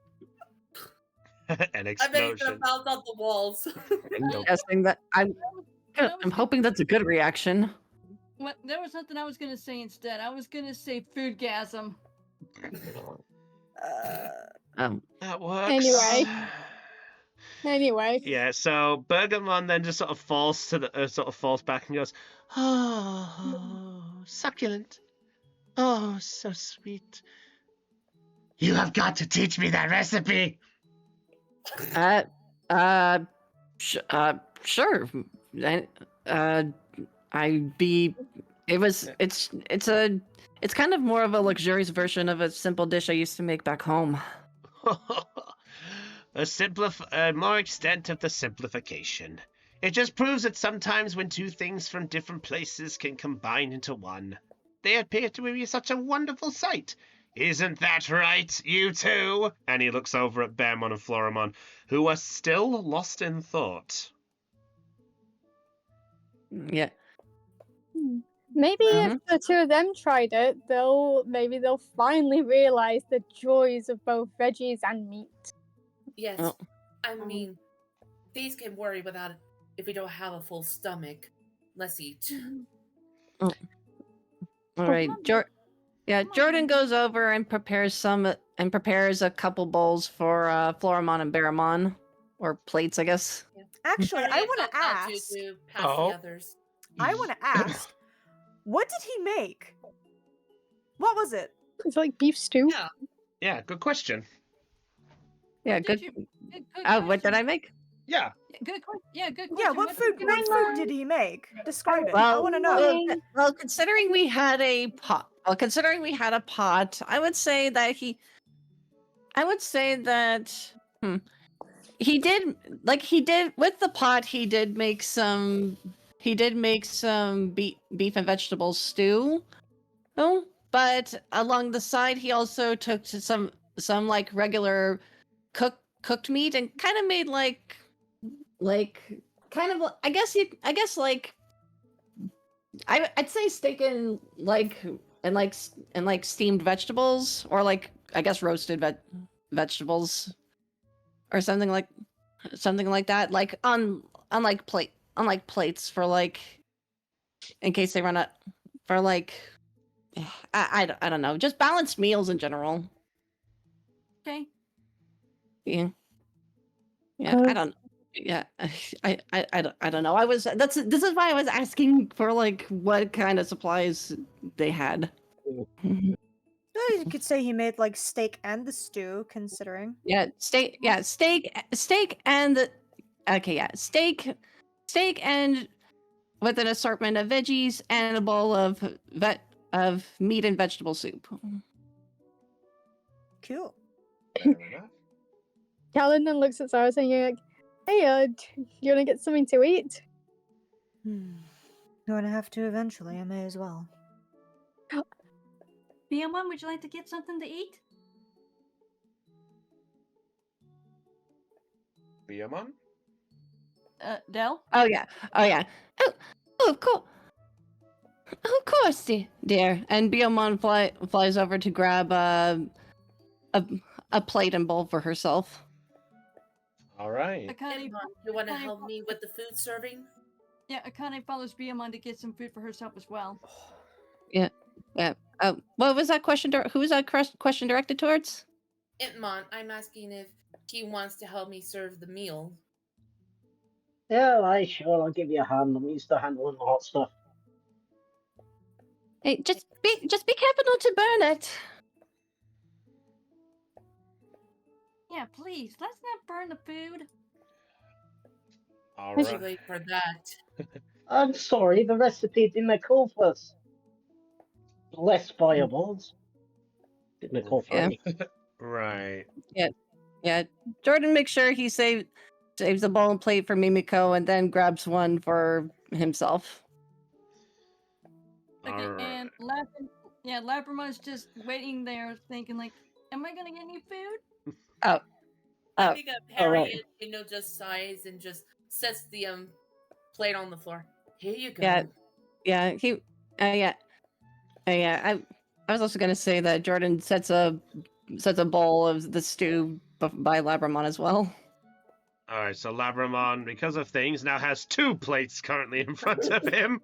An I bet he's explosion. gonna bounce off the walls. I'm guessing that I'm hoping that's a good reaction. What? There was something I was gonna say instead. I was gonna say foodgasm. That works. Anyway. Yeah, so Bergamon then just sort of falls to the sort of falls back and goes, "Oh, succulent. Oh, so sweet. You have got to teach me that recipe." Sure. It's kind of more of a luxurious version of a simple dish I used to make back home. A more extent of the simplification. It just proves that sometimes when two things from different places can combine into one, they appear to be such a wonderful sight. Isn't that right, you two? And he looks over at Bearmon and Floramon, who are still lost in thought. Yeah. Maybe if the two of them tried it, they'll finally realize the joys of both veggies and meat. Yes. Oh. I mean, these can worry without if we don't have a full stomach. Let's eat. All right, Jordan goes over and prepares a couple bowls for Floramon and Barramon, or plates, I guess. Yeah. Actually, I want to I'll do ask. to pass the others. I want to ask. What did he make? What was it? It's like beef stew. Yeah, good question. Yeah, good. What did I make? Yeah. Good question. Yeah, good question. Yeah, what food did he make? Describe it. I Well, want to know. well, considering we had a pot, I would say that he did with the pot. He did make some beef and vegetable stew. Oh, but along the side, he also took to some like regular cooked meat and kind of made I'd say steak and steamed vegetables, or like I guess roasted vegetables or something like that, like on plates for like in case they run out, for like I don't know, just balanced meals in general. Okay. Yeah. I don't. Yeah, I don't know. This is why I was asking for like what kind of supplies they had. You could say he made like steak and the stew, considering. Steak and steak and with an assortment of veggies and a bowl of meat and vegetable soup. Cool. Fair enough. Callan then looks at Sarah saying, like, "Hey, do you want to get something to eat?" Gonna have to eventually. I may as well. BM1, would you like to get something to eat? Beamon? Del? Oh yeah. Oh, of course. Of course, Dear. And Biomon flies over to grab a plate and bowl for herself. All right. Akane, You want to help me with the food serving? yeah, Akane follows BM1 to get some food for herself as well. Yeah. What was that question? Who was that question directed towards? Itmon, I'm asking if he wants to help me serve the meal. Yeah, sure, I'll give you a hand. I'm used to handling the hot stuff. Hey, just be careful not to burn it. Yeah, please, let's not burn the food. All Too right. late for that. I'm sorry, the recipe didn't call for us. Less fireballs. Didn't they call for Yeah. any? Right. Yeah, Jordan makes sure he saves the bowl and plate for Mimiko, and then grabs one for himself. Okay, Alright. and Labrimon's just waiting there, thinking like, "Am I gonna get any food?" Oh, I oh, think all right. Harriet, just sighs and just sets the plate on the floor. Here you go. Yeah, yeah. I was also gonna say that Jordan sets a bowl of the stew by Labramon as well. Alright, so Labramon, because of things, now has 2 plates currently in front of him.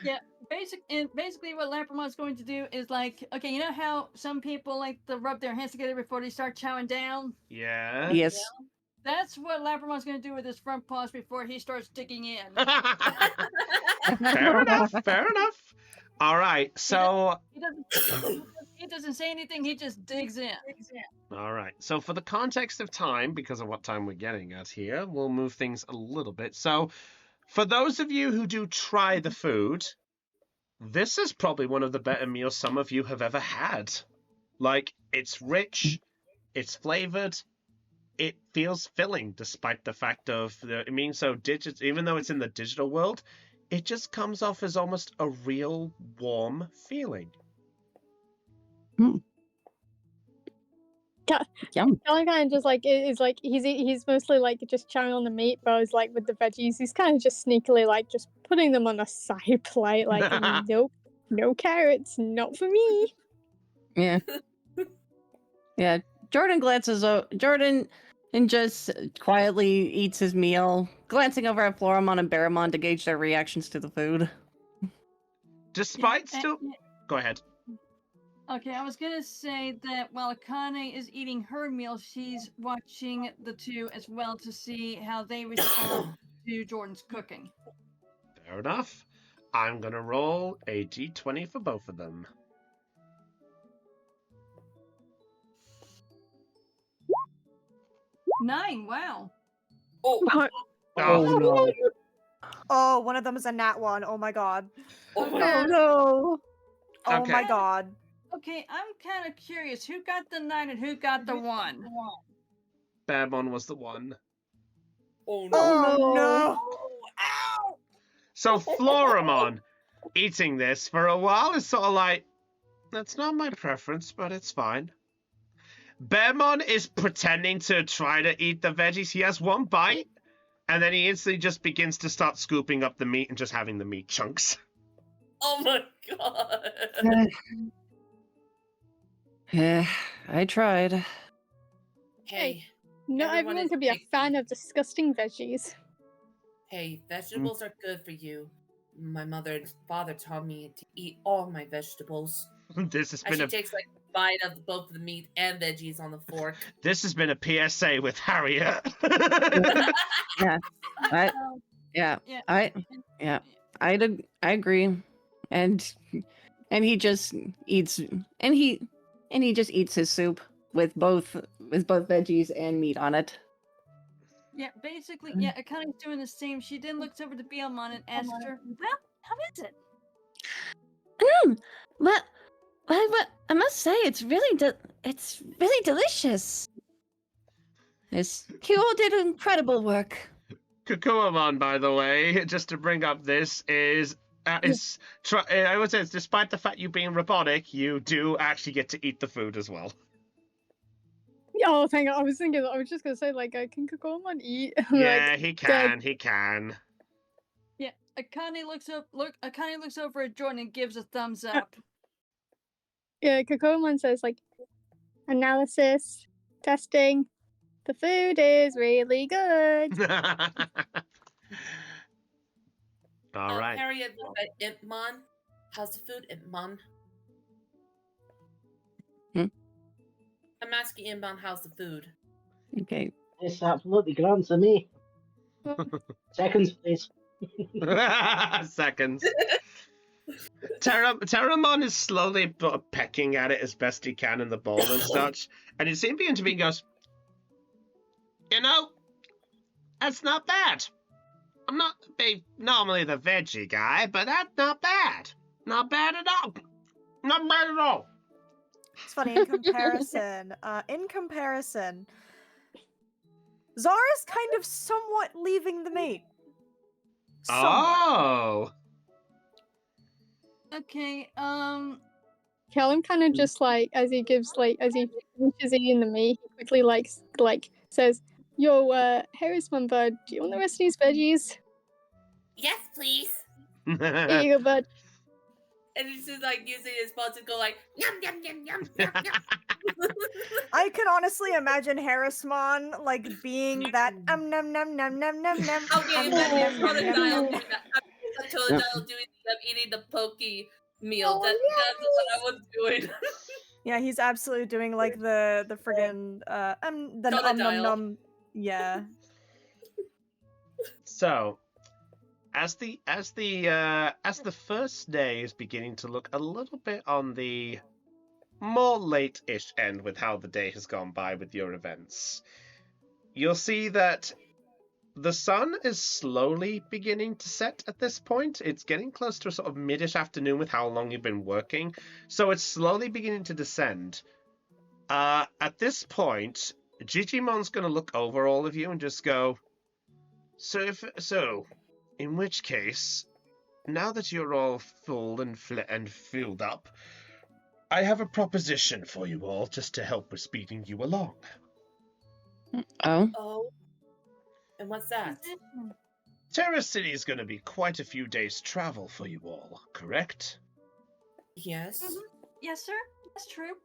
Yeah, basically what Labrimon's going to do is like, okay, you know how some people like to rub their hands together before they start chowing down? Yeah. Yes. That's what Labrimon's going to do with his front paws before he starts digging in. Fair enough. Fair enough. All right. So. He doesn't say anything. He just digs in. All right. So for the context of time, because of what time we're getting at here, we'll move things a little bit. So, for those of you who do try the food, this is probably one of the better meals some of you have ever had. Like, it's rich, it's flavored. It feels filling, despite the fact of it being so digital. Even though it's in the digital world, it just comes off as almost a real warm feeling. Yum. Kelly kind of just like is like he's mostly like just chowing on the meat, but it's like with the veggies, he's kind of just sneakily like just putting them on a side plate, like nope, no carrots, not for me. Yeah. Yeah. Jordan glances over. Jordan and just quietly eats his meal, glancing over at Floramon and Baramon to gauge their reactions to the food. Despite still, go ahead. Okay, I was gonna say that while Akane is eating her meal, she's watching the two as well to see how they respond to Jordan's cooking. Fair enough. I'm gonna roll a d20 for both of them. 9, wow. Oh, no. Oh, one of them is a nat 1. Oh my god. Oh my Yeah. god. no! Oh Okay. my god. Okay, I'm kind of curious. Who got the 9 and who got the 1? Babon was the one. Oh no. Oh no. Ow! So Floramon eating this for a while is sort of like, that's not my preference, but it's fine. Bearmon is pretending to try to eat the veggies. He has one bite, and then he instantly just begins to start scooping up the meat and just having the meat chunks. Oh my god. Yeah, I tried. Hey, Not Everyone everyone is can be a picky. fan of disgusting veggies. hey, vegetables are good for you. My mother and father taught me to eat all my vegetables. This has And been she a takes like a bite of both the meat and veggies on the fork. this has been a PSA with Harriet. I agree, and he just eats his soup with both veggies and meat on it. Yeah, basically, yeah, Akane's doing the same. She then looks over to Bielmon and asks her, "Well, how is it?" Well, I must say, it's really delicious. Yes. You all did incredible work. Kukuamon, by the way, just to bring up this, I would say, despite the fact you being robotic, you do actually get to eat the food as well. Oh, thank God! I was just gonna say like, can Kokomon eat? Yeah, Like, he can. He can. Yeah, Akane looks over at Jordan and gives a thumbs up. yeah, Kokomon says like, analysis, testing. The food is really good. All right. Harriet, Impmon. How's the food, Impmon? I'm asking Impmon how's the food. Okay. It's absolutely grand to me. Seconds, please. Seconds. Terramon is slowly pecking at it as best he can in the bowl and such, and it seems to be goes, you know, that's not bad. I'm not normally the veggie guy, but that's not bad. Not bad at all. Not bad at all. It's funny in comparison. Zara's kind of somewhat leaving the mate. Somewhat. Oh. Okay, Callum kind of just like as he finishes eating the meat, he quickly says, "Yo, Harrisman bud, do you want the rest of these veggies? Yes, please. Here you go, bud." And it's just like using his paws to go like yum yum yum yum yum yum. I can honestly imagine Harrismon like being that num num num num num num. Okay, num, then num, here's num, Totodile num, doing num. that. I'm Totodile doing eating the pokey meal. Oh, That's what I was doing. Yeah, he's absolutely doing like the friggin' the num num Totodile. num. Yeah. So, as the first day is beginning to look a little bit on the more late-ish end with how the day has gone by with your events, you'll see that the sun is slowly beginning to set at this point. It's getting close to a sort of mid-ish afternoon with how long you've been working, so it's slowly beginning to descend. At this point, Digimon's going to look over all of you and just go, So, in which case, now that you're all full and filled up, I have a proposition for you all just to help with speeding you along. Oh. Oh. And what's that? Terra City is going to be quite a few days' travel for you all, correct? Yes. yes, sir. That's true.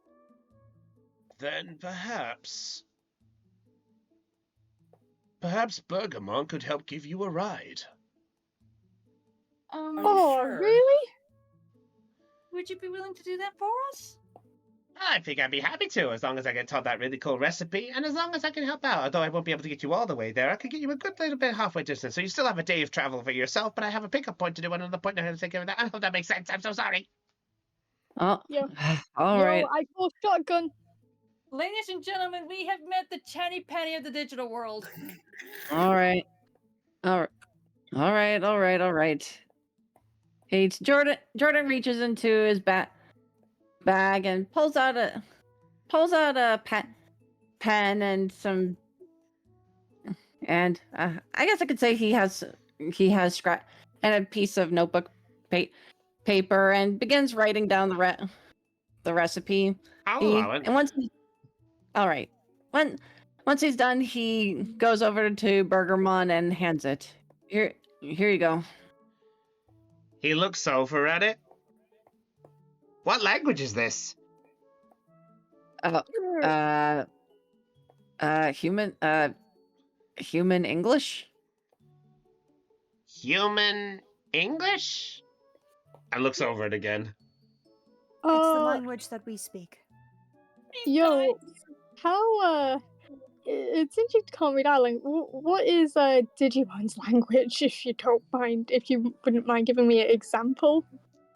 Then perhaps Bergamon could help give you a ride. Are you Oh, sure? really? Would you be willing to do that for us? I think I'd be happy to, as long as I get taught that really cool recipe, and as long as I can help out. Although I won't be able to get you all the way there, I could get you a good little bit halfway distance. So you still have a day of travel for yourself, but I have a pickup point to do and another point to take care of that. I hope that makes sense. I'm so sorry. Oh. Yeah. All right. Yo, I call shotgun. Ladies and gentlemen, we have met the chatty patty of the digital world. All right. All right. All right. Hey, Jordan reaches into his bag and pulls out a pen and some, and I guess I could say he has scrap and a piece of notebook paper and begins writing down the recipe. I'll allow it. And all right. Once he's done, he goes over to Burgermon and hands it. Here you go. He looks over at it. What language is this? Human English? Human English? And looks over it again. It's the language that we speak. Yo, how since you can't read our language, what is Digimon's language? If you don't mind, if you wouldn't mind giving me an example.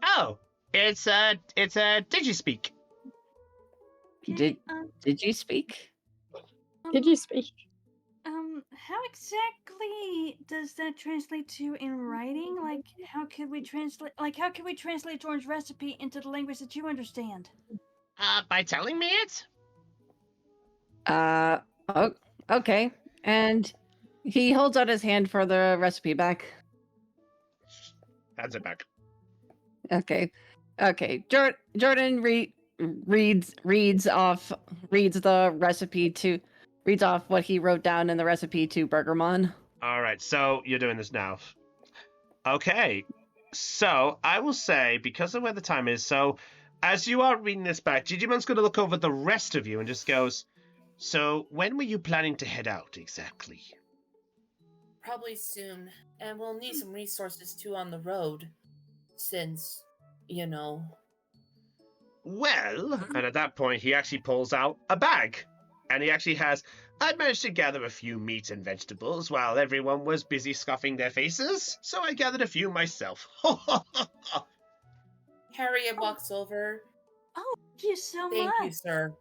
Oh, it's Digispeak. Okay, Did you speak? Did you speak? How exactly does that translate to in writing? Like, how could we translate Jordan's recipe into the language that you understand? By telling me it? Okay. And he holds out his hand for the recipe back. Hands it back. Okay. Jordan reads off what he wrote down in the recipe to Burgermon. All right, so you're doing this now. Okay, so I will say, because of where the time is, so as you are reading this back, Digimon's going to look over the rest of you and just goes, so when were you planning to head out exactly? Probably soon. And we'll need some resources too on the road. Since, you know. Well, and at that point, he actually pulls out a bag. And he actually has, I managed to gather a few meat and vegetables while everyone was busy scuffing their faces, so I gathered a few myself. Harriet walks over. Oh, thank you so much. Thank you, sir.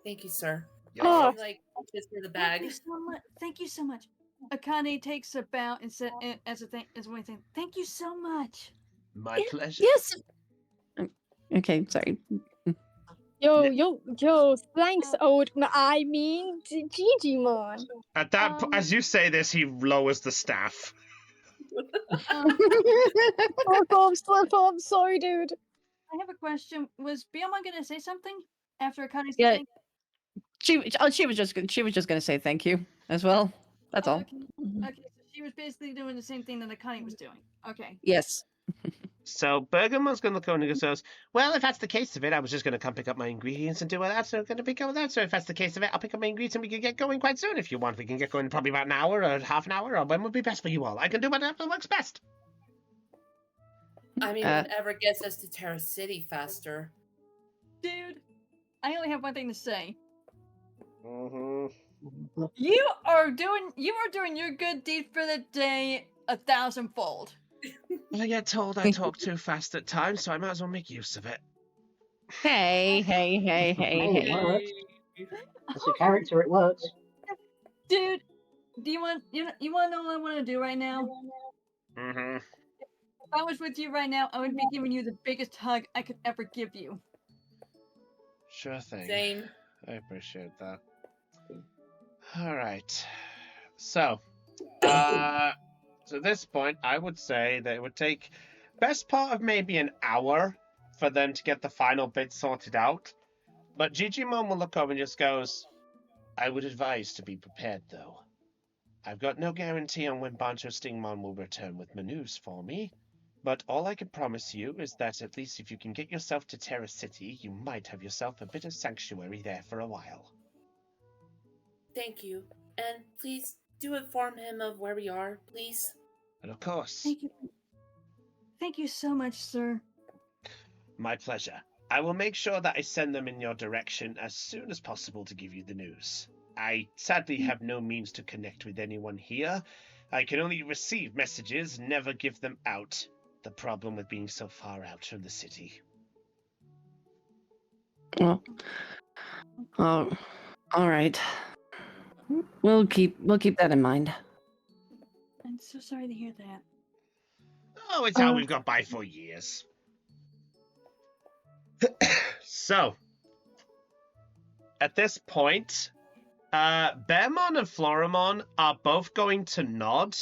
Thank you, sir. Oh. She, like, kiss for the bag. Thank you so much. Thank you so much. Akane takes a bow and said, as one thing, thank you so much. My pleasure. Yes. Okay, sorry. Yo, thanks, I mean, Digimon. At that, as you say this, he lowers the staff. Slip up, sorry, dude. I have a question. Was Bioma gonna say something after Akane said Yeah. thank She was just gonna say thank you as well. That's all. Okay. Okay, so she was basically doing the same thing that Akane was doing. Okay. Yes. So Bergamon's going to look over and he goes, well, if that's the case of it, I was just going to come pick up my ingredients and do all that, so I'm going to pick up that. So if that's the case of it, I'll pick up my ingredients and we can get going quite soon if you want. We can get going in probably about an hour or half an hour, or when would be best for you all. I can do whatever works best. I mean, whatever gets us to Terra City faster. Dude, I only have one thing to say. Mm-hmm. You are doing your good deed for the day 1,000-fold. I get told I talk too fast at times, so I might as well make use of it. Hey. Hey, it works. As a character, it works. Dude, do you want to know what I want to do right now? Mm-hmm. If I was with you right now, I would be giving you the biggest hug I could ever give you. Sure thing. Same. I appreciate that. All right. So, at this point, I would say that it would take best part of maybe an hour for them to get the final bit sorted out. But Digimon will look over and just goes, I would advise to be prepared, though. I've got no guarantee on when Bancho Stingmon will return with news for me, but all I can promise you is that at least if you can get yourself to Terra City, you might have yourself a bit of sanctuary there for a while. Thank you. And please do inform him of where we are, please. And of course. Thank you. Thank you so much, sir. My pleasure. I will make sure that I send them in your direction as soon as possible to give you the news. I sadly have no means to connect with anyone here. I can only receive messages, never give them out. The problem with being so far out from the city. Well, all right. We'll keep that in mind. I'm so sorry to hear that. Oh, it's how we've got by for years. So, at this point, Bearmon and Floramon are both going to nod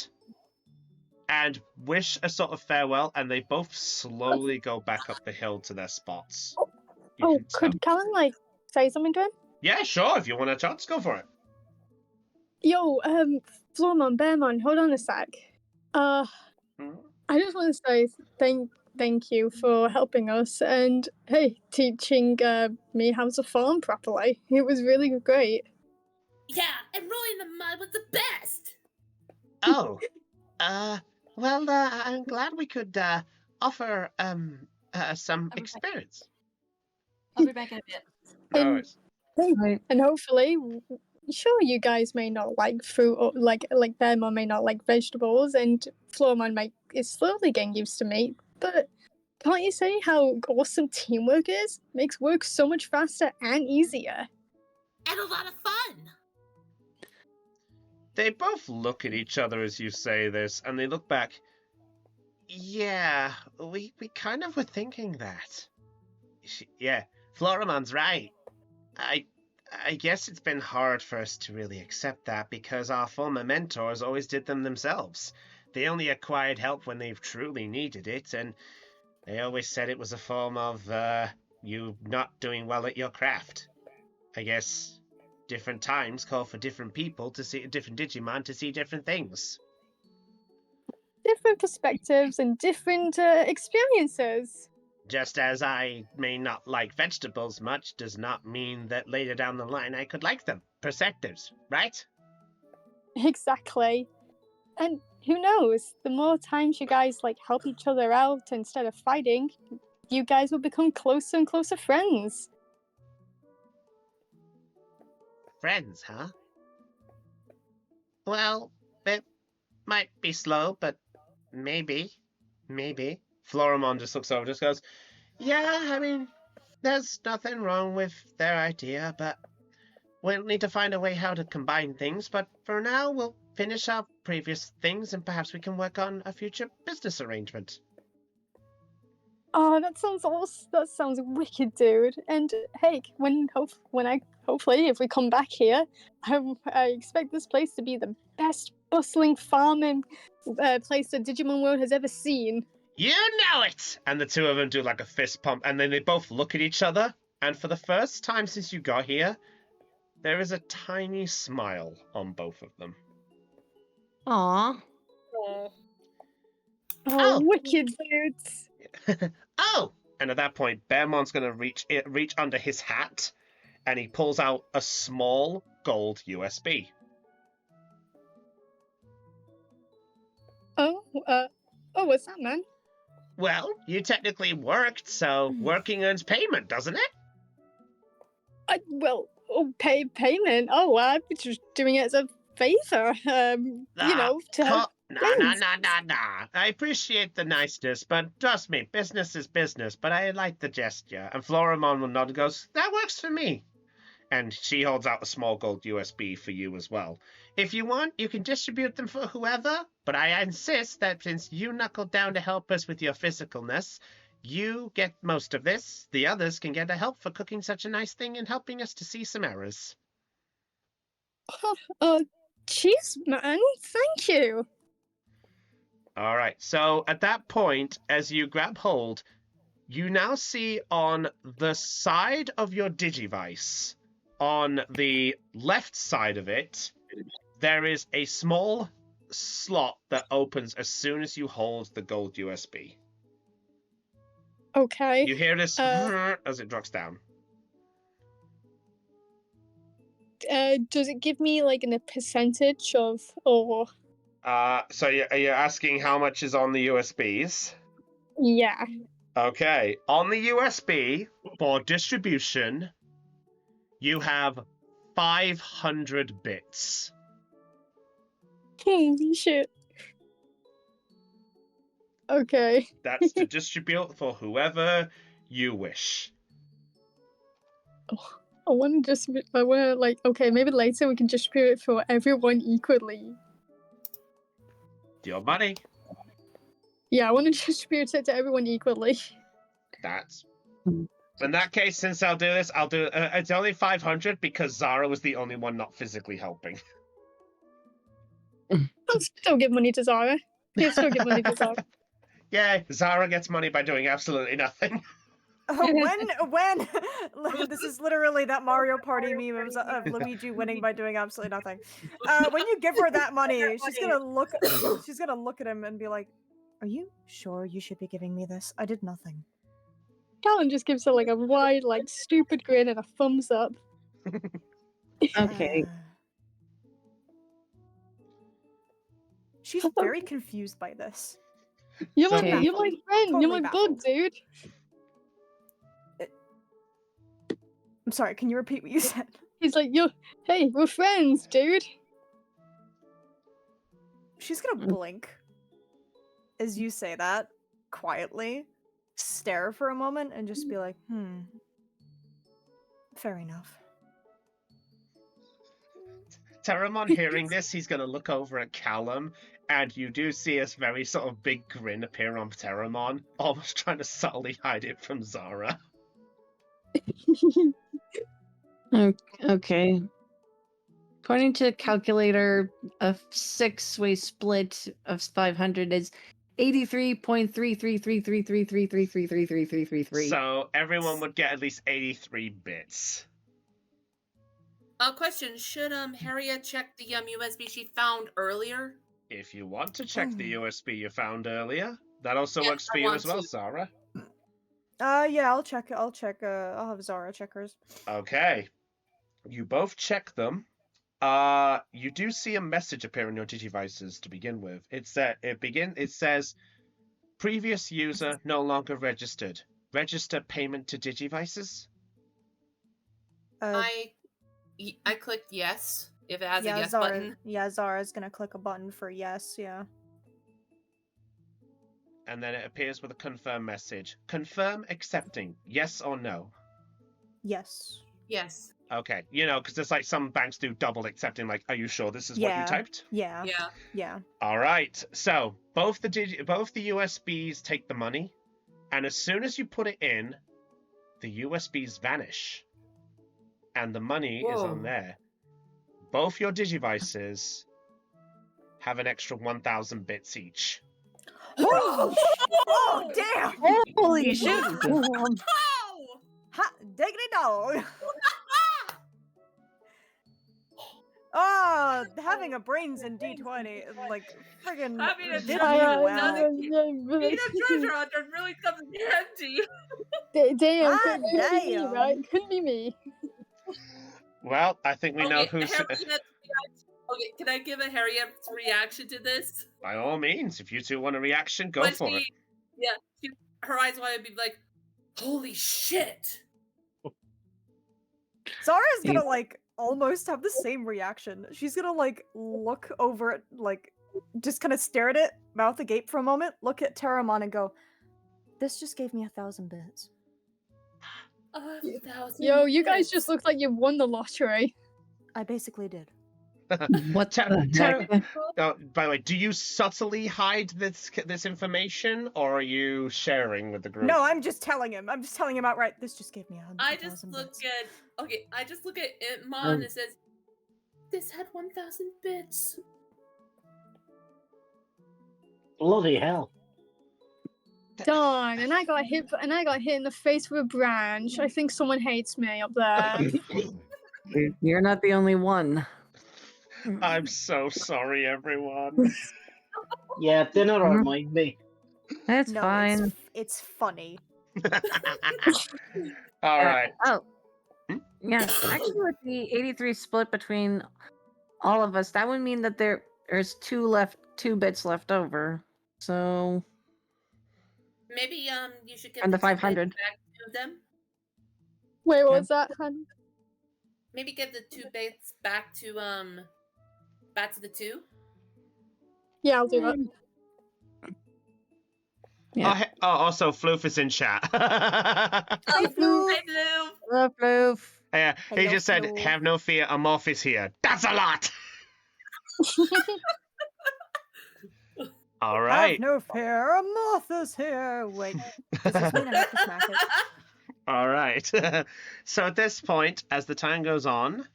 and wish a sort of farewell, and they both slowly go back up the hill to their spots. You can tell. Could Callan, say something to him? Yeah, sure, if you want a chance, go for it. Yo, Flormon, Bearmon, hold on a sec. I just want to say thank you for helping us and, hey, teaching me how to farm properly. It was really great. Yeah, and rolling the mud was the best! Oh, well, I'm glad we could offer some experience. I'll be back in a bit. No worries. And hopefully, sure, you guys may not like fruit, or like Bearmon may not like vegetables, and Floormon is slowly getting used to meat. But can't you say how awesome teamwork is? Makes work so much faster and easier. And a lot of fun! They both look at each other as you say this, and they look back. Yeah, we kind of were thinking that. Yeah, Floramon's right. I guess it's been hard for us to really accept that because our former mentors always did them themselves. They only acquired help when they've truly needed it, and they always said it was a form of, you not doing well at your craft. I guess different times call for different people to see different Digimon to see different things. Different perspectives and different experiences. Just as I may not like vegetables much does not mean that later down the line I could like them. Perspectives, right? Exactly. And who knows, the more times you guys help each other out instead of fighting, you guys will become closer and closer friends. Friends, huh? Well, it might be slow, but maybe. Floramon just looks over and just goes, yeah, I mean, there's nothing wrong with their idea, but we'll need to find a way how to combine things, but for now, we'll finish our previous things and perhaps we can work on a future business arrangement. Oh, that sounds awesome. That sounds wicked, dude. And hey, hopefully if we come back here, I expect this place to be the best bustling farming place the Digimon world has ever seen. You know it! And the two of them do like a fist pump, and then they both look at each other. And for the first time since you got here, there is a tiny smile on both of them. Aw. Oh, wicked, dudes. Oh! And at that point, Bearmon's going to reach under his hat, and he pulls out a small gold USB. Oh, what's that, man? Well, you technically worked, so working earns payment, doesn't it? Payment. Oh, I'm just doing it as a favor. To help. Nah. I appreciate the niceness, but trust me, business is business, but I like the gesture. And Floramon will nod and goes, that works for me. And she holds out a small gold USB for you as well. If you want, you can distribute them for whoever, but I insist that since you knuckled down to help us with your physicalness, you get most of this. The others can get a help for cooking such a nice thing and helping us to see some errors. Cheers, man. Thank you. All right, so at that point, as you grab hold, you now see on the side of your Digivice, on the left side of it, there is a small slot that opens as soon as you hold the gold USB. Okay. You hear this as it drops down. Does it give me like a percentage of or? So you're asking how much is on the USBs? Yeah. Okay, on the USB for distribution, you have 500 bits. Holy shit. Okay. That's to distribute for whoever you wish. I want to okay, maybe later we can distribute it for everyone equally. Your money. Yeah, I want to distribute it to everyone equally. That's... In that case, since I'll do this, I'll do... it's only 500 because Zara was the only one not physically helping. I'll still give money to Zara. Yeah, still give money to Zara. Yeah, Zara gets money by doing absolutely nothing. When this is literally that Mario Party meme of Luigi winning by doing absolutely nothing. When you give her that money, she's gonna look at him and be like, "Are you sure you should be giving me this? I did nothing." Callan just gives her a wide, stupid grin and a thumbs up. Okay. She's very confused by this. You're my Totally friend. You're my baffled. bud, dude. I'm sorry, can you repeat what you said? He's like, hey, we're friends, dude. She's gonna blink as you say that, quietly, stare for a moment, and just be like, fair enough. Terramon hearing this, he's going to look over at Callum, and you do see a very sort of big grin appear on Terramon, almost trying to subtly hide it from Zara. Okay. According to the calculator, a 6-way split of 500 is 83.3333333333333. So everyone would get at least 83 bits. Question, should Harriet check the USB she found earlier? If you want to check the USB you found earlier, that also Yes, works for I you want as well, to. Zara. Yeah, I'll check. I'll have Zara check hers. Okay. You both check them. You do see a message appear on your Digivices to begin with. It says, previous user no longer registered. Register payment to Digivices? I clicked yes, if it has a yes Zara, button. Yeah, Zara's gonna click a button for yes, yeah. And then it appears with a confirm message. Confirm accepting, yes or no? Yes. Yes. Okay, because there's some banks do double accepting, are you sure this is what you typed? Yeah. Yeah. Yeah. All right, so both the USBs take the money, And as soon as you put it in, the USBs vanish. And the money is on Whoa. there. Both your Digivices have an extra 1,000 bits each. Oh, oh damn! Holy shit! Oh! Ha, diggity dog! Oh, having a brains in D20, like friggin' Having a did treasure you hunt well. doesn't being a treasure hunter really comes in handy. Damn, Ah, couldn't be me, damn. right? Couldn't be me. Well, I think we know who's... Harriet's reaction. Okay, can I give a Harriet's reaction to this? By all means, if you two want a reaction, go When for it. Her eyes want to be like, holy shit! Zara's gonna like almost have the same reaction. She's gonna like look over at like just kind of stare at it, mouth agape for a moment, look at Terramon and go, "This just gave me 1,000 bits." 1,000 Yo, you guys bits. just look like you won the lottery. I basically did. What Ter- the Ter- heck? Oh, by the way, do you subtly hide this information, or are you sharing with the group? No, I'm just telling him. I'm just telling him outright. This just gave me 100,000 I just look bits. at I just look at Itmon and it says, this had 1,000 bits. Bloody hell. Darn, and I got hit in the face with a branch. I think someone hates me up there. You're not the only one. I'm so sorry, everyone. Yeah, dinner remind me. That's No, fine. it's funny. All right. Oh. Hmm? Yeah, actually with the 83 split between all of us, that would mean that there's two bits left over. So Maybe you should give And the two bits 500. back to them. Wait, what Yeah. was that, hun? Maybe give the 2 bits back to the 2. Yeah, I'll do that. Yeah. Also, Floof is in chat. Hi, Floof. Hi, Blue. Love proof. Yeah, he Hello, just said, Floof. "Have no fear, a morph is here." That's a lot. All right. Have no fear, a moth is here. Wait, does this mean I have to smack it? All right. So at this point, as the time goes on,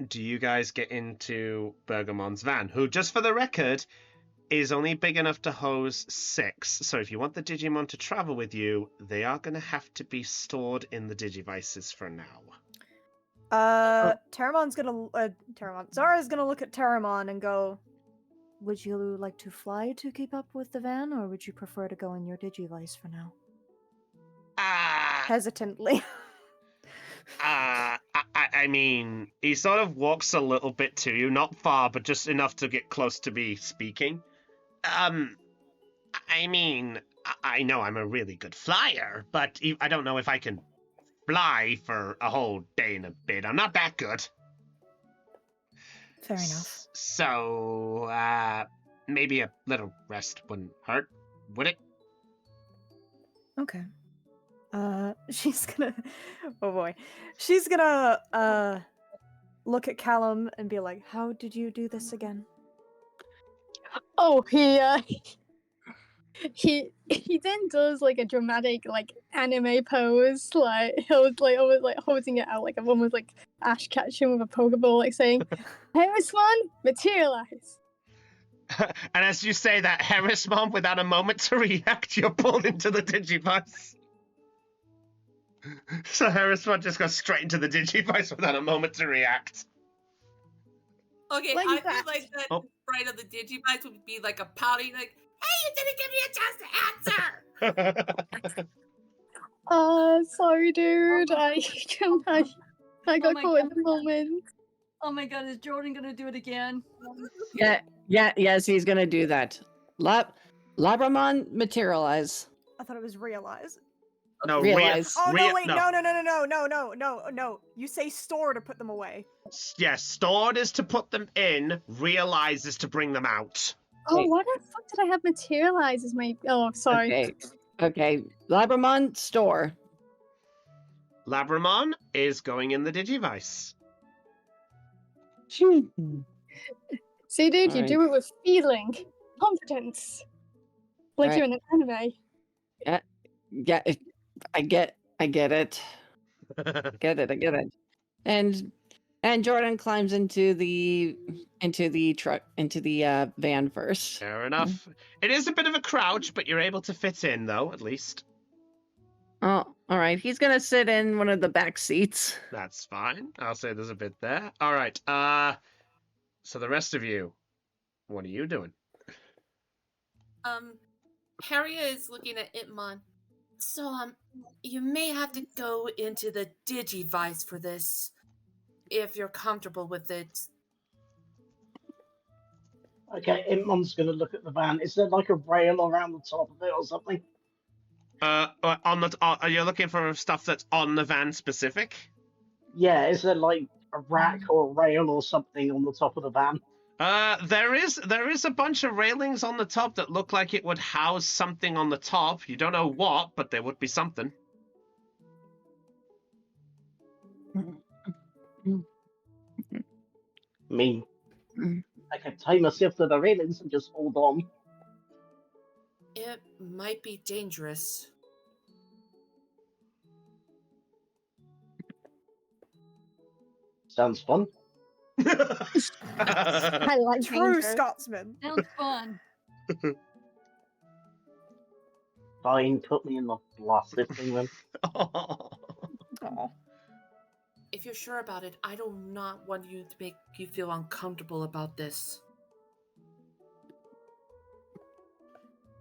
do you guys get into Bergamon's van, who, just for the record, is only big enough to hose 6. So if you want the Digimon to travel with you, they are going to have to be stored in the Digivices for now. Terramon's gonna Zara's gonna look at Terramon and go, "Would you like to fly to keep up with the van, or would you prefer to go in your Digivice for now?" Hesitantly. I mean, he sort of walks a little bit to you, not far, but just enough to get close to me speaking. I mean, I know I'm a really good flyer, but I don't know if I can fly for a whole day and a bit. I'm not that good. Fair enough. So, maybe a little rest wouldn't hurt, would it? Okay. She's gonna. Oh boy. She's gonna look at Callum and be like, "How did you do this again?" Oh, he then does like a dramatic like anime pose, like he'll like almost like holding it out like a woman with like Ash Ketchum with a Pokeball, like saying, "Harrismon, materialize." And as you say that, Harrismon, without a moment to react, you're pulled into the Digivice. So Harrismon just goes straight into the Digivice without a moment to react. Okay, Like I that. feel like the Oh. sprite of the Digivice would be like a pouting, like, hey, you didn't give me a chance to answer! Sorry, dude. I got my caught in God. the moment. Oh my god, is Jordan gonna do it again? Yes, he's gonna do that. Labramon, materialize. I thought it was realize. No, Realize. Oh no! Wait, no. no! You say store to put them away. Yes, stored is to put them in, realize is to bring them out. Oh, Wait. why the fuck did I have materialize as my? Oh, sorry. Okay. Labramon, store. Labramon is going in the Digivice. See, dude, you Alright. do it with feeling, confidence, like Alright. you're in an anime. Yeah, I get it. Get it. And Jordan climbs into the van first. Fair enough. It is a bit of a crouch, but you're able to fit in, though, at least. Oh, all right. He's gonna sit in one of the back seats. That's fine. I'll say there's a bit there. All right. So the rest of you, what are you doing? Harriet is looking at Itmon. So, you may have to go into the Digivice for this, if you're comfortable with it. Okay, Immon's going to look at the van. Is there like a rail around the top of it or something? Are you looking for stuff that's on the van specific? Yeah, is there like a rack or a rail or something on the top of the van? There is a bunch of railings on the top that look like it would house something on the top. You don't know what, but there would be something. I mean, I can tie myself to the railings and just hold on. It might be dangerous. Sounds fun. I like True danger. Scotsman. Sounds fun. Fine, put me in the blasted thing then. Aw. If you're sure about it, I do not want you to make you feel uncomfortable about this.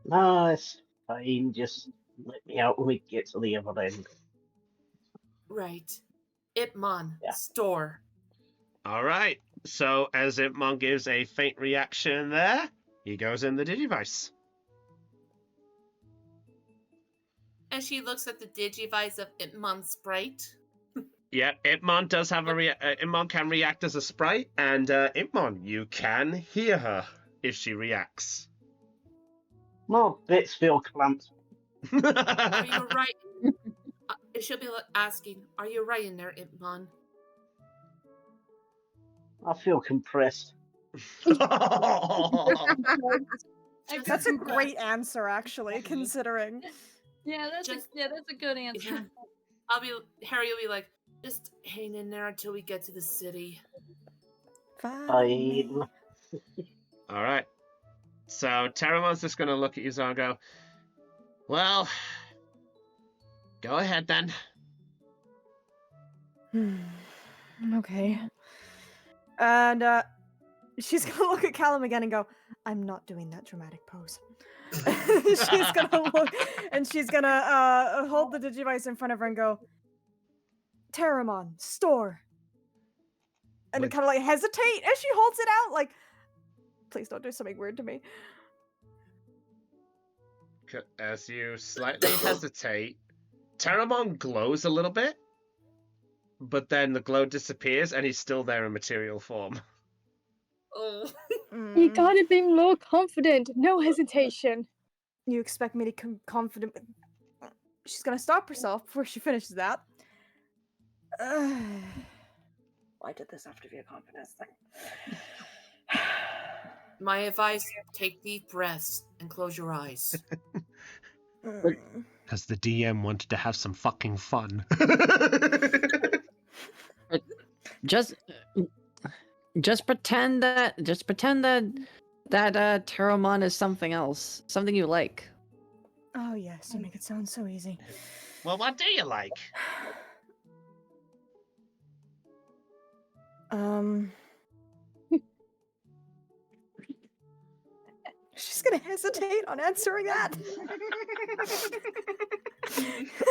No, it's fine. Just let me out when we get to the other end. Right. Itmon, Yeah. store. All right. So as Impmon gives a faint reaction there, he goes in the Digivice. And she looks at the Digivice of Itmon Sprite. Yeah, Impmon does have Impmon can react as a sprite, and Impmon, you can hear her if she reacts. My bits feel clamped. Are you right? She'll be asking, are you right in there, Itmon? I feel compressed. That's a great answer, actually, considering. Yeah, that's a good answer. Harry will be like, just hang in there until we get to the city. Fine. All right. So Terramon's just going to look at you and go, well, go ahead then. Okay. And she's gonna look at Callum again and go, I'm not doing that dramatic pose. She's gonna look and she's gonna hold the Digivice in front of her and go, Terramon, store. And Like- kind of like hesitate as she holds it out, like, please don't do something weird to me. As you slightly hesitate, Terramon glows a little bit, but then the glow disappears and he's still there in material form. Oh. You gotta be more confident. No hesitation. You expect me to confident? She's gonna stop herself before she finishes that. Why did this have to be a confidence thing? My advice, take deep breaths and close your eyes. Because the DM wanted to have some fucking fun. Just pretend that Terramon is something else, something you like. Oh yes, you make it sound so easy. Well, what do you like? She's gonna hesitate on answering that.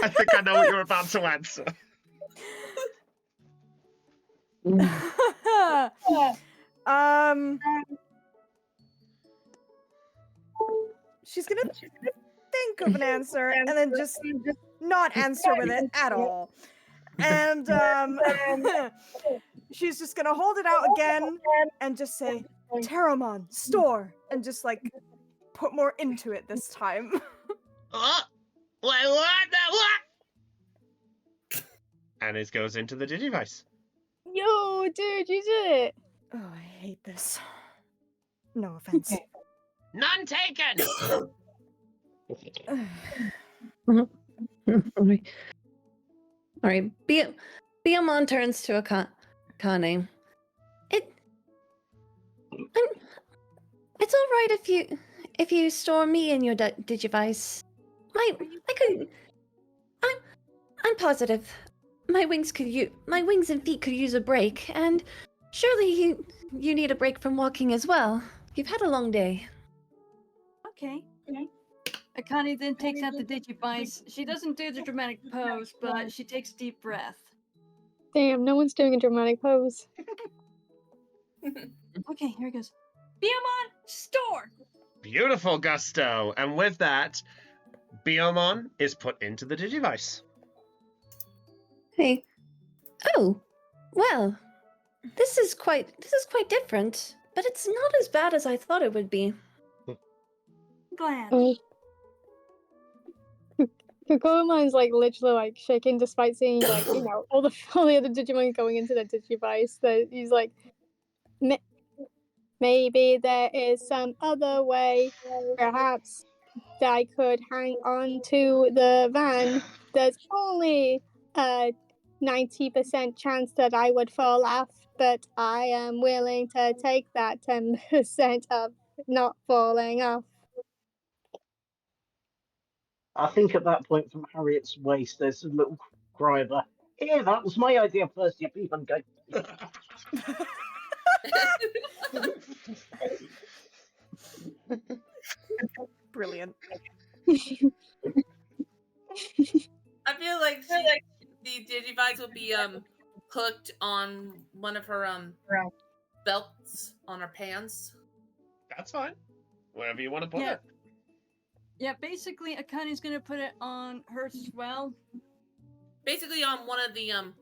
I think I know what you're about to answer. She's gonna think of an answer and then just not answer with it at all. And she's just gonna hold it out again and just say, Terramon, store, and just like put more into it this time. What? Wait, what? And it goes into the Digivice. Yo, dude, you did it. Oh, I hate this. No offense. None taken! All right. Biomon turns to Akane. It's all right if you store me in your Digivice. I could. I'm positive. My wings and feet could use a break, and surely you need a break from walking as well. You've had a long day. Okay. Akane then takes out the Digivice. She doesn't do the dramatic pose, but she takes a deep breath. Damn, no one's doing a dramatic pose. Okay, here it goes. Biomon, store! Beautiful, Gusto. And with that, Biomon is put into the Digivice. Hey. Oh, well. This is quite different, but it's not as bad as I thought it would be. Glad. Kokomon's like literally like shaking despite seeing like all the other Digimon going into the Digivice. That he's like, maybe there is some other way. Perhaps that I could hang on to the van. There's only a 90% chance that I would fall off, but I am willing to take that 10% of not falling off. I think at that point, from Harriet's waist, there's a little cry of "Here, that was my idea first, you people go." Brilliant. I feel like the Digivice would be hooked on one of her belts on her pants. That's fine. Wherever you want to put Yeah. it. Yeah, basically Akane's gonna put it on hers as well. Basically on one of the on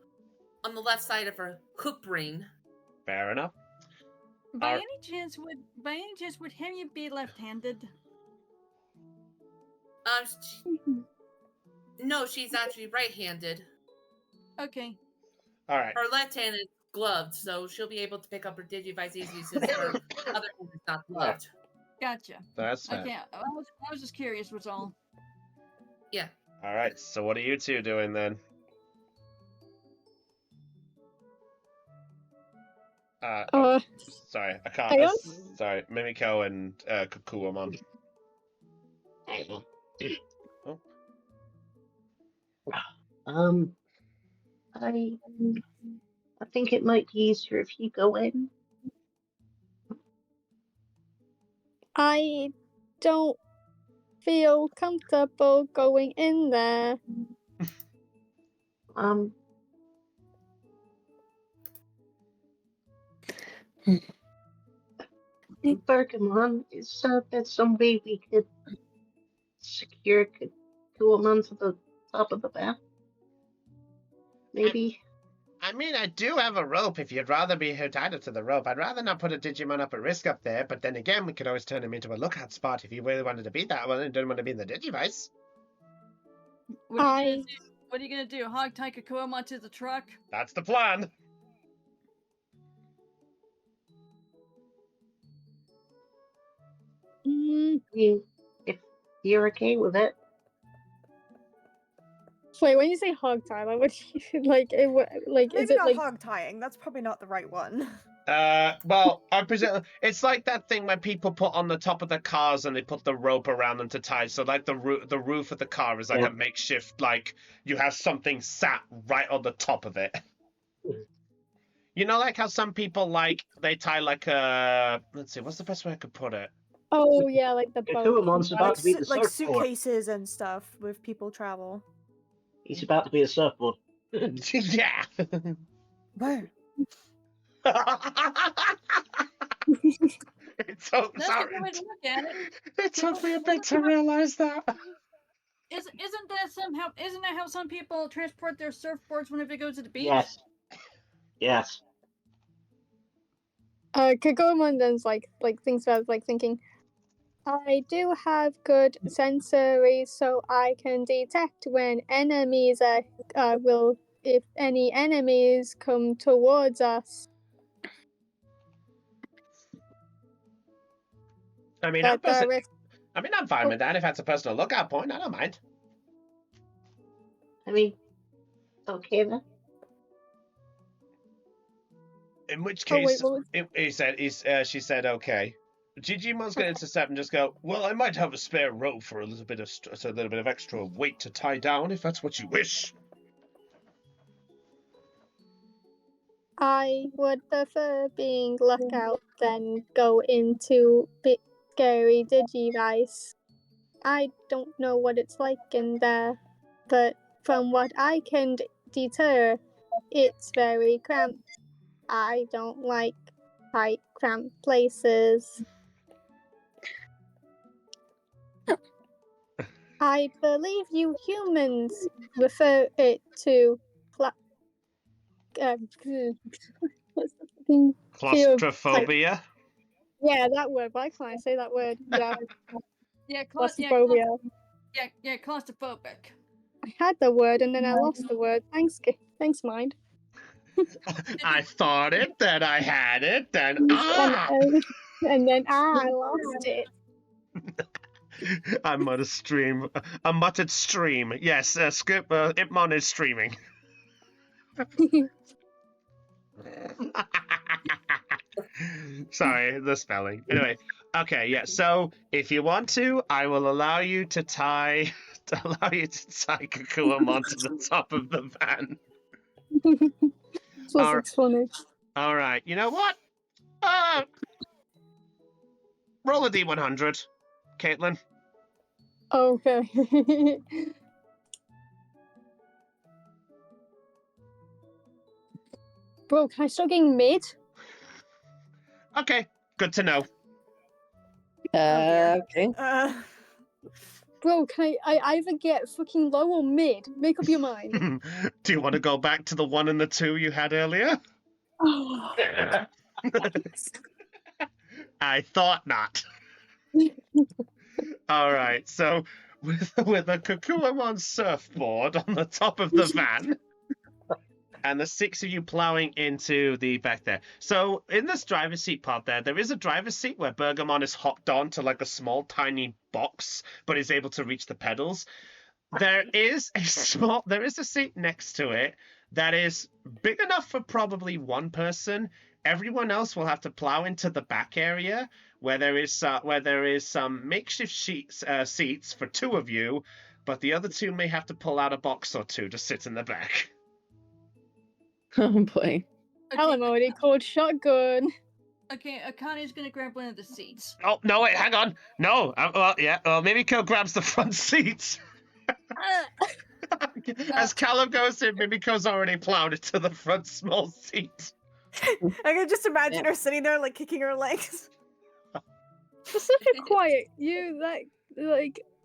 the left side of her hoop ring. Fair enough. By any chance would Harriet be left-handed? No, she's actually right-handed. Okay. All right. Her left hand is gloved, so she'll be able to pick up her Digivice easily since her other hand is not gloved. Gotcha. That's fair. Okay, I was just curious, was all. Yeah. All right. So what are you two doing then? Sorry, I can't. Sorry, Mimiko and Kukuamon. Oh. I think it might be easier if you go in. I don't feel comfortable going in there. Bergamon, is there some way we could secure Kuamon to the top of the bath? Maybe. I mean, I do have a rope if you'd rather be tied to the rope. I'd rather not put a Digimon up at risk up there, but then again, we could always turn him into a lookout spot if you really wanted to be that one and didn't want to be in the Digivice. What are you gonna do? Hog tie Kakuamon to the truck? That's the plan. If you're okay with it. Wait, when you say hog tie, like what do you like? Maybe is it not like hog tying? That's probably not the right one. Well, I presume it's like that thing where people put on the top of the cars and they put the rope around them to tie. So like the roof of the car is like a makeshift, like you have something sat right on the top of it. You know, like how some people they tie like a, let's see, what's the best way I could put it? Oh yeah, like the Kuamon's about to be the like surfboard. suitcases and stuff with people travel. He's about to be a surfboard. Yeah. Where? It's so That's sorry. the way to look at it. It took me a bit to realize that. Isn't that how some people transport their surfboards whenever they go to the beach? Yes. Kagomon then's like thinks about thinking, I do have good sensory, so I can detect when enemies if any enemies come towards us. I mean, I'm fine with that if that's a personal lookout point. I don't mind. I mean, okay then. In which Oh wait, case, what was she said, okay. Gigimon's going to intercept and just go, well, I might have a spare rope for a little bit of extra weight to tie down if that's what you wish. I would prefer being lookout than go into big scary Digivice. I don't know what it's like in there, but from what I can deter, it's very cramped. I don't like tight, cramped places. I believe you humans refer it to what's the fucking fear of heights? Claustrophobia? Yeah, that word. Why can't I say that word? Yeah, Yeah, claustrophobia. yeah, claustrophobic. I had the word and then I lost the word. Thanks, mind. I thought it, then I had it, then And then I lost it. I muttered stream. A muttered stream. Yes, Ipmon is streaming. Sorry, the spelling. Anyway, okay, yeah. So if you want to, I will allow you to tie Kakuamon to the top of the van. This was funny. All right. You know what? Roll a d100, Caitlin. Okay. Bro, can I start getting mid? Okay, good to know. Okay. Bro, can I either get fucking low or mid? Make up your mind. Do you want to go back to the 1 and the 2 you had earlier? Oh, I thought not. All right, so with a Kakuamon surfboard on the top of the van, and the 6 of you plowing into the back there. So in this driver's seat part there is a driver's seat where Bergamon is hopped on to like a small tiny box, but is able to reach the pedals. There is a seat next to it that is big enough for probably one person. Everyone else will have to plow into the back area where there is some makeshift seats for 2 of you, but the other 2 may have to pull out a box or 2 to sit in the back. Oh boy. I'm already called shotgun. Okay, Akane's gonna grab one of the seats. Oh no! Wait, hang on. No. Maybe Kill grabs the front seat. As Callum goes in, Mimiko's already plowed into the front small seat. I can just imagine her sitting there, like, kicking her legs. For such a quiet,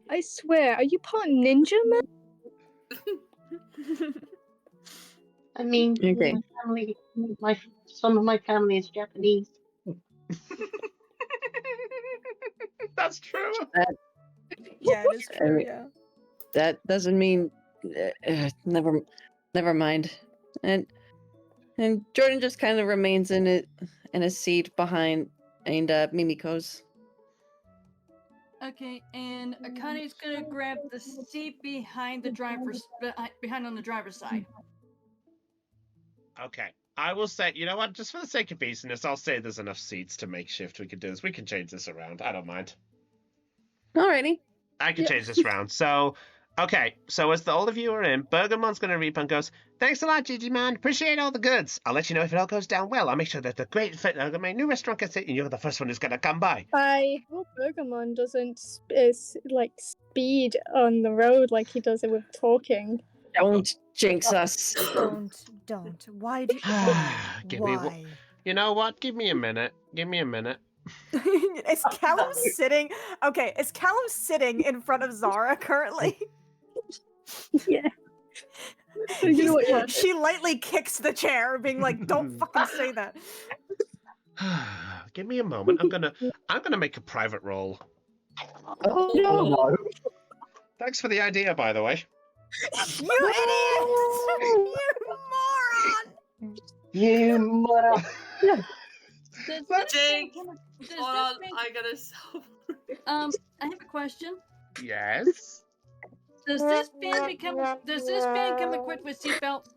I swear, are you part ninja, man? I mean, Okay. some of my family is Japanese. That's true. Yeah, it is true, yeah. That doesn't mean. Never mind. And Jordan just kind of remains in a seat behind Mimiko's. Okay, and Akane's gonna grab the seat behind on the driver's side. Okay. I will say, you know what? Just for the sake of business, I'll say there's enough seats to make shift. We can do this. We can change this around. I don't mind. Alrighty. I can change this round. So, okay. So as all of you are in, Bergamon's going to reap and goes, thanks a lot, Digimon. Appreciate all the goods. I'll let you know if it all goes down well. I'll make sure that the great fit, my new restaurant gets it, and you're the first one who's going to come by. I hope Bergamon doesn't speed on the road like he does it with talking. Don't jinx us. Don't. Why do you... Why? You know what? Give me a minute. Is Callum sitting... Okay, is Callum sitting in front of Zara currently? Yeah. You know what, yeah. She lightly kicks the chair, being like, don't fucking say that. Give me a moment. I'm gonna make a private roll. Oh no! Thanks for the idea, by the way. You idiot! You moron! You mother. Jake, hold on, I gotta. I have a question. Yes. Does this band come equipped with seatbelts?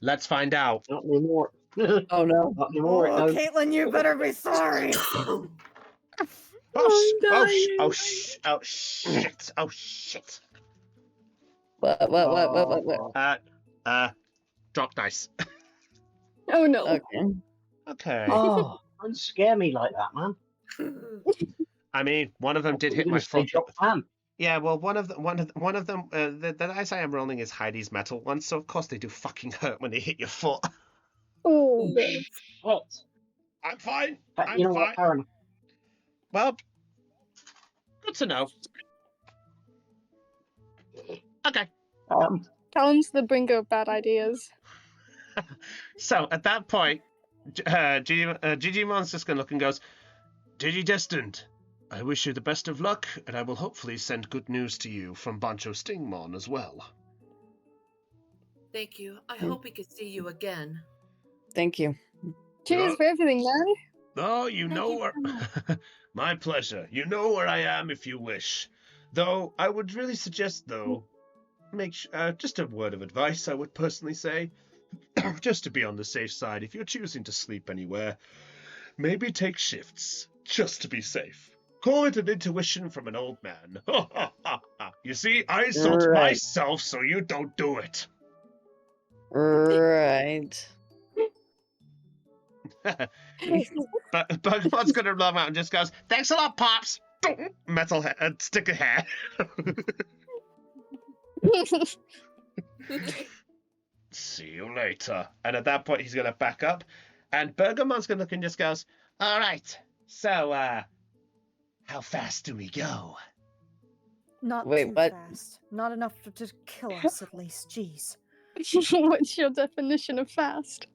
Let's find out. Not anymore. Oh no. Not anymore. Oh, No. Caitlin, you better be sorry. Oh shit! Oh shit! What? Drop dice. Oh no. Okay. Okay. Oh, don't scare me like that, man. I mean, one of them did You're hit gonna my say foot. drop pan. Yeah, well, one of them, the dice I am rolling is Heidi's metal ones, so of course they do fucking hurt when they hit your foot. Oh, babe. Shit. I'm fine. You know I'm what, fine. fair enough. Well, good to know. Okay. Tell him the bringer of bad ideas. So at that point, Gigimon's just gonna look and goes, Digidestined, I wish you the best of luck, and I will hopefully send good news to you from Bancho Stingmon as well. Thank you. I hope we can see you again. Thank you. Cheers for everything, man. Oh, you Thank know you where... so much. My pleasure. You know where I am if you wish. Though, I would really suggest, though, just a word of advice, I would personally say, just to be on the safe side, if you're choosing to sleep anywhere, maybe take shifts, just to be safe. Call it an intuition from an old man. You see, I insult Right. myself so you don't do it. Right. But Bugbot's gonna run out and just goes, thanks a lot, Pops! Metal stick of hair. See you later. And at that point, he's gonna back up, and Bergamon's gonna look and just goes, all right, so, how fast do we go? Not Wait, too what? fast. Not enough to just kill us, at least. Jeez. What's your definition of fast?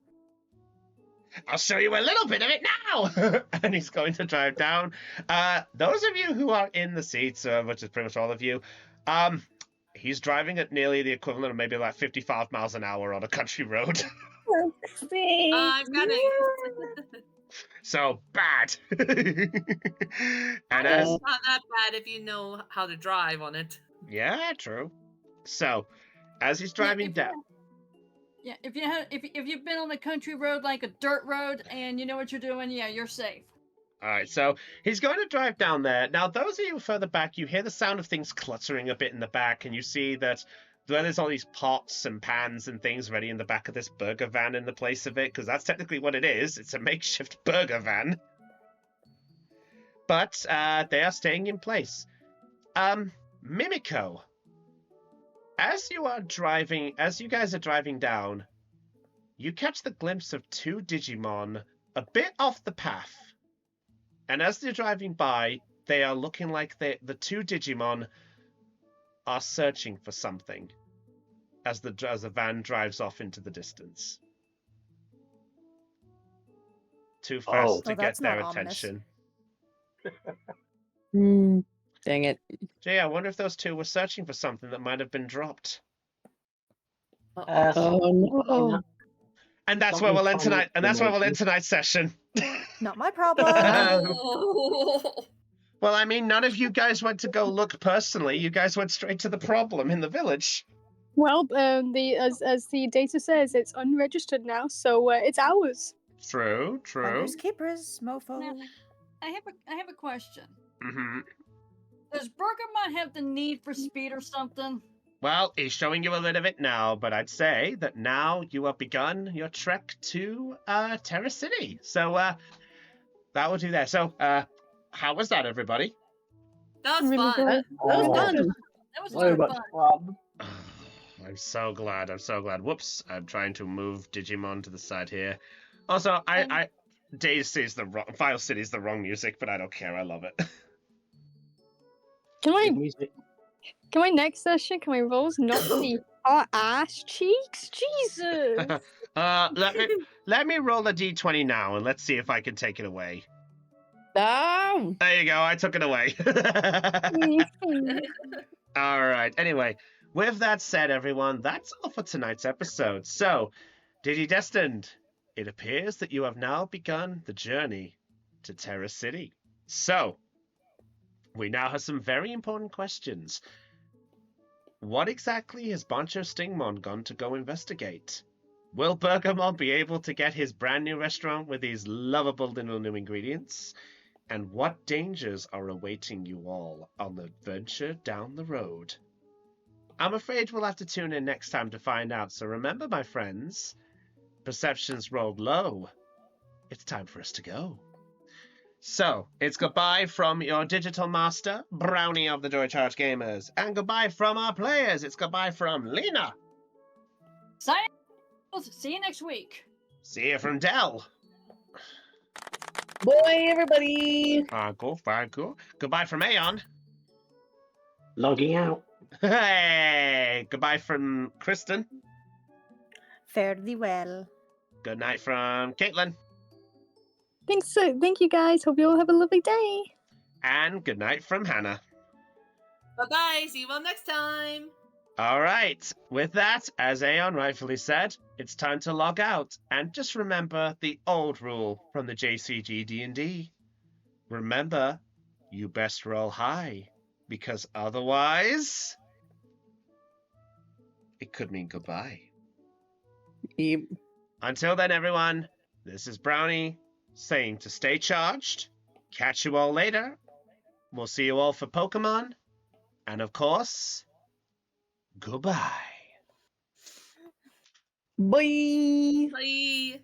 I'll show you a little bit of it now. And he's going to drive down. Those of you who are in the seats, which is pretty much all of you, he's driving at nearly the equivalent of maybe like 55 miles an hour on a country road. I'm gonna. So bad. And It's not that bad if you know how to drive on it. yeah, true. So as he's driving down. Yeah, if you've been on a country road like a dirt road and you know what you're doing, yeah, you're safe. All right, so he's going to drive down there. Now, those of you further back, you hear the sound of things cluttering a bit in the back, and you see that there's all these pots and pans and things ready in the back of this burger van in the place of it, because that's technically what it is. It's a makeshift burger van. But they are staying in place. Mimiko, as you guys are driving down, you catch the glimpse of two Digimon a bit off the path. And as they're driving by, they are looking like the two Digimon are searching for something as the van drives off into the distance. Too fast to get that's their not ominous. attention. Dang it. Gee, I wonder if those two were searching for something that might have been dropped. Oh no. And that's where we'll end tonight. And that's where we'll end tonight's session. Not my problem. Oh. Well, I mean, none of you guys went to go look personally. You guys went straight to the problem in the village. Well, as the data says, it's unregistered now, so it's ours. True. Finders keepers, mofo. Now, I have a question. Mm-hmm. Does Bergamot have the need for speed or something? Well, he's showing you a little of it now, but I'd say that now you have begun your trek to Terra City. So that will do that. So how was that, everybody? That was Really fun. good. That was fun. That was a Very lot of much fun. fun. I'm so glad. Whoops, I'm trying to move Digimon to the side here. Also, I Days City's the wrong, Vile City's the wrong music, but I don't care. I love it. Can Good we music. next session? Can we rolls not see our ass cheeks? Jesus. Let me roll a d20 now, and let's see if I can take it away. No. There you go. I took it away. All right. Anyway, with that said, everyone, that's all for tonight's episode. So, Digidestined, it appears that you have now begun the journey to Terra City. So, we now have some very important questions. What exactly has Bancho Stingmon gone to go investigate? Will Bergamon be able to get his brand new restaurant with these lovable little new ingredients? And what dangers are awaiting you all on the adventure down the road? I'm afraid we'll have to tune in next time to find out, so remember, my friends, perceptions rolled low. It's time for us to go. So, it's goodbye from your digital master, Brownie of the Joy Charge Gamers, and goodbye from our players. It's goodbye from Lena. Sign. See you next week. See you from Dell. Boy, everybody. Cool, very cool. Goodbye from Aeon. Logging out. Hey, goodbye from Kristen. Fare thee well. Good night from Caitlin. Thank you guys. Hope you all have a lovely day. And good night from Hannah. Bye-bye. See you all next time. All right, with that, as Aeon rightfully said, it's time to log out. And just remember the old rule from the JCG D&D. Remember, you best roll high, because otherwise, it could mean goodbye. Yep. Until then, everyone, this is Brownie saying to stay charged. Catch you all later. We'll see you all for Pokemon. And of course, goodbye. Bye. Bye.